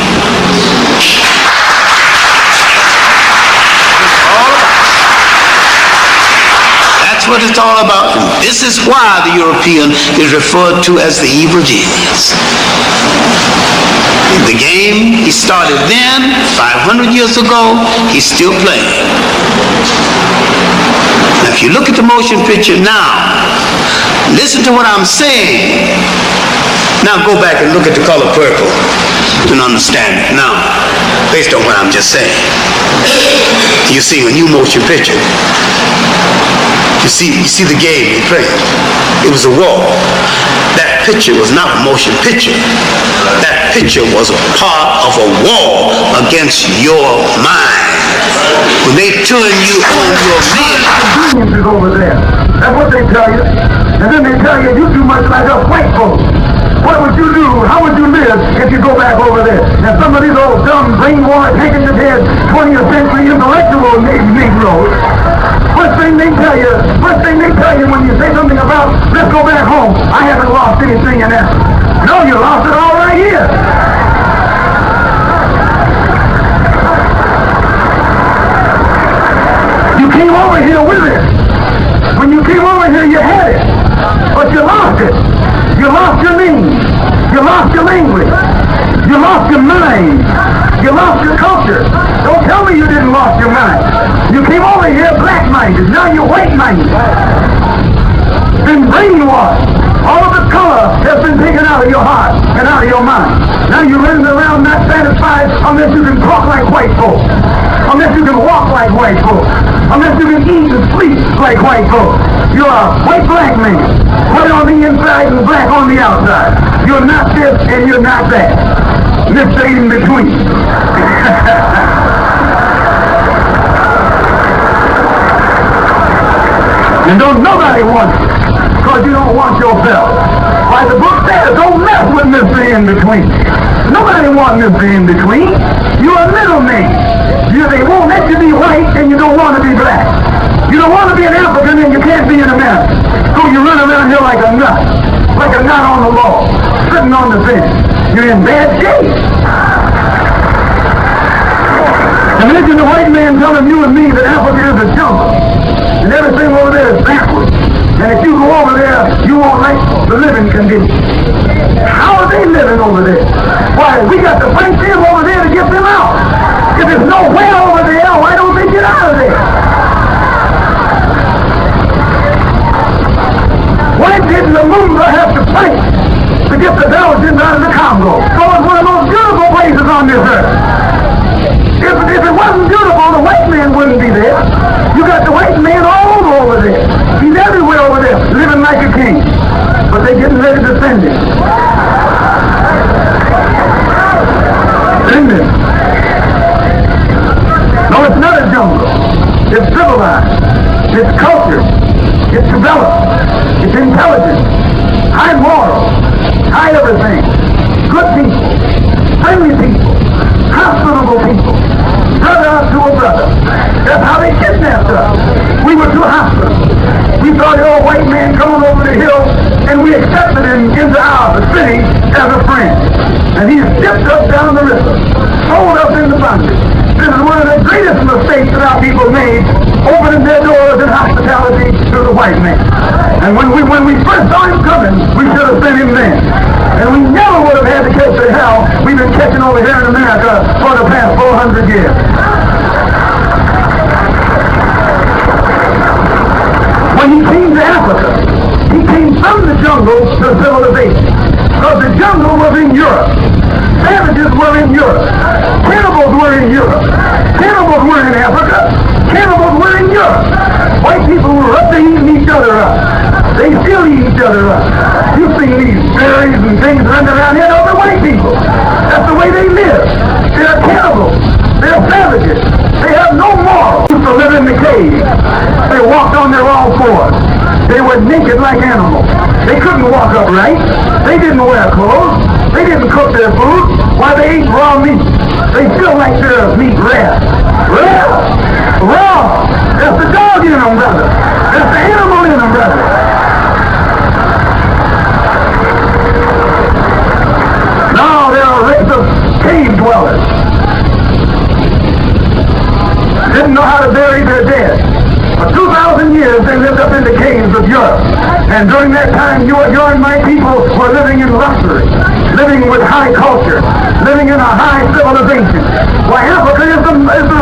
That's what it's all about. And this is why the European is referred to as the evil genius. The game he started then, 500 years ago, he's still playing. Now, if you look at the motion picture now, listen to what I'm saying. Now go back and look at the color purple and understand it now, based on what I'm just saying. You see a new motion picture. You see the game he played. It was a war. That picture was not a motion picture. That picture was a part of a war against your mind. When they turn you on your mind. Is over there. That's what they tell you. And then they tell you too much like us white folks. What would you do? How would you live if you go back over there? And some of these old dumb brainwashed, taking to head 20th century intellectual Negroes. First thing they tell you when you say something about, let's go back home, I haven't lost anything in that. No, you lost it all right here. You came over here with it. When you came over here, you had it. But you lost it. You lost your name. You lost your language. You lost your mind. You lost your culture. Don't tell me you didn't lost your mind. You came over here black-minded. Now you're white-minded. Been brainwashed. All of the color has been taken out of your heart and out of your mind. Now you're running around not satisfied unless you can talk like white folks. Unless you can walk like white folks. Unless you can eat and sleep like white folks. You're a white black man. White on the inside and black on the outside. You're not this and you're not that. Mr. In between. And don't nobody want it, because you don't want yourself. Like the book says, don't mess with Mr. In between. Nobody wants Mr. In between. You're a middleman. They won't let you be white and you don't want to be black. You don't want to be an African and you can't be an American. So you run around here like a nut on the law, sitting sin. You're in bad shape. Imagine the white man telling you and me that Africa is a jungle, and everything over there is backwards. And if you go over there, you won't like the living conditions. How are they living over there? Why, we got to fight them over there to get them out. If there's no way over there, why don't they get out of there? Why did Lumumba have to fight to get the Belgians out of the Congo? So it's one of the most beautiful places on this earth. If it wasn't beautiful, the white man wouldn't be there. You got the white man all over there. He's everywhere over there, living like a king. But they're getting ready to send him. Send him. No, it's not a jungle. It's civilized. It's cultured. It's developed. It's intelligent. High moral. High everything. Good people. Friendly people. Hospitable people. Brother to a brother. That's how they kidnapped us. We were too hospitable. We saw the old white man coming over the hill, and we accepted him into our city as a friend. And he shipped us down the river, sold us into bondage. This is one of the greatest mistakes that our people made, opening their doors in hospitality to the white man. And when we first saw him coming, we should have sent him then. And we never would have had to catch the hell we've been catching over here in America for the past 400 years. When he came to Africa, he came from the jungle to civilization. Because the jungle was in Europe. Savages were in Europe. Cannibals were in Europe. Cannibals were in Africa. Cannibals were in Europe. White people were up to eating each other up. They still eat each other up. You've seen these berries and things running around here. Those are white people. That's the way they live. They're cannibals. They're savages. They have no morals. They used to live in the cave. They walked on their all fours. They were naked like animals. They couldn't walk upright. They didn't wear clothes. They didn't cook their food. Why, they ate raw meat. They still like their meat rare. Rare. Raw. That's the dog in them, brother. That's the animal in them, brother. Now there are a race of cave dwellers. Didn't know how to bury their dead. For 2,000 years they lived up in the caves of Europe. And during that time, you and my people were living in luxury, living with high culture, living in a high civilization. Why, Africa is the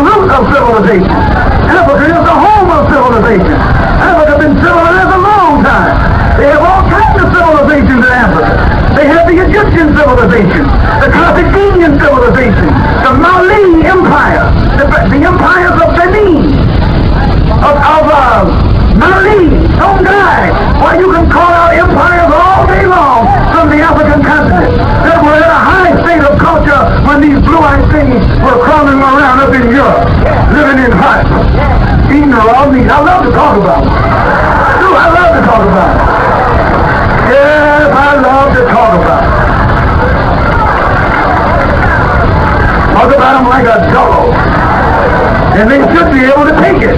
root of civilization. Africa is the home of civilization. Africa has been civilized a long time. They have all kinds of civilizations in Africa. They have the Egyptian civilization, the Carthaginian civilization, the Mali Empire, the empires of Benin, of Mali, Songhai. Why, you can call out empires all day long from the African continent that were in a high state of culture when these blue-eyed things were crawling around up in Europe, living in huts, eating raw meat. I love to talk about it. I love to talk about it. Yes, I love to talk about it. Talk about them like a dog. And they should be able to take it.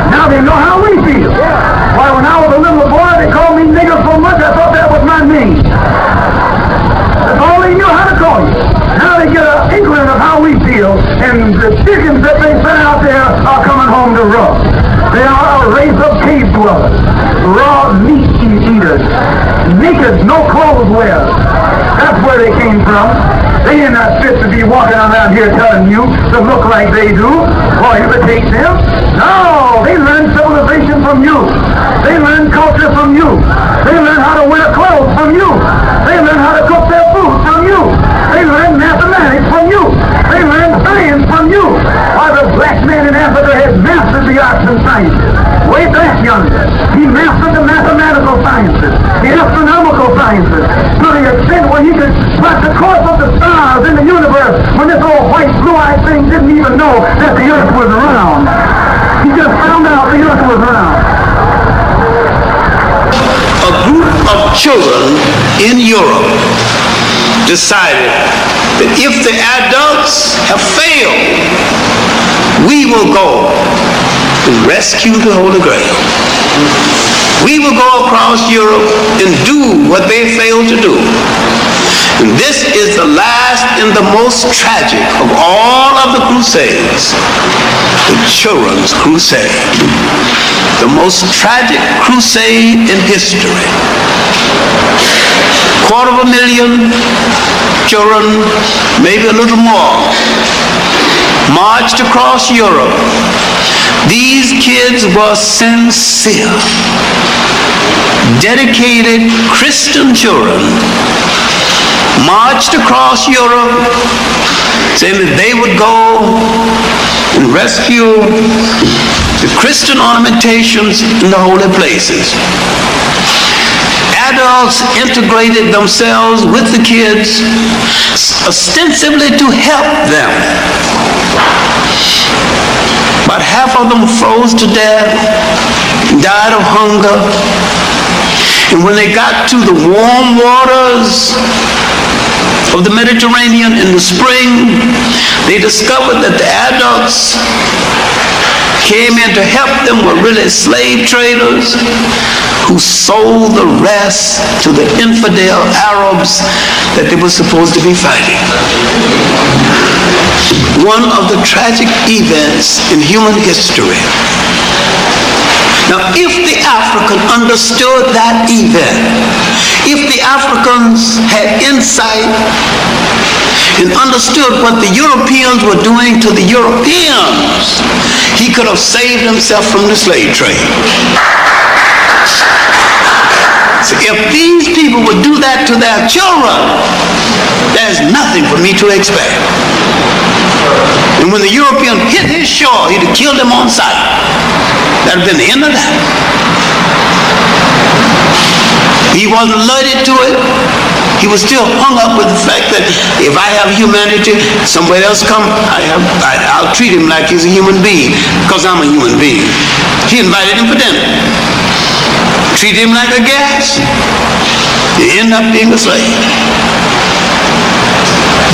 Now they know how we feel. Why, when I was a little boy, they called me nigger so much, I thought that was my name. That's all they knew how to call you. Now they get an inkling of how we feel, and the chickens that they sent out there are coming home to roost. They are a race of cave dwellers, raw meat eaters, naked, no clothes wearers. That's where they came from. They are not fit to be walking around here telling you to look like they do or imitate them. No, they learn civilization from you. They learn culture from you. They learn how to wear clothes from you. They learn how to cook their food from you. They learn mathematics from you. They learn science from you. Why, the black man in Africa has mastered the arts and sciences. Way back yonder, he mastered the mathematical sciences, the astronomical sciences, to the extent where he could plot the course of the stars in the universe when this old white blue-eyed thing didn't even know that the earth was round. He just found out the earth was round. A group of children in Europe decided that if the adults have failed, we will go and rescue the Holy Grail. We will go across Europe and do what they failed to do. And this is the last and the most tragic of all of the crusades, the Children's Crusade. The most tragic crusade in history. 250,000 children, maybe a little more, marched across Europe. These kids were sincere, dedicated Christian children, marched across Europe, saying that they would go and rescue the Christian ornamentations in the holy places. Adults integrated themselves with the kids, ostensibly to help them. About half of them froze to death, died of hunger. And when they got to the warm waters of the Mediterranean in the spring, they discovered that the adults came in to help them were really slave traders who sold the rest to the infidel Arabs that they were supposed to be fighting. One of the tragic events in human history. Now, if the African understood that event, if the Africans had insight and understood what the Europeans were doing to the Europeans, he could have saved himself from the slave trade. So if these people would do that to their children, there's nothing for me to expect. And when the European hit his shore, he'd have killed them on sight. That would have been the end of that. He wasn't alerted to it. He was still hung up with the fact that if I have humanity, somebody else come, I'll treat him like he's a human being because I'm a human being. He invited him for dinner. Treat him like a guest. He end up being a slave.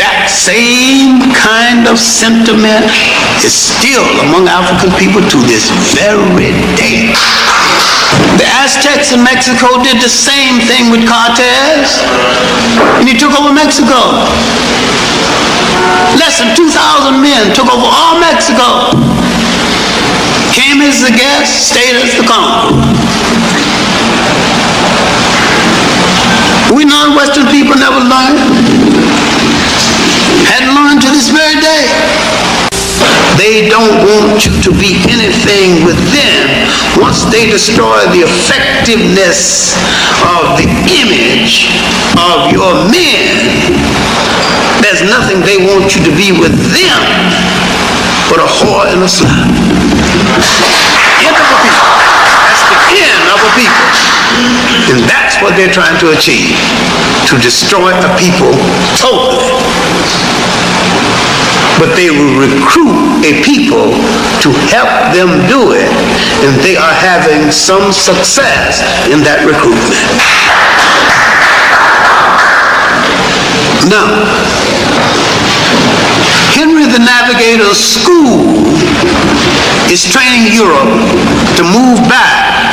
That same kind of sentiment is still among African people to this very day. The Aztecs in Mexico did the same thing with Cortez, and he took over Mexico. Less than 2,000 men took over all Mexico. Came as a guest, stayed as the conqueror. We non-Western people never learned. Hadn't learned to this very day. They don't want you to be anything with them. Once they destroy the effectiveness of the image of your men, there's nothing they want you to be with them but a whore and a slut. End of a people. That's the end of a people. And that's what they're trying to achieve, to destroy a people totally. But they will recruit a people to help them do it, and they are having some success in that recruitment. Now, Henry the Navigator's school is training Europe to move back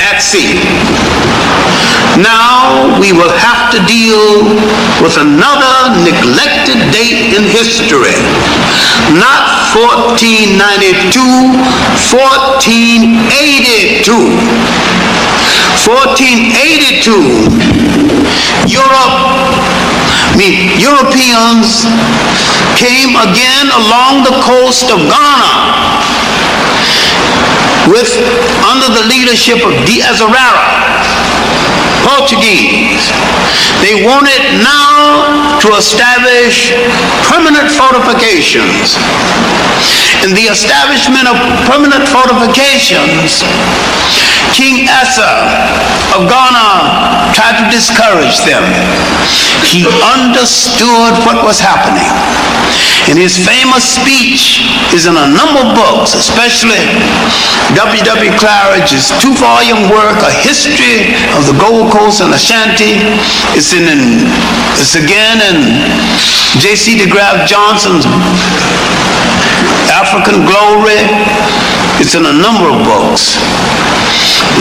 at sea. Now we will have to deal with another neglected date in history. Not 1492, 1482. 1482, Europeans came again along the coast of Ghana under the leadership of Diaz-Arara, Portuguese. They wanted now to establish permanent fortifications. In the establishment of permanent fortifications, King Asa of Ghana tried to discourage them. He understood what was happening. And his famous speech is in a number of books, especially W.W. Claridge's 2-volume work, A History of the Gold Coast and Ashanti. It's again in J.C. de Graaf Johnson's African Glory. It's in a number of books.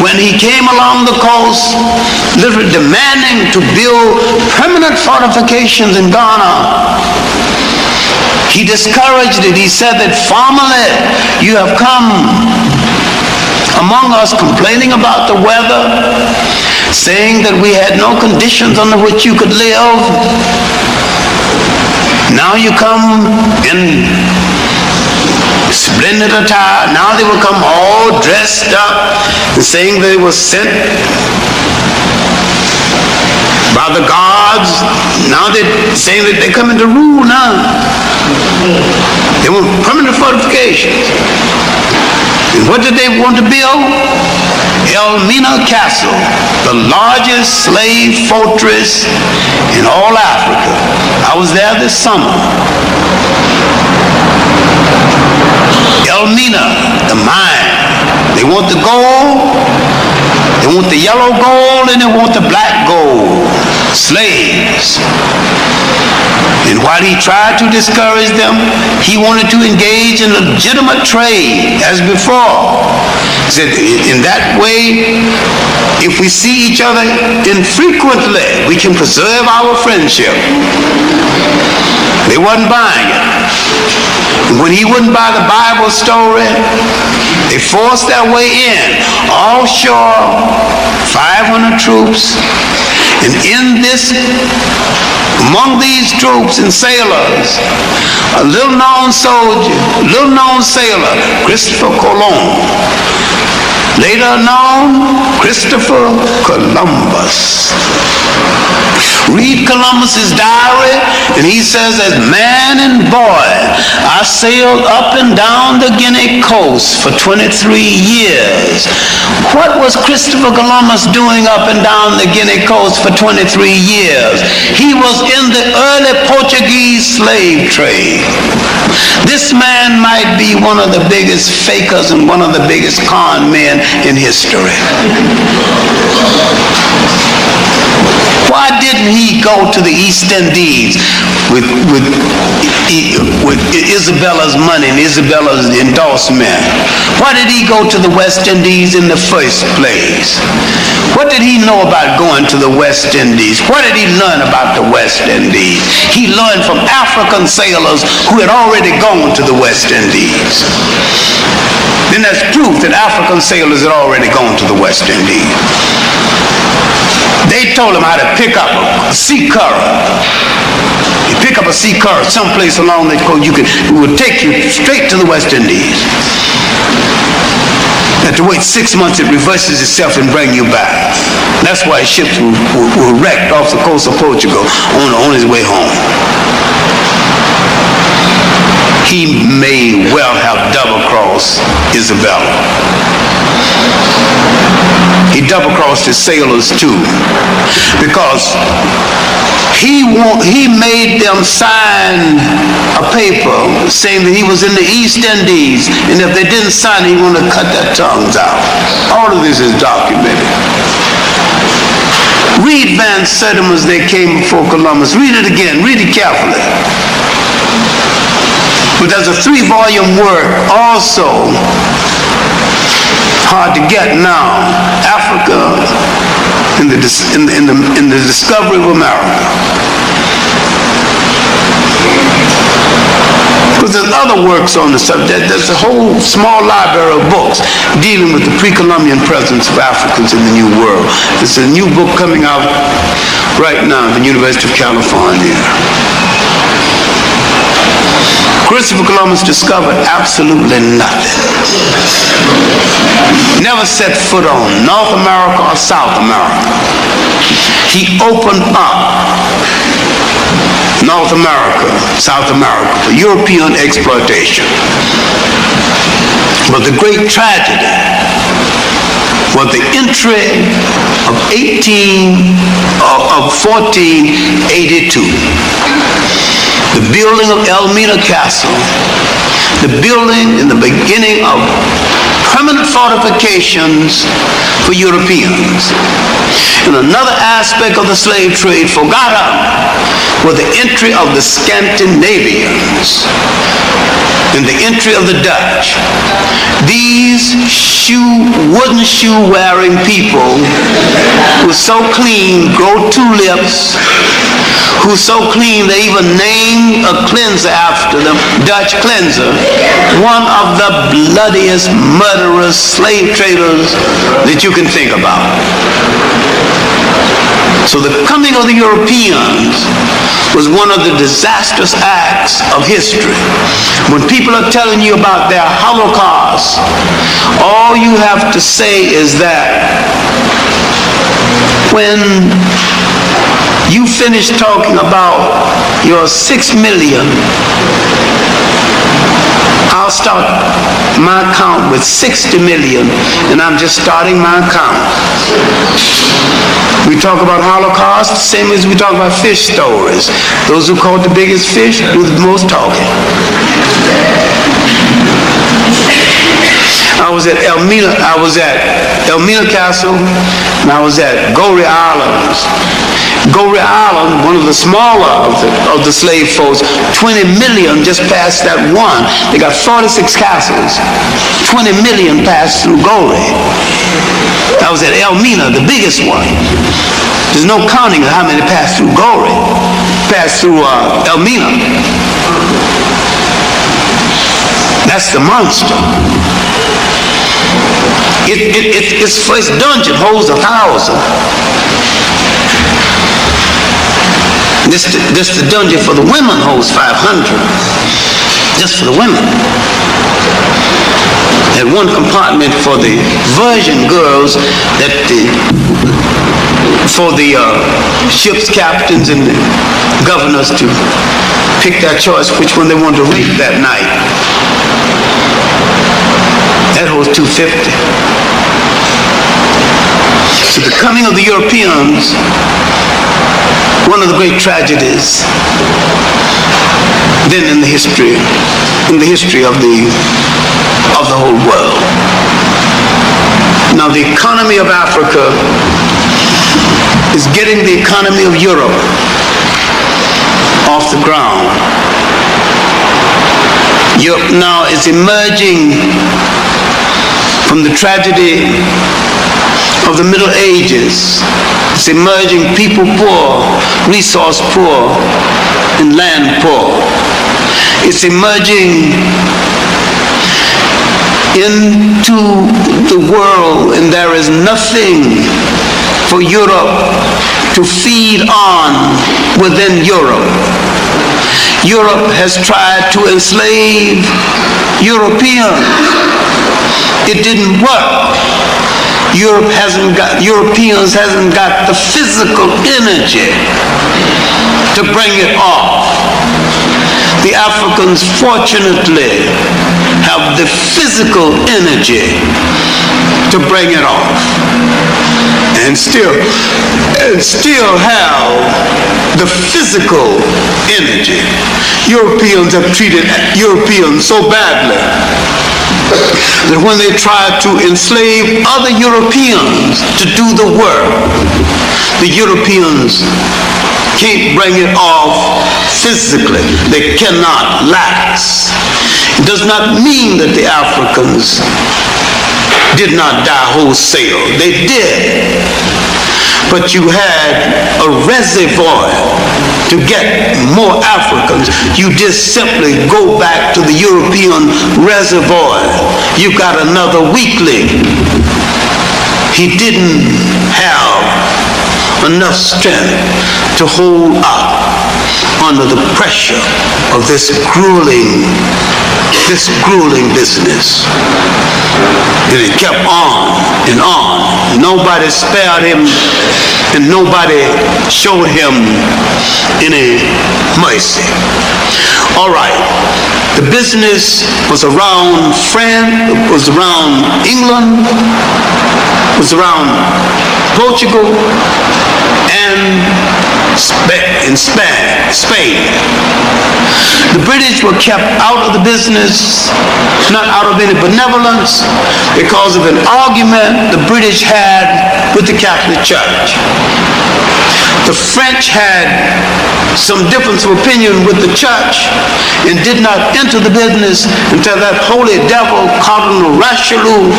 When he came along the coast, literally demanding to build permanent fortifications in Ghana, he discouraged it. He said that formerly you have come among us complaining about the weather, saying that we had no conditions under which you could live. Now you come in splendid attire. Now they will come all dressed up and saying they were sent by the gods. Now they're saying that they come into rule now. They want permanent fortifications. And what did they want to build? Elmina Castle, the largest slave fortress in all Africa. I was there this summer. Elmina, the mine. They want the gold, they want the yellow gold, and they want the black gold. Slaves. And while he tried to discourage them, he wanted to engage in legitimate trade as before. He said, in that way, if we see each other infrequently, we can preserve our friendship. They wasn't buying it. When he wouldn't buy the Bible story, they forced their way in, offshore, 500 troops. And in this, among these troops and sailors, a little-known soldier, little-known sailor, Christopher Colon, later known Christopher Columbus. Read Columbus's diary, and he says, as man and boy, I sailed up and down the Guinea coast for 23 years. What was Christopher Columbus doing up and down the Guinea coast for 23 years? He was in the early Portuguese slave trade. This man might be one of the biggest fakers and one of the biggest con men in history. Why didn't he go to the East Indies with Isabella's money and Isabella's endorsement? Why did he go to the West Indies in the first place? What did he know about going to the West Indies? What did he learn about the West Indies? He learned from African sailors who had already gone to the West Indies. Then that's proof that African sailors had already gone to the West Indies. They told him how to pick up a sea current. You pick up a sea current someplace along the coast, it would take you straight to the West Indies. You have to wait 6 months, it reverses itself and bring you back. That's why ships were wrecked off the coast of Portugal on his way home. He may well have double-crossed Isabella. He double-crossed his sailors too, because he made them sign a paper saying that he was in the East Indies, and if they didn't sign it, he wanted to cut their tongues out. All of this is documented. Read Van Sertima's They Came Before Columbus. Read it again. Read it carefully. But there's a 3-volume work also, hard to get now, Africa in the discovery of America. Because there's other works on the subject. There's a whole small library of books dealing with the pre-Columbian presence of Africans in the New World. There's a new book coming out right now at the University of California. Christopher Columbus discovered absolutely nothing. Never set foot on North America or South America. He opened up North America, South America for European exploitation. But the great tragedy was the entry of 1482. The building of Elmina Castle, the building in the beginning of permanent fortifications for Europeans. And another aspect of the slave trade forgotten was the entry of the Scandinavians and the entry of the Dutch. These wooden shoe-wearing people who so clean, grow tulips, who so clean they even named a cleanser after them, Dutch cleanser, one of the bloodiest, murderous slave traders that you can think about. So the coming of the Europeans was one of the disastrous acts of history. When people are telling you about their Holocaust, all you have to say is that when you finish talking about your 6 million, I'll start my count with 60 million, and I'm just starting my count. We talk about Holocaust, same as we talk about fish stories. Those who caught the biggest fish do the most talking. I was at Elmina Castle, and I was at Goree Islands. Goree Island, one of the smaller of the slave folks, 20 million just passed that one. They got 46 castles. 20 million passed through Goree. I was at Elmina, the biggest one. There's no counting of how many passed through Goree, passed through Elmina. That's the monster. Its first dungeon holds 1,000. This the dungeon for the women holds 500. Just for the women. And one compartment for the virgin girls, for the ship's captains and the governors to pick their choice which one they want to rape that night. That holds 250. So the coming of the Europeans, one of the great tragedies then in the history of the whole world. Now the economy of Africa is getting the economy of Europe off the ground. Europe now is emerging from the tragedy of the Middle Ages. It's emerging people poor, resource poor, and land poor. It's emerging into the world, and there is nothing for Europe to feed on within Europe. Europe has tried to enslave Europeans. It didn't work. Europeans hasn't got the physical energy to bring it off. The Africans, fortunately, have the physical energy to bring it off, and still have the physical energy. Europeans have treated Europeans so badly that when they try to enslave other Europeans to do the work, the Europeans can't bring it off physically. They cannot last. It does not mean that the Africans did not die wholesale. They did. But you had a reservoir to get more Africans. You just simply go back to the European reservoir. You got another weakling. He didn't have enough strength to hold up under the pressure of this grueling business. And it kept on and on. Nobody spared him, and nobody showed him any mercy. All right. The business was around France, it was around England, it was around Portugal, and Spain. in Spain. The British were kept out of the business, not out of any benevolence, because of an argument the British had with the Catholic Church. The French had some difference of opinion with the church and did not enter the business until that holy devil, Cardinal Richelieu,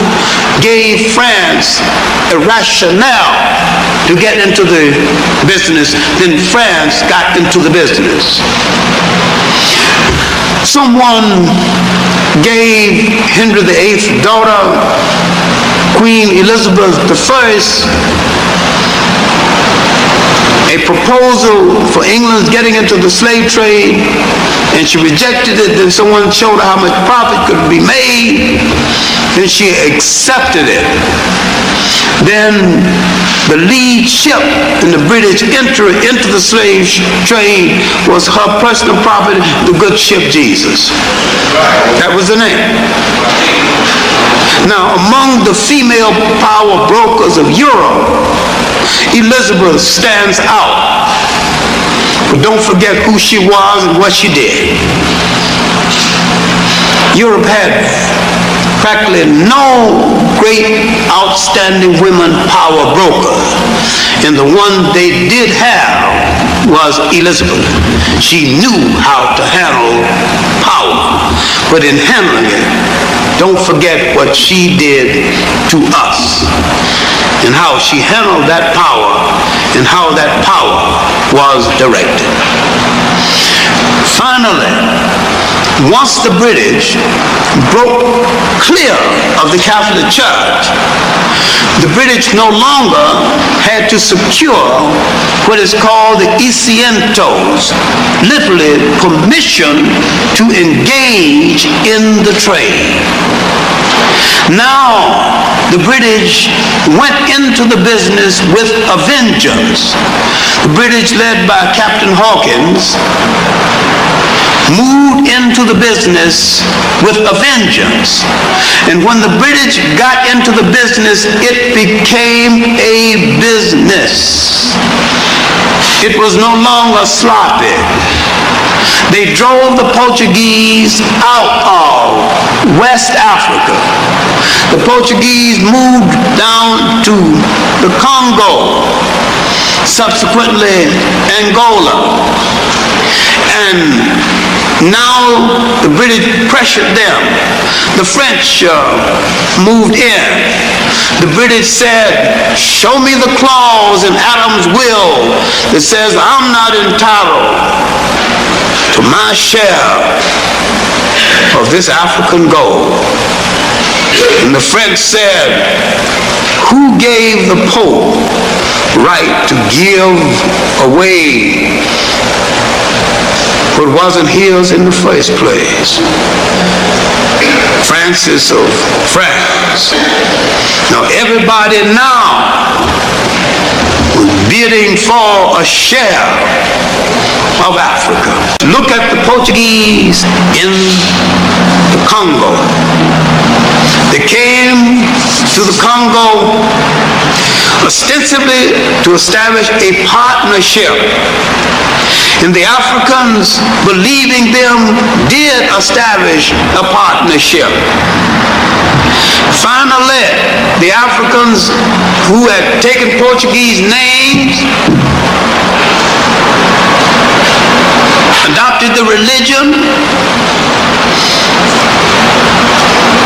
gave France a rationale to get into the business. Then France got into the business. Someone gave Henry VIII's daughter, Queen Elizabeth I, a proposal for England's getting into the slave trade, and she rejected it. Then someone showed her how much profit could be made, and she accepted it. Then the lead ship in the British entry into the slave trade was her personal property, the good ship Jesus. That was the name. Now, among the female power brokers of Europe, Elizabeth stands out. But don't forget who she was and what she did. Europe had practically no great outstanding women power broker, and the one they did have was Elizabeth. She knew how to handle power, but in handling it, don't forget what she did to us and how she handled that power and how that power was directed. Finally, once the British broke clear of the Catholic Church, the British no longer had to secure what is called the isientos, literally permission to engage in the trade. Now, the British went into the business with a vengeance. The British, led by Captain Hawkins, moved into the business with a vengeance. And when the British got into the business, it became a business. It was no longer sloppy. They drove the Portuguese out of West Africa. The Portuguese moved down to the Congo, subsequently Angola. And now the British pressured them. The French moved in. The British said, show me the clause in Adam's will that says I'm not entitled to my share of this African gold. And the French said, who gave the Pope right to give away what wasn't his in the first place? Francis of France. Now everybody now was bidding for a share of Africa. Look at the Portuguese in the Congo. They came to the Congo ostensibly to establish a partnership. And the Africans, believing them, did establish a partnership. Finally, the Africans who had taken Portuguese names adopted the religion,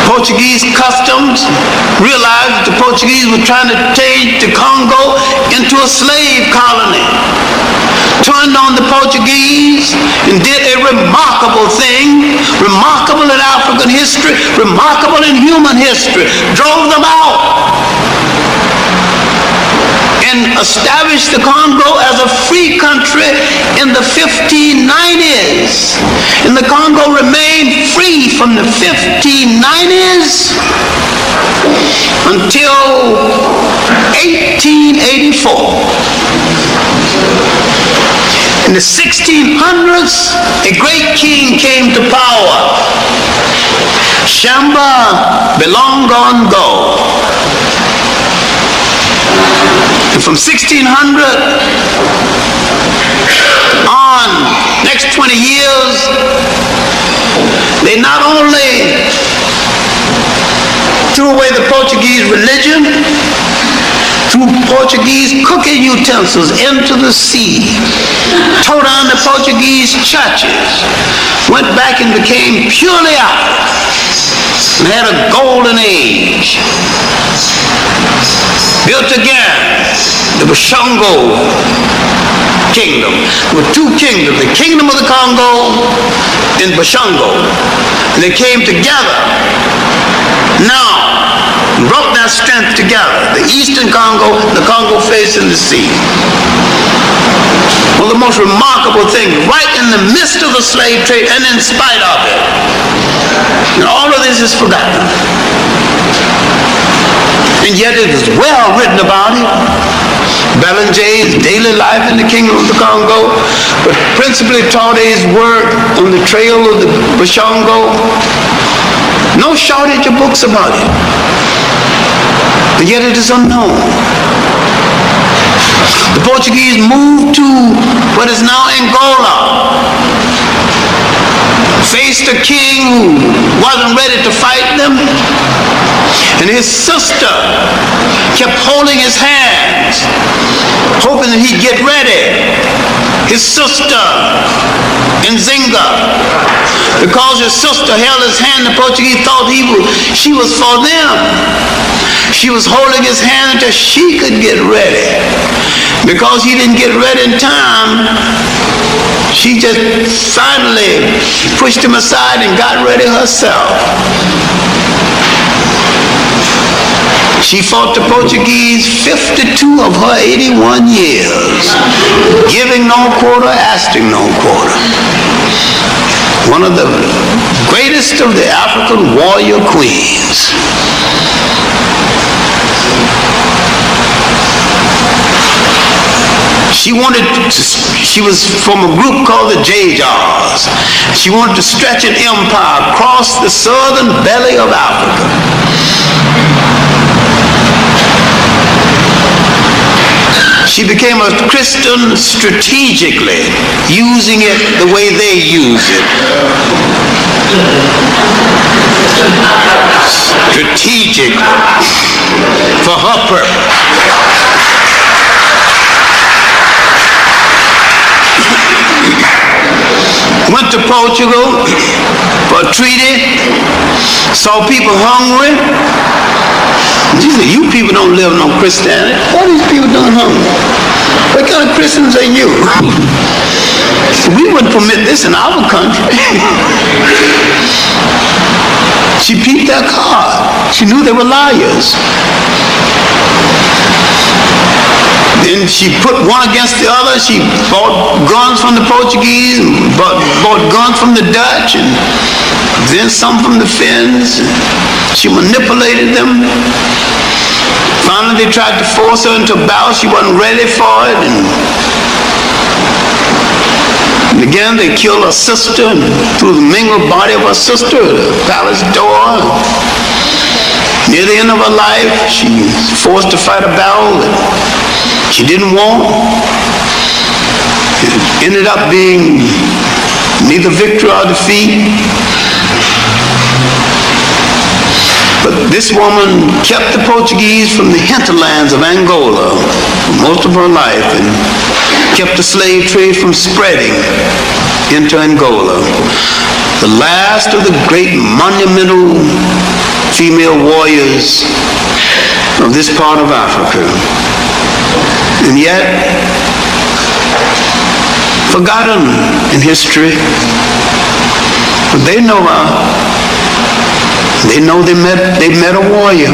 Portuguese customs, realized that the Portuguese were trying to change the Congo into a slave colony, turned on the Portuguese and did a remarkable thing, remarkable in African history, remarkable in human history, drove them out and established the Congo as a free country in the 1590s. And the Congo remained free from the 1590s until 1884. In the 1600s, a great king came to power, Shamba Belongongo. And from 1600 They not only threw away the Portuguese religion, threw Portuguese cooking utensils into the sea, tore down the Portuguese churches, went back and became purely African, and had a golden age. Built again the Bashongo kingdom. There were two kingdoms, the kingdom of the Congo and Bashongo. And they came together now, brought their strength together. The eastern Congo, the Congo facing the sea. One of the most remarkable things, right in the midst of the slave trade and in spite of it. And all of this is forgotten. And yet it is well written about it. Belanger's daily life in the kingdom of the Congo, but principally Taude's work on the trail of the Bashongo. No shortage of books about it. But yet it is unknown. The Portuguese moved to what is now Angola. Faced a king who wasn't ready to fight them. And his sister kept holding his hands, hoping that he'd get ready. His sister, Nzinga, because his sister held his hand, the Portuguese thought she was for them. She was holding his hand until she could get ready. Because he didn't get ready in time, she just finally pushed him aside and got ready herself. She fought the Portuguese 52 of her 81 years, giving no quarter, asking no quarter. One of the greatest of the African warrior queens. She was from a group called the Jajars. She wanted to stretch an empire across the southern belly of Africa. She became a Christian strategically, using it the way they use it. Strategic for her purpose. Went to Portugal for a treaty, saw people hungry. She said, you people don't live on Christianity. What are these people doing hungry? What kind of Christians are you? We wouldn't permit this in our country. She peeped their card. She knew they were liars. Then she put one against the other. She bought guns from the Portuguese, and bought guns from the Dutch, and then some from the Finns. She manipulated them. Finally, they tried to force her into a battle. She wasn't ready for it. And again, they killed her sister and threw the mangled body of her sister at the palace door. Near the end of her life, she was forced to fight a battle that she didn't want. It ended up being neither victory or defeat. But this woman kept the Portuguese from the hinterlands of Angola for most of her life and kept the slave trade from spreading into Angola. The last of the great monumental female warriors of this part of Africa. And yet, forgotten in history. But they know her. They know they met a warrior.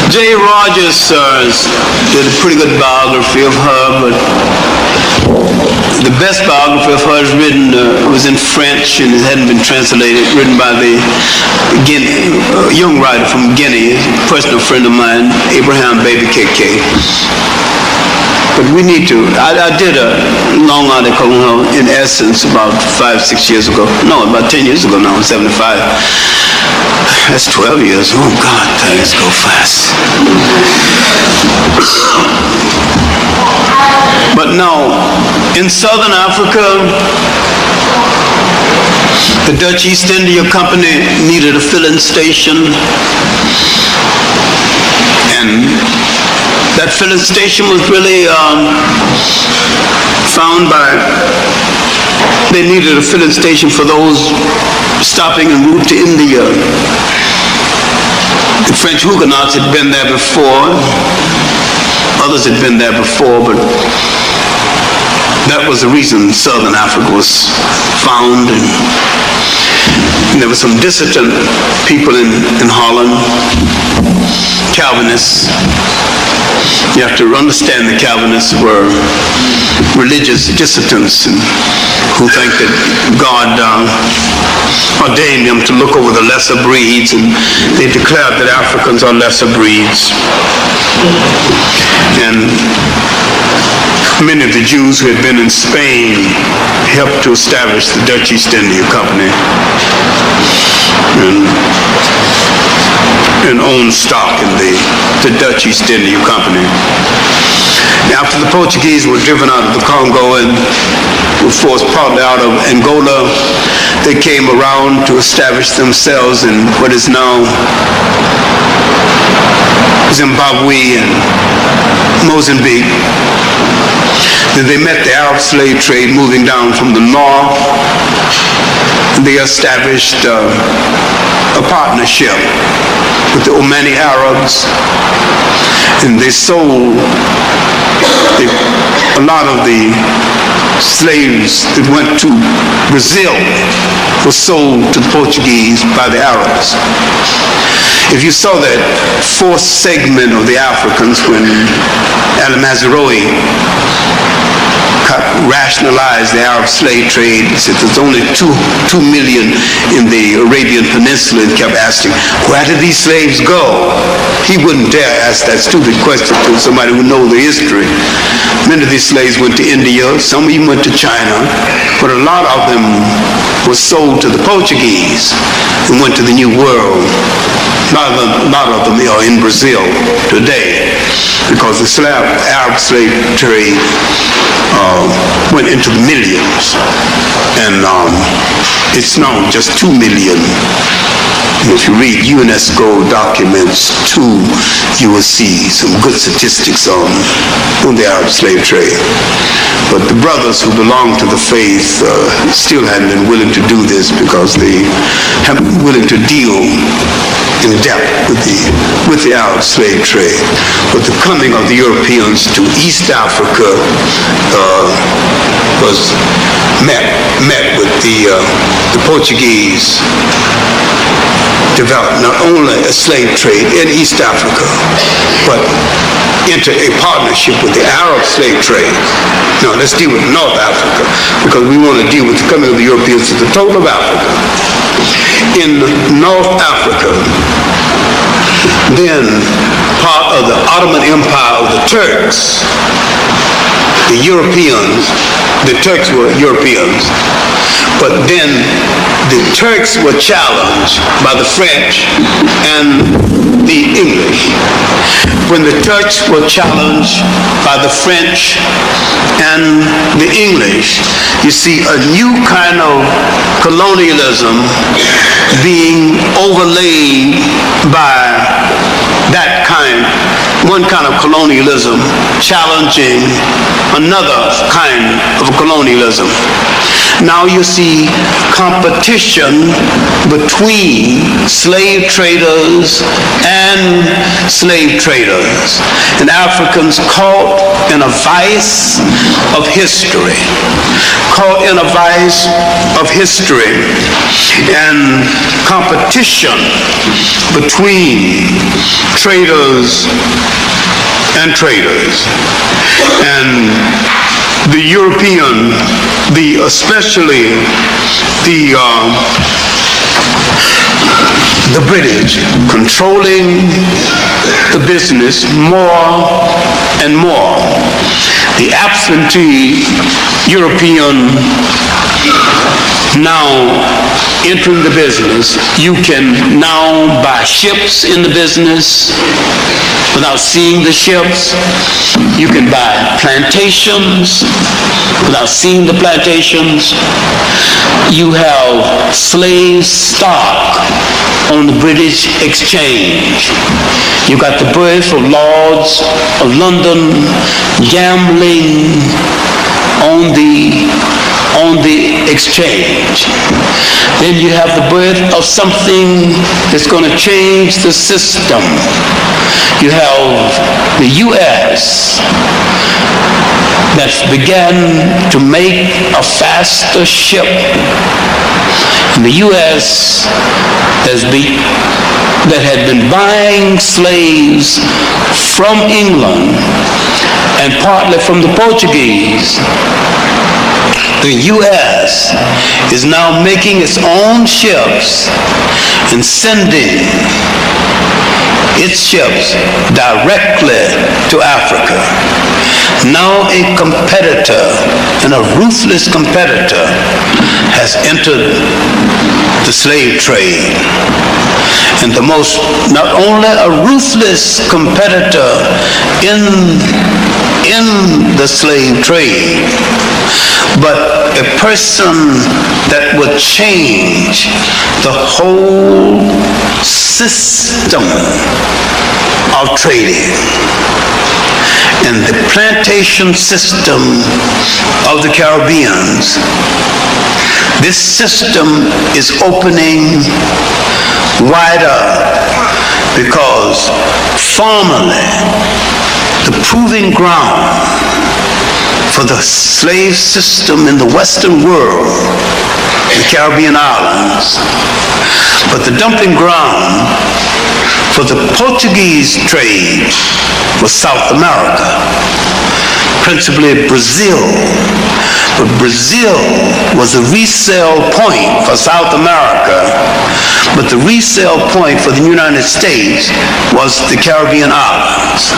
J. Rogers did a pretty good biography of her, but the best biography of her is was in French and it hadn't been translated, written by the young writer from Guinea, a personal friend of mine, Abraham Baby KK. But we need to, I did a long article on her in Essence about 5-6 years ago. No, about 10 years ago now, I'm 75. That's 12 years. Oh God, things go fast. But no, in Southern Africa, The Dutch East India Company needed a filling station, and that filling station was really found by, they needed a filling station for those stopping en route to India. The French Huguenots had been there before, others had been there before, but that was the reason Southern Africa was found. And there were some dissident people in Holland, Calvinists. You have to understand the Calvinists were religious dissidents who think that God ordained them to look over the lesser breeds, and they declared that Africans are lesser breeds. And many of the Jews who had been in Spain helped to establish the Dutch East India Company and owned stock in the Dutch East India Company. After the Portuguese were driven out of the Congo and were forced partly out of Angola, they came around to establish themselves in what is now Zimbabwe and Mozambique. Then they met the Arab slave trade moving down from the north. They established a partnership with the Omani Arabs, and they sold a lot of the slaves that went to Brazil were sold to the Portuguese by the Arabs. If you saw that fourth segment of the Africans when Al-Mazrui rationalized the Arab slave trade, he said there's only 2 million in the Arabian Peninsula, and kept asking, where did these slaves go? He wouldn't dare ask that stupid question to somebody who knows the history. Many of these slaves went to India, some even went to China, but a lot of them were sold to the Portuguese and went to the New World. A lot of them are in Brazil today because the Arab slave trade went into the millions, and it's now just 2 million. If you read UNESCO documents too, you will see some good statistics on the Arab slave trade. But the brothers who belong to the faith still hadn't been willing to do this because they haven't been willing to deal in depth with the Arab slave trade. But the coming of the Europeans to East Africa was met with the Portuguese developed not only a slave trade in East Africa, but into a partnership with the Arab slave trade. Now let's deal with North Africa, because we want to deal with the coming of the Europeans to the total of Africa. In North Africa, then part of the Ottoman Empire of the Turks, the Europeans, the Turks were Europeans, but then the Turks were challenged by the French and the English. When the Turks were challenged by the French and the English, you see a new kind of colonialism being overlaid by that one kind of colonialism challenging another kind of colonialism. Now you see competition between slave traders and slave traders, and Africans caught in a vice of history, and competition between traders and traders. And the European, especially the British, controlling the business more and more. The absentee European now entering the business. You can now buy ships in the business without seeing the ships. You can buy plantations without seeing the plantations. You have slave stock on the British exchange. You got the birth of Lords of London gambling on the exchange. Then you have the birth of something that's going to change the system. You have the U.S. that's began to make a faster ship. And the U.S. that had been buying slaves from England and partly from the Portuguese. The U.S. is now making its own ships and sending its ships directly to Africa. Now a competitor, and a ruthless competitor, has entered the slave trade. And not only a ruthless competitor in the slave trade, but a person that would change the whole system of trading. And the plantation system of the Caribbeans, this system is opening wider, because formerly the proving ground for the slave system in the Western world, the Caribbean islands, but the dumping ground for the Portuguese trade was South America, principally Brazil. But Brazil was a resale point for South America, but the resale point for the United States was the Caribbean islands.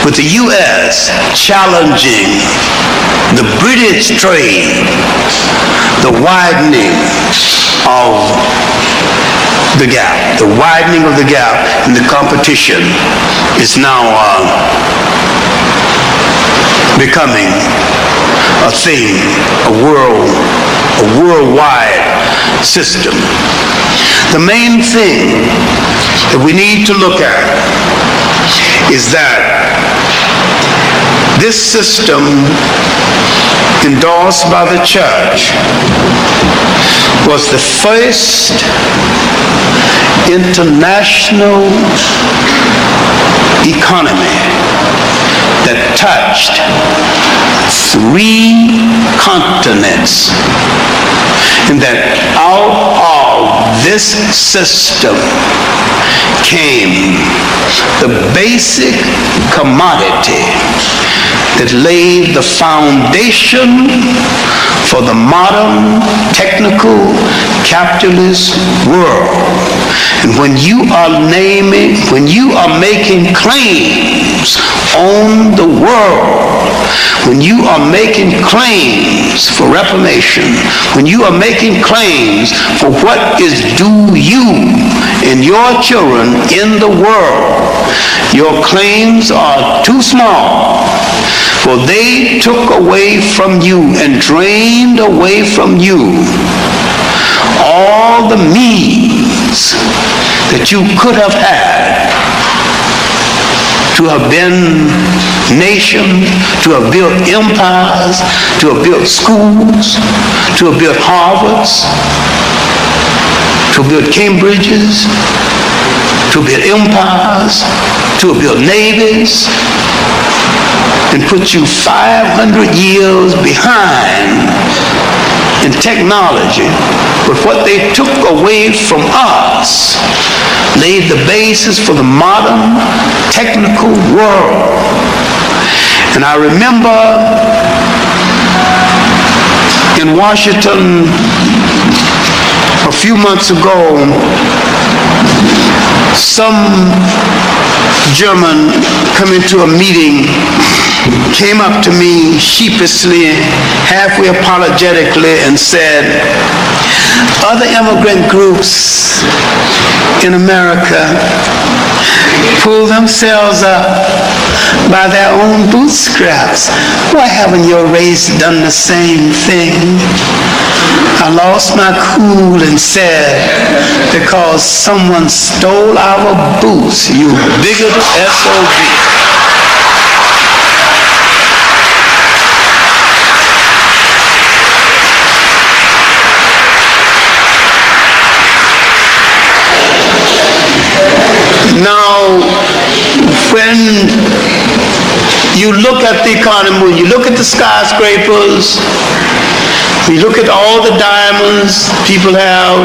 With the U.S. challenging the British trade, the widening of the gap, in the competition is now becoming a thing, a worldwide system. The main thing that we need to look at is that this system endorsed by the church was the first international economy that touched 3 continents, and that out of this system came the basic commodity that laid the foundation for the modern technical capitalist world. And when you are making claims on the world, when you are making claims for reformation, when you are making claims for what is due you and your children in the world, your claims are too small, for they took away from you and drained away from you all the means that you could have had to have been nations, to have built empires, to have built schools, to have built Harvards, to have built Cambridges, to have built empires, to have built navies, and put you 500 years behind in technology. But what they took away from us laid the basis for the modern technical world. And I remember in Washington a few months ago, some German come into a meeting came up to me sheepishly, halfway apologetically, and said, other immigrant groups in America pull themselves up by their own bootstraps. Why haven't your race done the same thing? I lost my cool and said, because someone stole our boots, you bigoted SOB. Now, when you look at the economy, you look at the skyscrapers, you look at all the diamonds people have,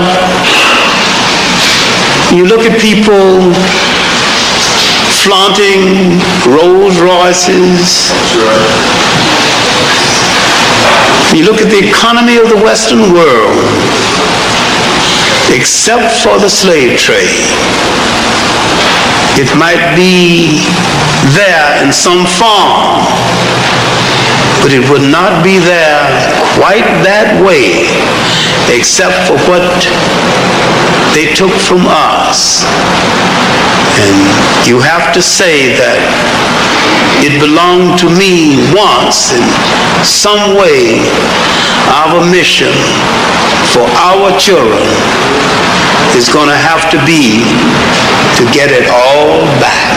you look at people flaunting Rolls Royces, you look at the economy of the Western world, except for the slave trade. It might be there in some form, but it would not be there quite that way, except for what they took from us. And you have to say that it belonged to me once in some way. Our mission for our children is going to have to be to get it all back.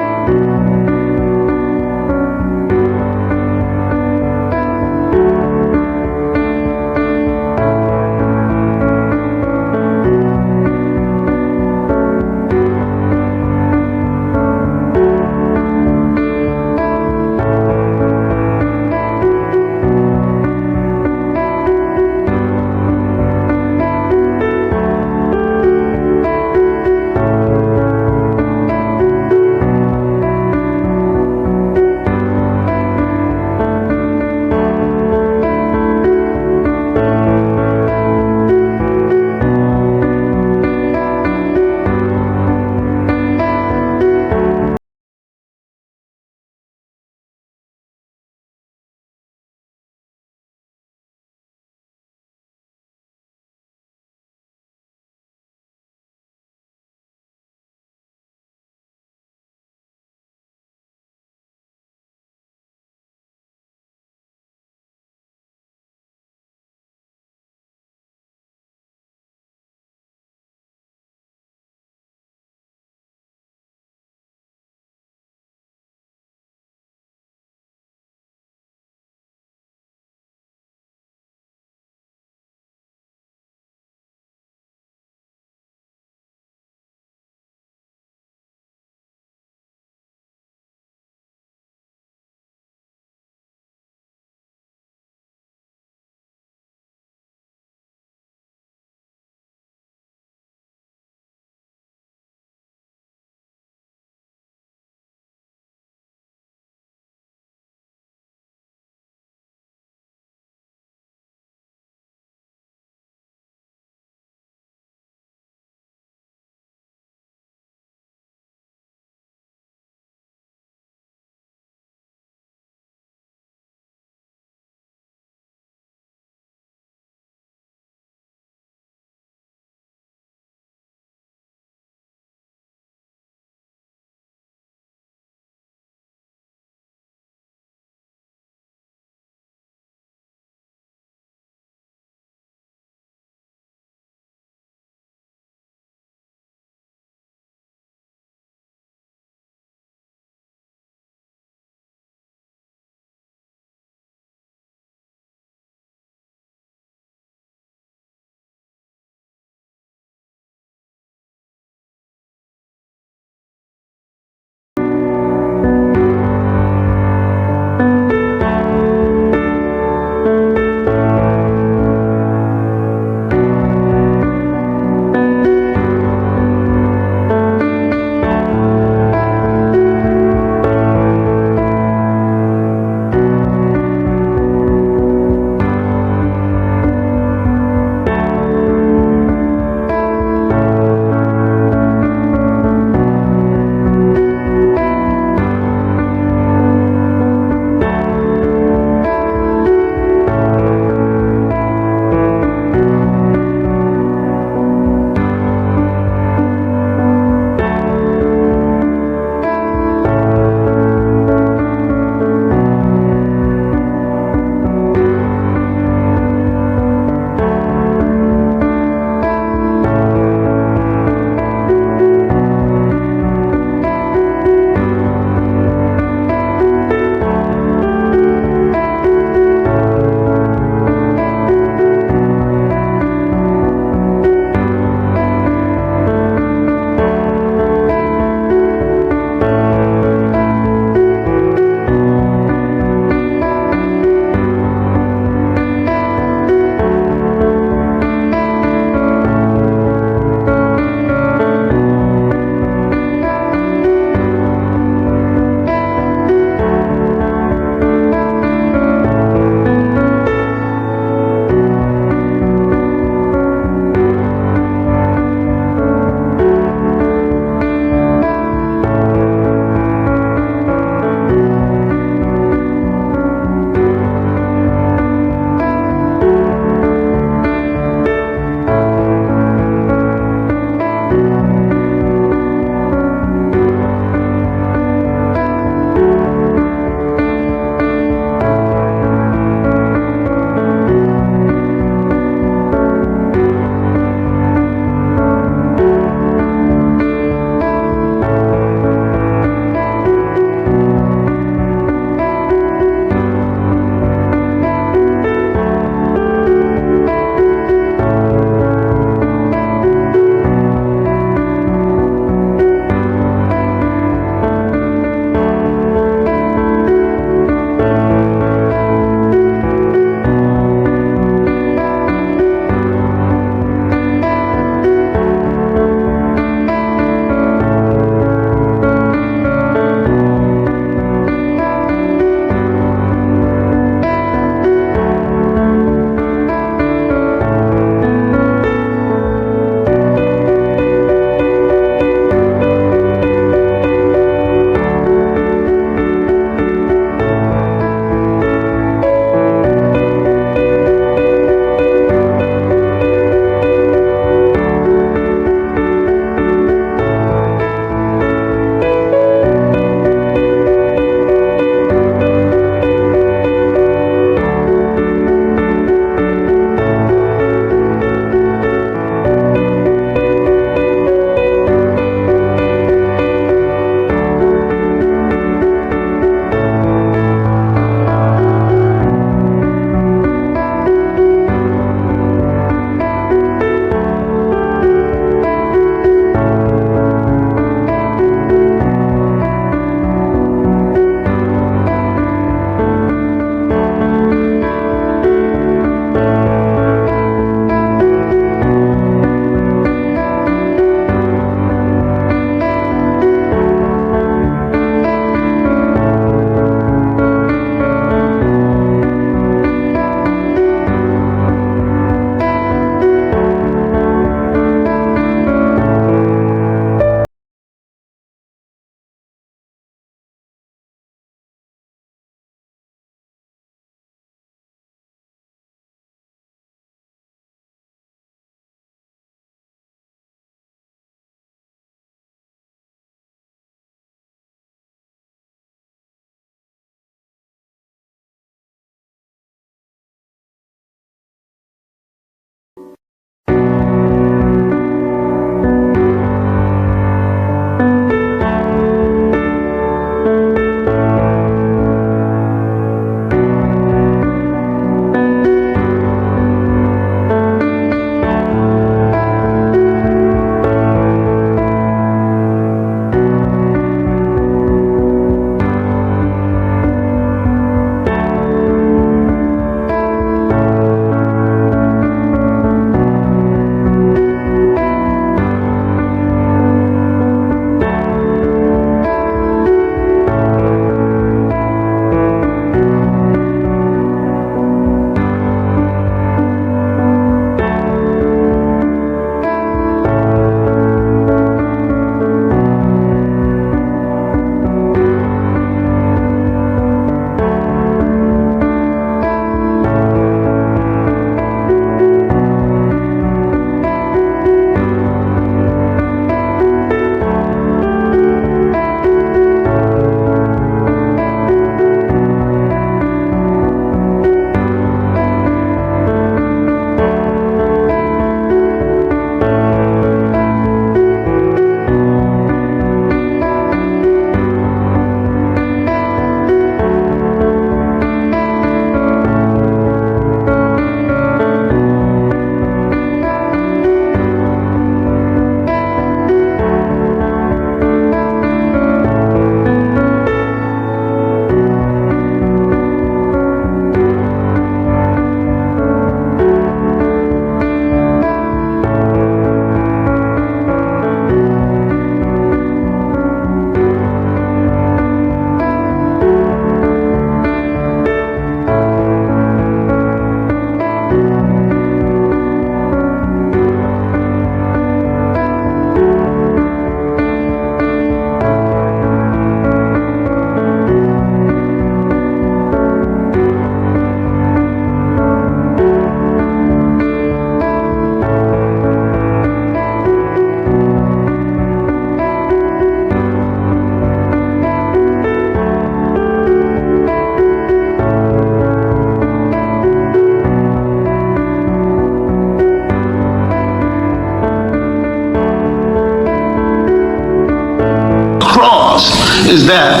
is that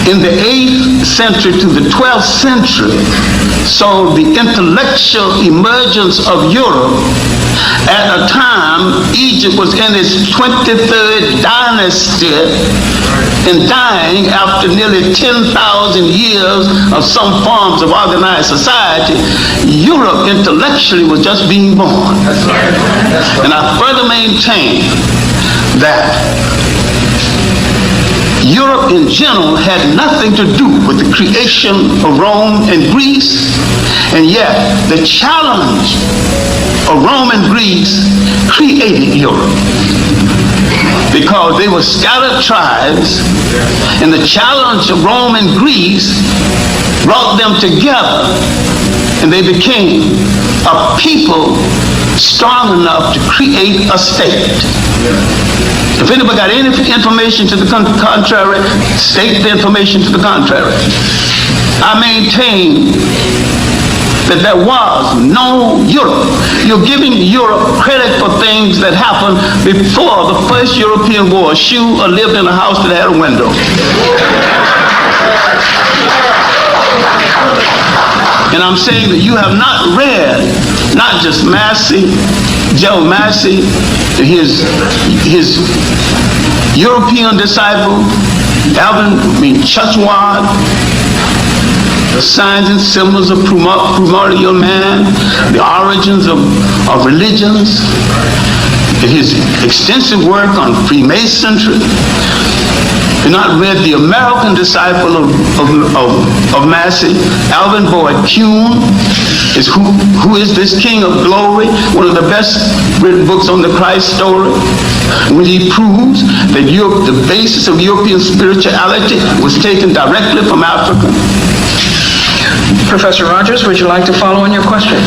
in the 8th century to the 12th century saw the intellectual emergence of Europe at a time Egypt was in its 23rd dynasty and dying after nearly 10,000 years of some forms of organized society. Europe intellectually was just being born. And I further maintain that Europe in general had nothing to do with the creation of Rome and Greece, and yet the challenge of Rome and Greece created Europe, because they were scattered tribes, and the challenge of Rome and Greece brought them together, and they became a people strong enough to create a state. If anybody got any information to the contrary, state the information to the contrary. I maintain that there was no Europe. You're giving Europe credit for things that happened before the first European war. A shoe or lived in a house that had a window. And I'm saying that you have not read, not just Massey, Joe Massey, his European disciple, Chachwad, the signs and symbols of primordial man, the origins of religions, and his extensive work on Freemasonry. You've not read the American disciple of Massey, Alvin Boyd Kuhn, is who is this King of Glory, one of the best written books on the Christ story, when he proves that the basis of European spirituality was taken directly from Africa. Professor Rogers, would you like to follow on your question?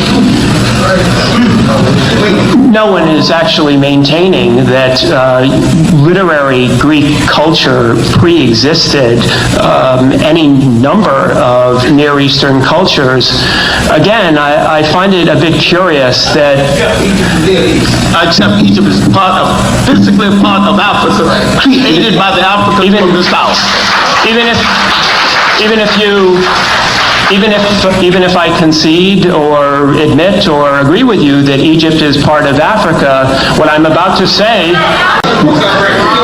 No one is actually maintaining that literary Greek culture pre-existed any number of Near Eastern cultures. Again, I find it a bit curious that except Egypt is physically a part of Africa, created by the Africans from the south. Even if I concede or admit or agree with you that Egypt is part of Africa, what I'm about to say,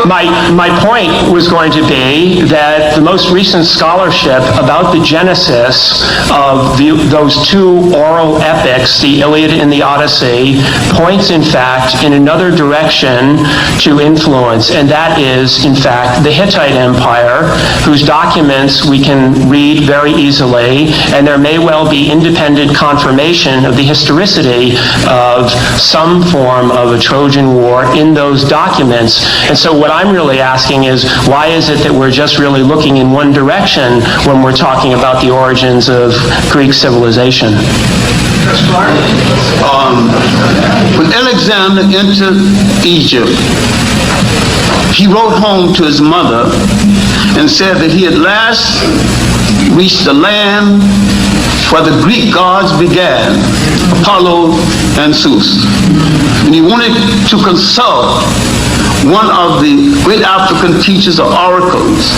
my point was going to be that the most recent scholarship about the genesis of those two oral epics, the Iliad and the Odyssey, points in fact in another direction to influence, and that is in fact the Hittite Empire, whose documents we can read very easily, and there may well be independent confirmation of the historicity of some form of a Trojan War in those documents. And so what I'm really asking is, why is it that we're just really looking in one direction when we're talking about the origins of Greek civilization? When Alexander entered Egypt, he wrote home to his mother and said that he at last reached the land where the Greek gods began, Apollo and Zeus. And he wanted to consult one of the great African teachers of oracles.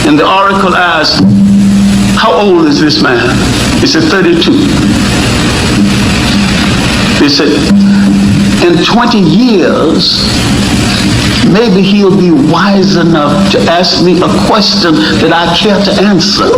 And the oracle asked, "How old is this man?" He said, 32. They said, "In 20 years, maybe he'll be wise enough to ask me a question that I care to answer."